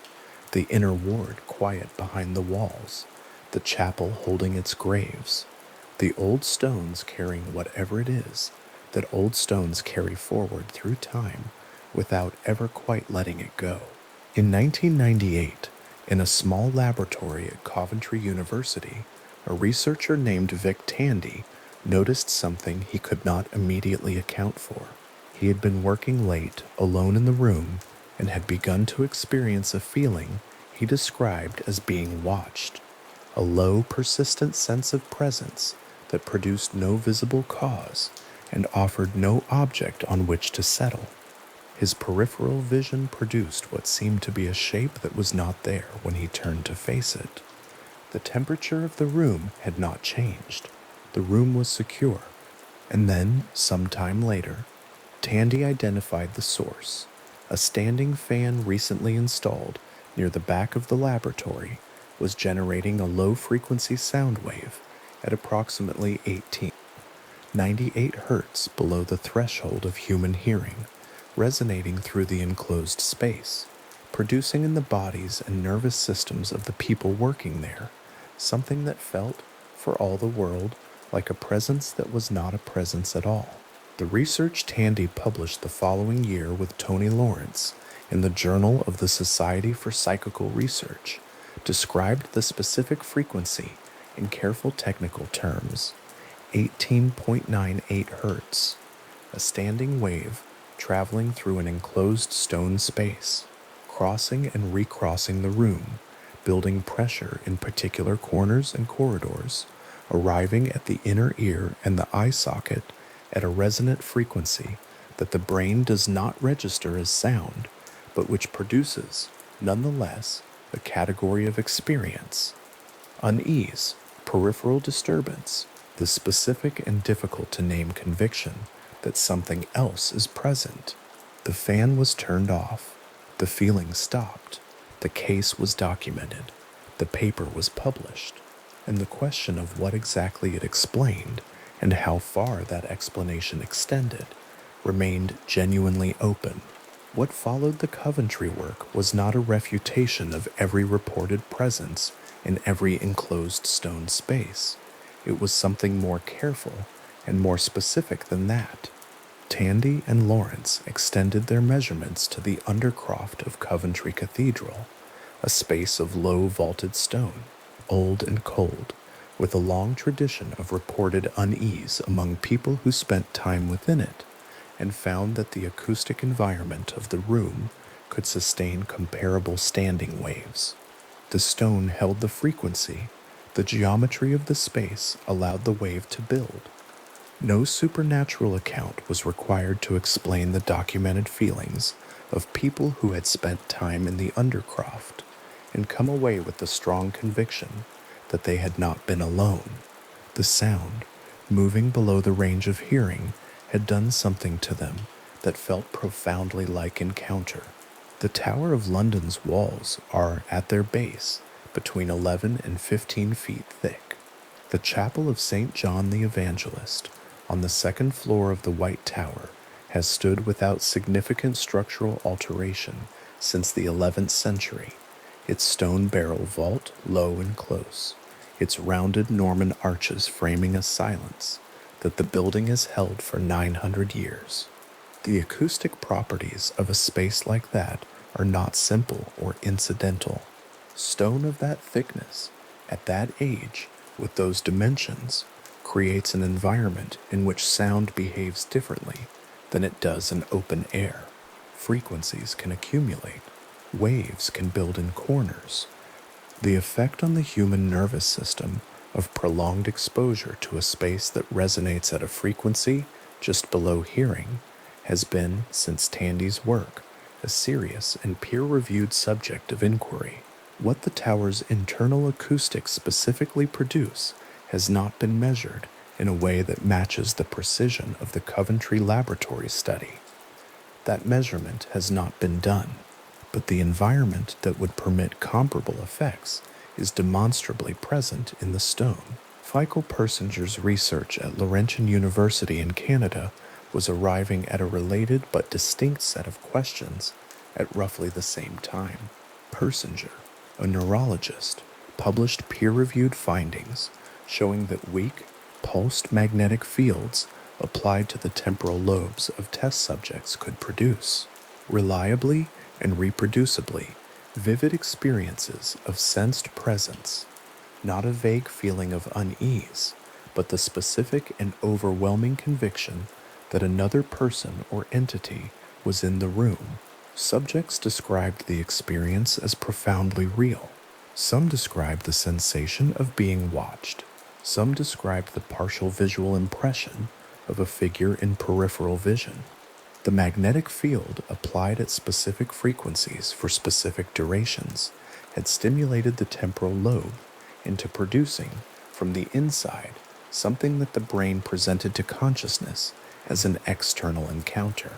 The inner ward quiet behind the walls, the chapel holding its graves, the old stones carrying whatever it is that old stones carry forward through time without ever quite letting it go. In 1998, in a small laboratory at Coventry University, a researcher named Vic Tandy noticed something he could not immediately account for. He had been working late, alone in the room, and had begun to experience a feeling he described as being watched, a low, persistent sense of presence that produced no visible cause and offered no object on which to settle. His peripheral vision produced what seemed to be a shape that was not there when he turned to face it. The temperature of the room had not changed. The room was secure. And then, some time later, Tandy identified the source. A standing fan recently installed near the back of the laboratory was generating a low-frequency sound wave at approximately 98 hertz below the threshold of human hearing, resonating through the enclosed space, producing in the bodies and nervous systems of the people working there something that felt, for all the world, like a presence that was not a presence at all. The research Tandy published the following year with Tony Lawrence in the Journal of the Society for Psychical Research described the frequency in careful technical terms, 18.98 hertz, a standing wave traveling through an enclosed stone space, crossing and recrossing the room, building pressure in particular corners and corridors, arriving at the inner ear and the eye socket at a resonant frequency that the brain does not register as sound, but which produces, nonetheless, a category of experience. Unease, peripheral disturbance, the specific and difficult to name conviction that something else is present. The fan was turned off. The feeling stopped. The case was documented. The paper was published. And the question of what exactly it explained and how far that explanation extended remained genuinely open. What followed the Coventry work was not a refutation of every reported presence in every enclosed stone space. it was something more careful and more specific than that. Tandy and Lawrence extended their measurements to the undercroft of Coventry Cathedral, a space of low vaulted stone, old and cold, with a long tradition of reported unease among people who spent time within it, and found that the acoustic environment of the room could sustain comparable standing waves. The stone held the frequency. The geometry of the space allowed the wave to build. No supernatural account was required to explain the documented feelings of people who had spent time in the undercroft and come away with the strong conviction that they had not been alone. The sound, moving below the range of hearing, had done something to them that felt profoundly like encounter. The Tower of London's walls are, at their base, between 11 and 15 feet thick. The Chapel of St. John the Evangelist, on the second floor of the White Tower, has stood without significant structural alteration since the 11th century, its stone barrel vault low and close, its rounded Norman arches framing a silence that the building has held for 900 years. The acoustic properties of a space like that are not simple or incidental. Stone of that thickness, at that age, with those dimensions, creates an environment in which sound behaves differently than it does in open air. Frequencies can accumulate. Waves can build in corners. The effect on the human nervous system of prolonged exposure to a space that resonates at a frequency just below hearing has been, since Tandy's work, a serious and peer-reviewed subject of inquiry. What the tower's internal acoustics specifically produce has not been measured in a way that matches the precision of the Coventry Laboratory study. That measurement has not been done, but the environment that would permit comparable effects is demonstrably present in the stone. Michael Persinger's research at Laurentian University in Canada was arriving at a related but distinct set of questions at roughly the same time. Persinger, a neurologist, published peer-reviewed findings showing that weak, pulsed magnetic fields applied to the temporal lobes of test subjects could produce, reliably and reproducibly, vivid experiences of sensed presence, not a vague feeling of unease, but the specific and overwhelming conviction that another person or entity was in the room. Subjects described the experience as profoundly real. Some described the sensation of being watched. Some described the partial visual impression of a figure in peripheral vision. The magnetic field applied at specific frequencies for specific durations had stimulated the temporal lobe into producing, from the inside, something that the brain presented to consciousness as an external encounter.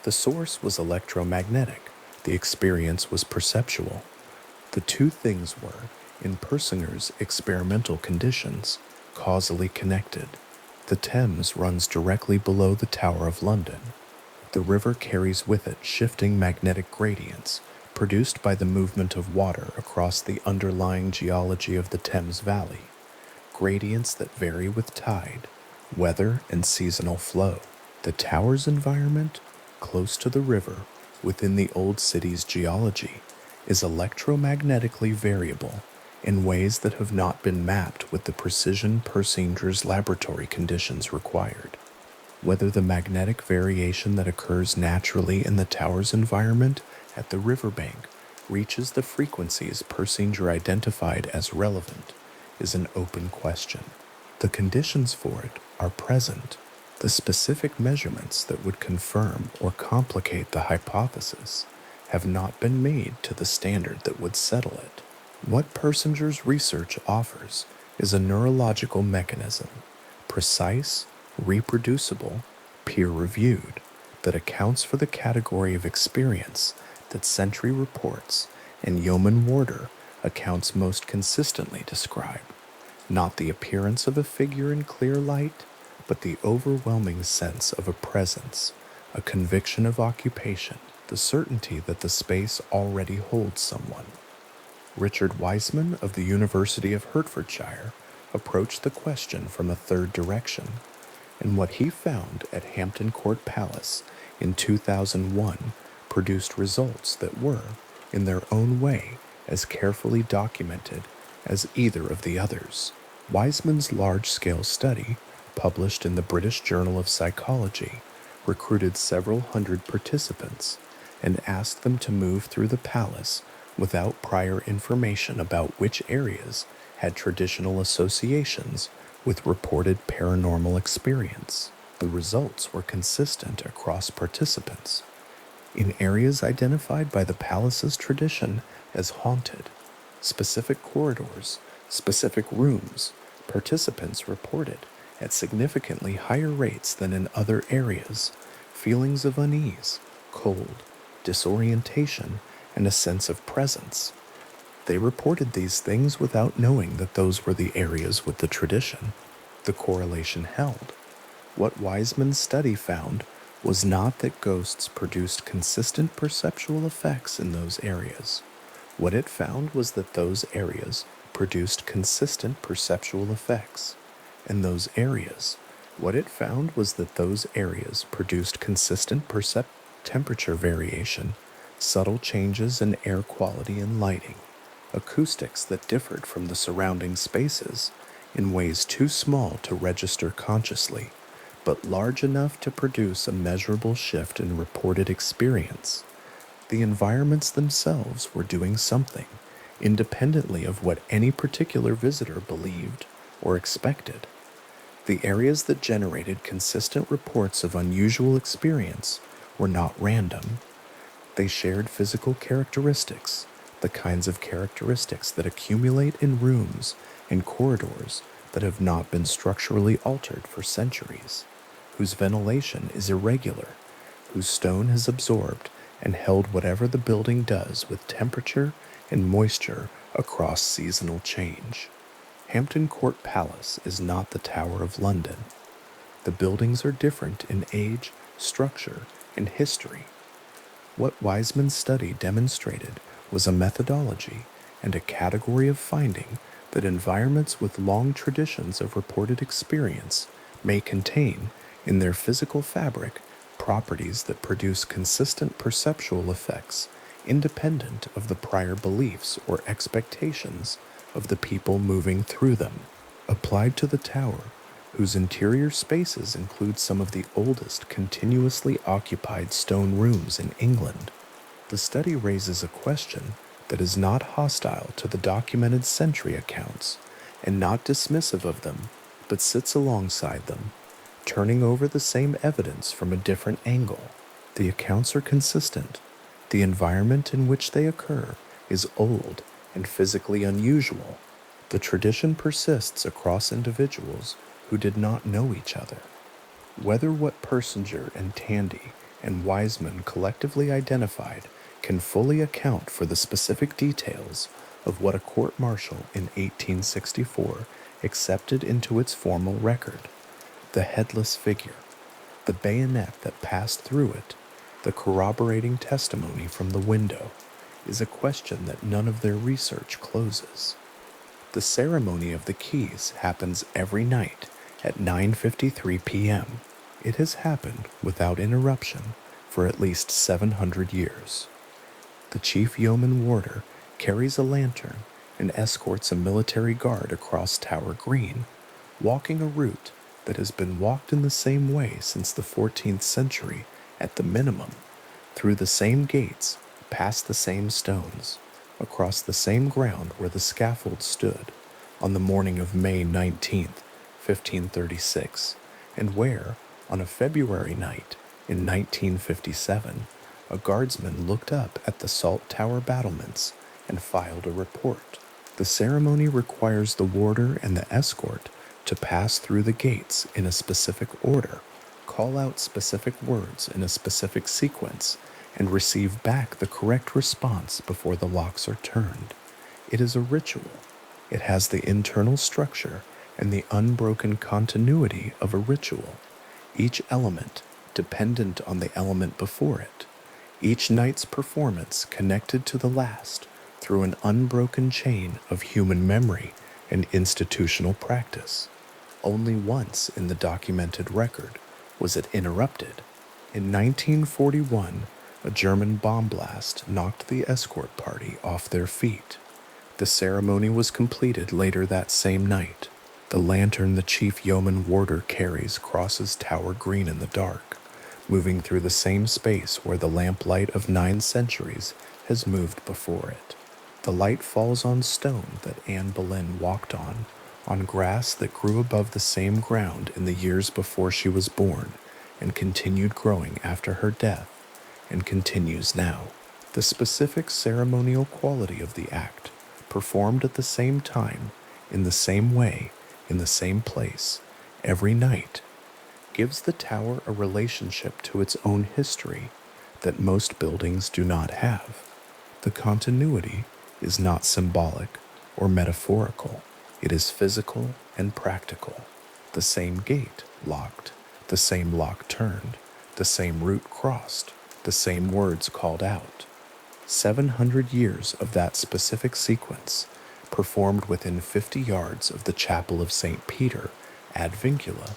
The source was electromagnetic. The experience was perceptual. The two things were, in Persinger's experimental conditions, causally connected. The Thames runs directly below the Tower of London. The river carries with it shifting magnetic gradients produced by the movement of water across the underlying geology of the Thames Valley, gradients that vary with tide, weather, and seasonal flow. The tower's environment, close to the river, within the old city's geology, is electromagnetically variable in ways that have not been mapped with the precision Persinger's laboratory conditions required. Whether the magnetic variation that occurs naturally in the tower's environment at the riverbank reaches the frequencies Persinger identified as relevant is an open question. The conditions for it are present. The specific measurements that would confirm or complicate the hypothesis have not been made to the standard that would settle it. What Persinger's research offers is a neurological mechanism, precise, reproducible, peer-reviewed, that accounts for the category of experience that Sentry reports and Yeoman Warder accounts most consistently describe, not the appearance of a figure in clear light, but the overwhelming sense of a presence, a conviction of occupation, the certainty that the space already holds someone. Richard Wiseman of the University of Hertfordshire approached the question from a third direction, and what he found at Hampton Court Palace in 2001 produced results that were, in their own way, as carefully documented as either of the others. Wiseman's large-scale study, published in the British Journal of Psychology, recruited several hundred participants and asked them to move through the palace without prior information about which areas had traditional associations with reported paranormal experience. The results were consistent across participants. In areas identified by the palace's tradition as haunted, specific corridors, specific rooms, participants reported at significantly higher rates than in other areas feelings of unease, cold, disorientation, and a sense of presence. They reported these things without knowing that those were the areas with the tradition. The correlation held. What Wiseman's study found was not that ghosts produced consistent perceptual effects in those areas. What it found was that those areas produced consistent perceptual effects. And those areas, what it found was that those areas produced consistent temperature variation, subtle changes in air quality and lighting, acoustics that differed from the surrounding spaces in ways too small to register consciously, but large enough to produce a measurable shift in reported experience. The environments themselves were doing something, independently of what any particular visitor believed or expected. The areas that generated consistent reports of unusual experience were not random. They shared physical characteristics, the kinds of characteristics that accumulate in rooms and corridors that have not been structurally altered for centuries, whose ventilation is irregular, whose stone has absorbed and held whatever the building does with temperature and moisture across seasonal change. Hampton Court Palace is not the Tower of London. The buildings are different in age, structure, and history. What Wiseman's study demonstrated was a methodology and a category of finding that environments with long traditions of reported experience may contain, in their physical fabric, properties that produce consistent perceptual effects independent of the prior beliefs or expectations of the people moving through them. Applied to the tower, whose interior spaces include some of the oldest continuously occupied stone rooms in England, the study raises a question that is not hostile to the documented century accounts and not dismissive of them, but sits alongside them, turning over the same evidence from a different angle. The accounts are consistent. The environment in which they occur is old and physically unusual. The tradition persists across individuals who did not know each other. Whether what Persinger and Tandy and Wiseman collectively identified can fully account for the specific details of what a court-martial in 1864 accepted into its formal record, the headless figure, the bayonet that passed through it, the corroborating testimony from the window, is a question that none of their research closes. The ceremony of the keys happens every night at 9:53 p.m. It has happened without interruption for at least 700 years. The chief yeoman warder carries a lantern and escorts a military guard across Tower Green, walking a route that has been walked in the same way since the 14th century at the minimum, through the same gates, past the same stones, across the same ground where the scaffold stood on the morning of May 19th, 1536, and where, on a February night in 1957, a guardsman looked up at the Salt Tower battlements and filed a report. The ceremony requires the warder and the escort to pass through the gates in a specific order, call out specific words in a specific sequence, and receive back the correct response before the locks are turned. It is a ritual. It has the internal structure and the unbroken continuity of a ritual, each element dependent on the element before it, each night's performance connected to the last through an unbroken chain of human memory and institutional practice. Only once in the documented record was it interrupted. In 1941, a German bomb blast knocked the escort party off their feet. The ceremony was completed later that same night. The lantern the chief yeoman warder carries crosses Tower Green in the dark, moving through the same space where the lamplight of 9 centuries has moved before it. The light falls on stone that Anne Boleyn walked on grass that grew above the same ground in the years before she was born, and continued growing after her death, and continues now. The specific ceremonial quality of the act, performed at the same time, in the same way, in the same place, every night, gives the tower a relationship to its own history that most buildings do not have. The continuity is not symbolic or metaphorical. It is physical and practical. The same gate locked, the same lock turned, the same route crossed, the same words called out. 700 years of that specific sequence, performed within 50 yards of the chapel of St. Peter ad Vincula,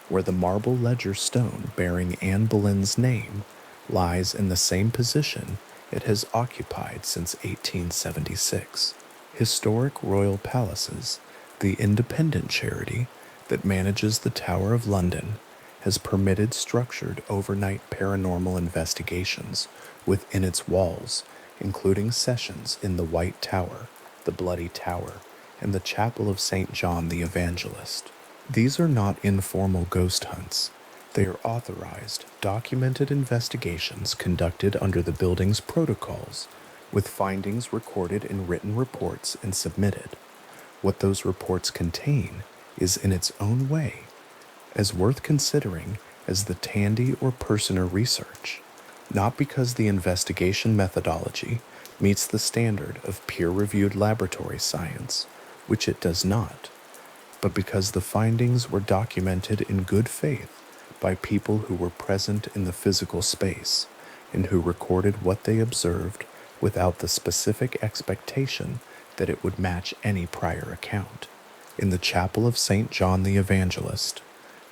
where the marble ledger stone bearing Anne Boleyn's name lies in the same position it has occupied since 1876. Historic Royal Palaces, the independent charity that manages the Tower of London, has permitted structured overnight paranormal investigations within its walls, including sessions in the White Tower, the Bloody Tower, and the Chapel of St. John the Evangelist. These are not informal ghost hunts. They are authorized, documented investigations conducted under the building's protocols, with findings recorded in written reports and submitted. What those reports contain is, in its own way, as worth considering as the Tandy or Personer research, not because the investigation methodology meets the standard of peer-reviewed laboratory science, which it does not, but because the findings were documented in good faith by people who were present in the physical space and who recorded what they observed without the specific expectation that it would match any prior account. In the Chapel of St. John the Evangelist,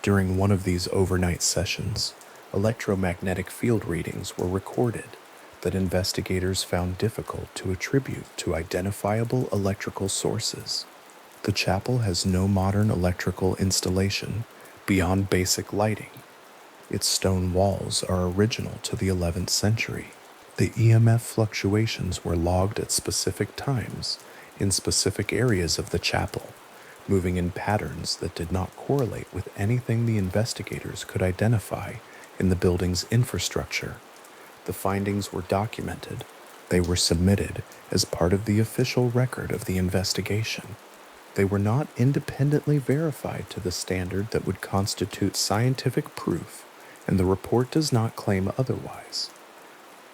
during one of these overnight sessions, electromagnetic field readings were recorded that investigators found difficult to attribute to identifiable electrical sources. The chapel has no modern electrical installation beyond basic lighting. Its stone walls are original to the 11th century. The EMF fluctuations were logged at specific times in specific areas of the chapel, moving in patterns that did not correlate with anything the investigators could identify in the building's infrastructure. The findings were documented. They were submitted as part of the official record of the investigation. They were not independently verified to the standard that would constitute scientific proof, and the report does not claim otherwise.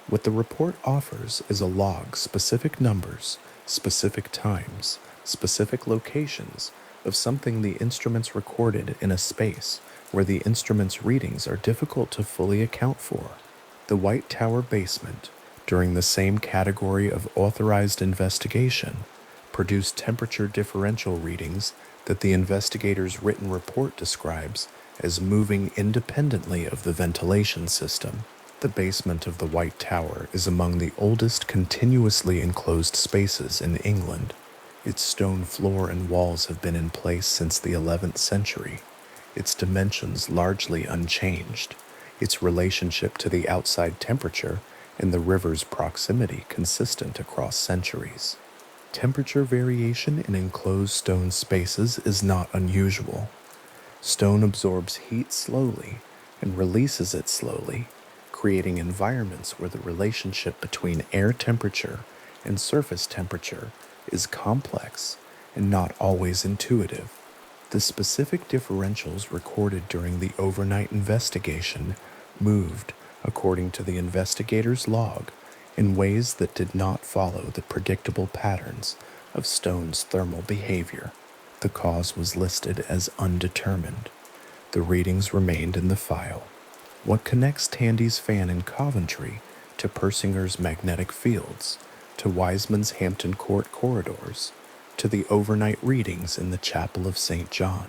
What the report offers is a log, specific numbers, specific times, specific locations of something the instruments recorded in a space where the instruments' readings are difficult to fully account for. The White Tower basement, during the same category of authorized investigation, produced temperature differential readings that the investigator's written report describes as moving independently of the ventilation system. The basement of the White Tower is among the oldest continuously enclosed spaces in England. Its stone floor and walls have been in place since the 11th century, its dimensions largely unchanged, its relationship to the outside temperature and the river's proximity consistent across centuries. Temperature variation in enclosed stone spaces is not unusual. Stone absorbs heat slowly and releases it slowly, creating environments where the relationship between air temperature and surface temperature is complex and not always intuitive. The specific differentials recorded during the overnight investigation moved, according to the investigator's log, in ways that did not follow the predictable patterns of stone's thermal behavior. The cause was listed as undetermined. The readings remained in the file. What connects Tandy's fan in Coventry to Persinger's magnetic fields, to Wiseman's Hampton Court corridors, to the overnight readings in the Chapel of St. John.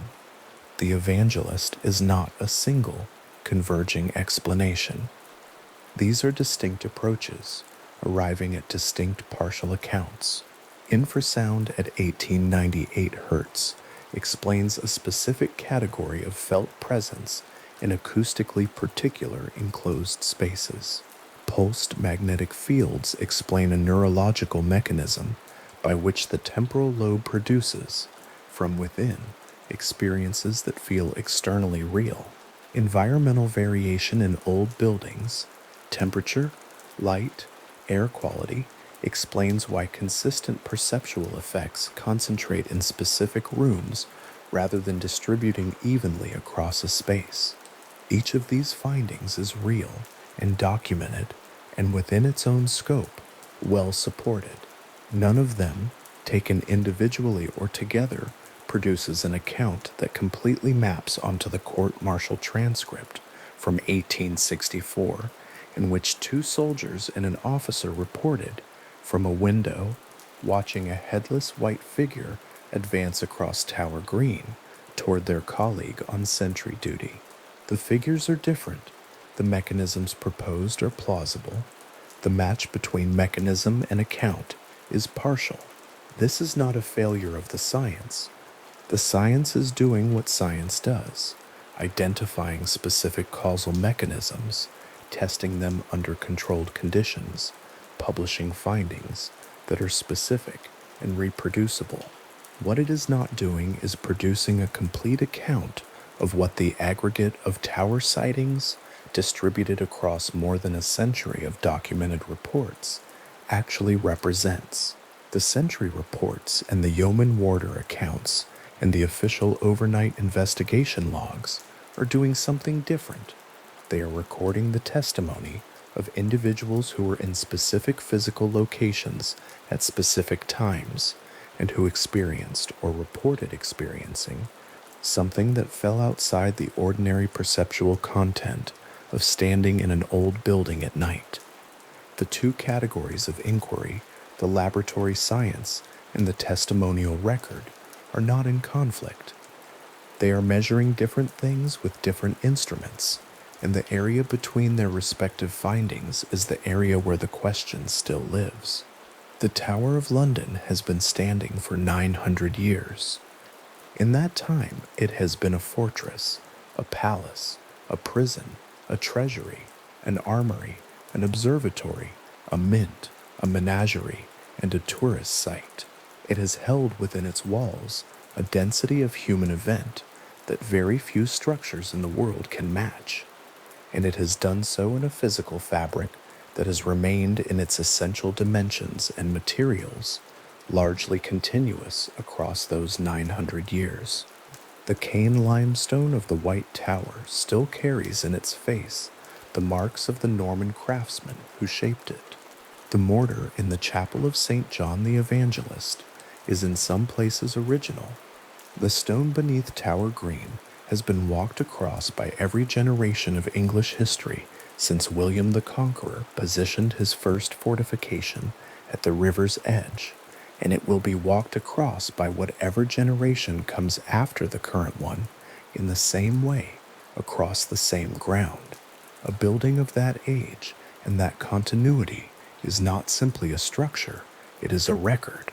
The evangelist is not a single, converging explanation. These are distinct approaches, arriving at distinct partial accounts. Infrasound at 1898 Hz explains a specific category of felt presence in acoustically particular enclosed spaces. Pulsed magnetic fields explain a neurological mechanism by which the temporal lobe produces, from within, experiences that feel externally real. Environmental variation in old buildings, temperature, light, air quality, explains why consistent perceptual effects concentrate in specific rooms rather than distributing evenly across a space. Each of these findings is real and documented, and within its own scope, well supported. None of them, taken individually or together, produces an account that completely maps onto the court-martial transcript from 1864, in which 2 soldiers and an officer reported, from a window, watching a headless white figure advance across Tower Green toward their colleague on sentry duty. The figures are different. The mechanisms proposed are plausible. The match between mechanism and account is partial. This is not a failure of the science. The science is doing what science does, identifying specific causal mechanisms, testing them under controlled conditions, publishing findings that are specific and reproducible. What it is not doing is producing a complete account of what the aggregate of tower sightings, distributed across more than a century of documented reports, actually represents. The Sentry reports and the Yeoman Warder accounts and the official overnight investigation logs are doing something different. They are recording the testimony of individuals who were in specific physical locations at specific times and who experienced or reported experiencing something that fell outside the ordinary perceptual content of standing in an old building at night. The 2 categories of inquiry, the laboratory science and the testimonial record, are not in conflict. They are measuring different things with different instruments, and the area between their respective findings is the area where the question still lives. The Tower of London has been standing for 900 years. In that time, it has been a fortress, a palace, a prison, a treasury, an armory, an observatory, a mint, a menagerie, and a tourist site. It has held within its walls a density of human event that very few structures in the world can match, and it has done so in a physical fabric that has remained in its essential dimensions and materials, largely continuous across those 900 years. The cane limestone of the White Tower still carries in its face the marks of the Norman craftsmen who shaped it. The mortar in the Chapel of St. John the Evangelist is in some places original. The stone beneath Tower Green has been walked across by every generation of English history since William the Conqueror positioned his first fortification at the river's edge, and it will be walked across by whatever generation comes after the current one in the same way across the same ground. A building of that age and that continuity is not simply a structure, it is a record.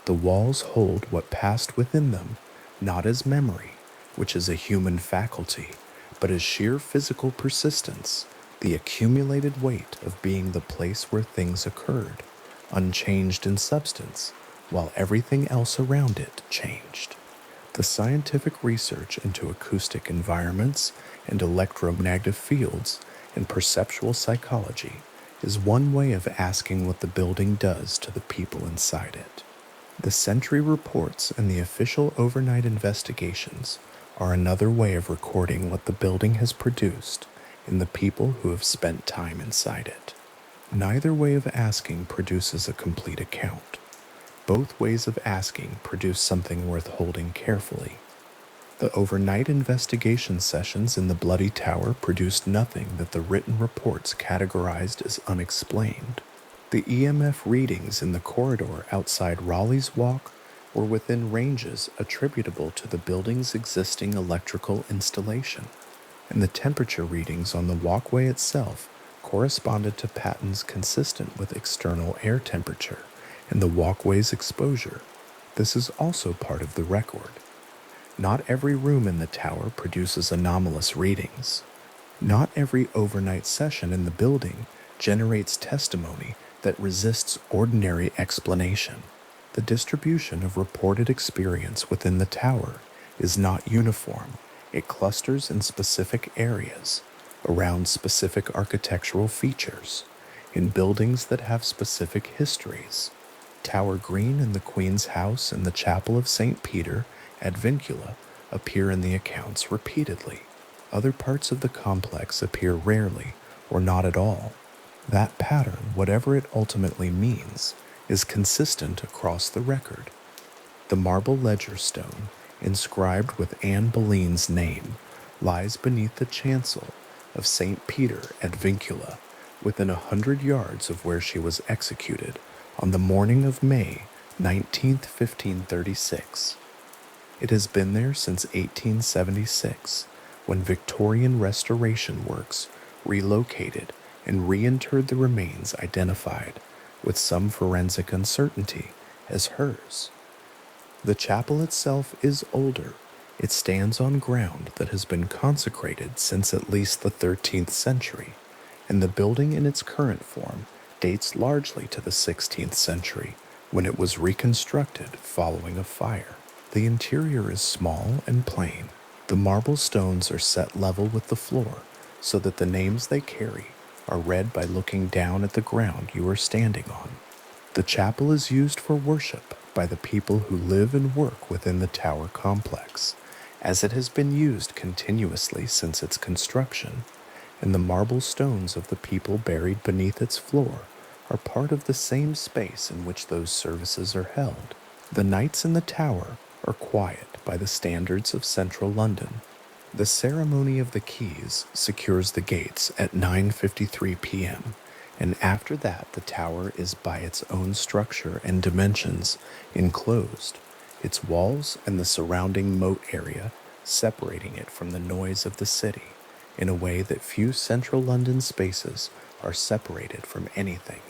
The walls hold what passed within them, not as memory, which is a human faculty, but as sheer physical persistence, the accumulated weight of being the place where things occurred, unchanged in substance, while everything else around it changed. The scientific research into acoustic environments and electromagnetic fields and perceptual psychology is one way of asking what the building does to the people inside it. The Sentry reports and the official overnight investigations are another way of recording what the building has produced in the people who have spent time inside it. Neither way of asking produces a complete account. Both ways of asking produce something worth holding carefully. The overnight investigation sessions in the Bloody Tower produced nothing that the written reports categorized as unexplained. The EMF readings in the corridor outside Raleigh's Walk or within ranges attributable to the building's existing electrical installation, and the temperature readings on the walkway itself corresponded to patterns consistent with external air temperature and the walkway's exposure. This is also part of the record. Not every room in the tower produces anomalous readings. Not every overnight session in the building generates testimony that resists ordinary explanation. The distribution of reported experience within the tower is not uniform. It clusters in specific areas, around specific architectural features, in buildings that have specific histories. Tower Green and the Queen's House and the Chapel of St. Peter at Vincula appear in the accounts repeatedly. Other parts of the complex appear rarely or not at all. That pattern, whatever it ultimately means, is consistent across the record. The marble ledger stone, inscribed with Anne Boleyn's name, lies beneath the chancel of St. Peter at Vincula, within 100 yards of where she was executed on the morning of May 19th, 1536. It has been there since 1876, when Victorian restoration works relocated and reinterred the remains identified, with some forensic uncertainty, as hers. The chapel itself is older. It stands on ground that has been consecrated since at least the 13th century, and the building in its current form dates largely to the 16th century, when it was reconstructed following a fire. The interior is small and plain. The marble stones are set level with the floor, so that the names they carry are read by looking down at the ground you are standing on. The chapel is used for worship by the people who live and work within the tower complex, as it has been used continuously since its construction, and the marble stones of the people buried beneath its floor are part of the same space in which those services are held. The nights in the tower are quiet by the standards of central London. The ceremony of the keys secures the gates at 9:53 p.m., and after that the tower is by its own structure and dimensions enclosed, its walls and the surrounding moat area separating it from the noise of the city in a way that few central London spaces are separated from anything.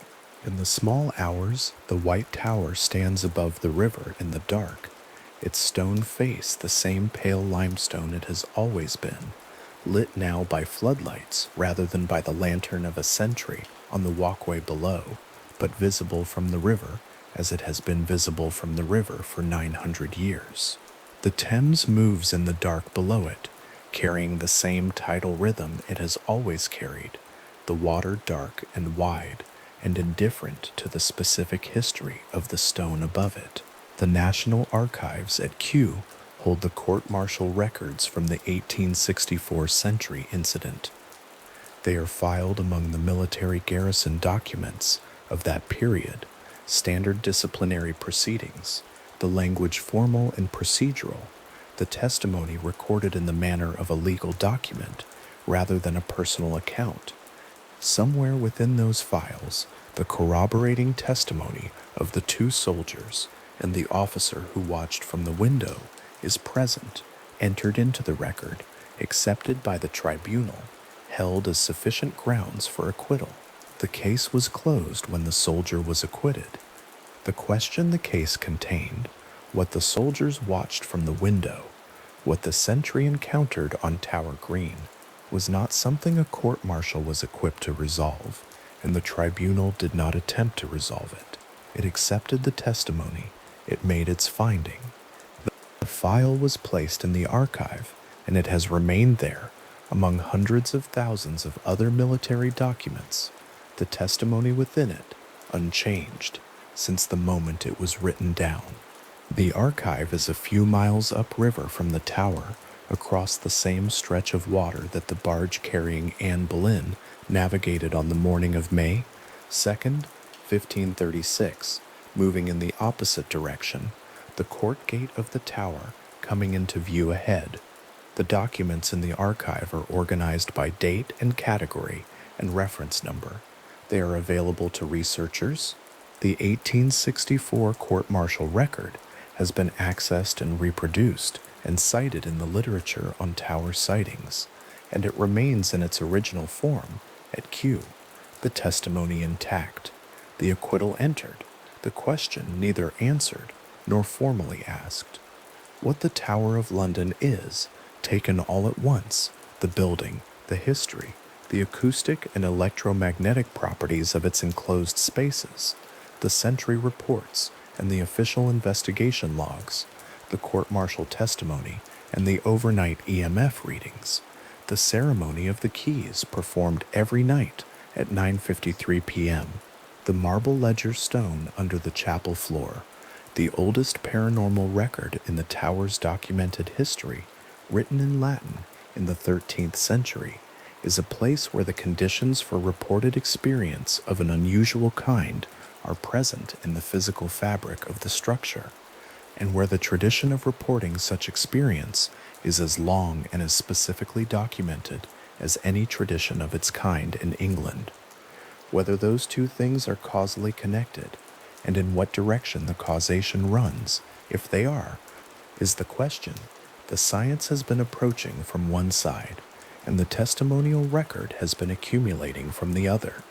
In the small hours, the white tower stands above the river in the dark, its stone face the same pale limestone it has always been, lit now by floodlights rather than by the lantern of a sentry on the walkway below, but visible from the river as it has been visible from the river for 900 years. The Thames moves in the dark below it, carrying the same tidal rhythm it has always carried, the water dark and wide, and indifferent to the specific history of the stone above it. The National Archives at Kew hold the court-martial records from the 1864 Century incident. They are filed among the military garrison documents of that period, standard disciplinary proceedings, the language formal and procedural, the testimony recorded in the manner of a legal document rather than a personal account. Somewhere within those files, the corroborating testimony of the two soldiers and the officer who watched from the window is present, entered into the record, accepted by the tribunal, held as sufficient grounds for acquittal. The case was closed when the soldier was acquitted. The question the case contained, what the soldiers watched from the window, what the sentry encountered on Tower Green, was not something a court-martial was equipped to resolve, and the tribunal did not attempt to resolve it. It accepted the testimony. It made its finding. The file was placed in the archive, and it has remained there among hundreds of thousands of other military documents, the testimony within it unchanged since the moment it was written down. The archive is a few miles upriver from the tower, across the same stretch of water that the barge carrying Anne Boleyn navigated on the morning of May 2nd, 1536, moving in the opposite direction, the court gate of the tower coming into view ahead. The documents in the archive are organized by date and category and reference number. They are available to researchers. The 1864 court-martial record has been accessed and reproduced and cited in the literature on tower sightings, and it remains in its original form at Q, the testimony intact, the acquittal entered, the question neither answered nor formally asked. What the Tower of London is, taken all at once, the building, the history, the acoustic and electromagnetic properties of its enclosed spaces, the sentry reports and the official investigation logs, the court-martial testimony and the overnight EMF readings, the ceremony of the keys performed every night at 9:53 p.m., the marble ledger stone under the chapel floor, the oldest paranormal record in the tower's documented history, written in Latin in the 13th century, is a place where the conditions for reported experience of an unusual kind are present in the physical fabric of the structure, and where the tradition of reporting such experience is as long and as specifically documented as any tradition of its kind in England. Whether those two things are causally connected, and in what direction the causation runs, if they are, is the question the science has been approaching from one side, and the testimonial record has been accumulating from the other,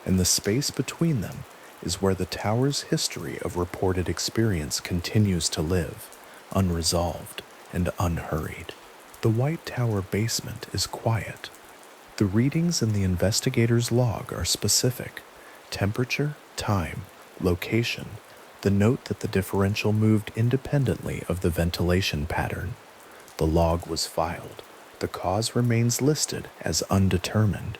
and the space between them is where the tower's history of reported experience continues to live, unresolved and unhurried. The White Tower basement is quiet. The readings in the investigator's log are specific: temperature, time, location, the note that the differential moved independently of the ventilation pattern. The log was filed. The cause remains listed as undetermined.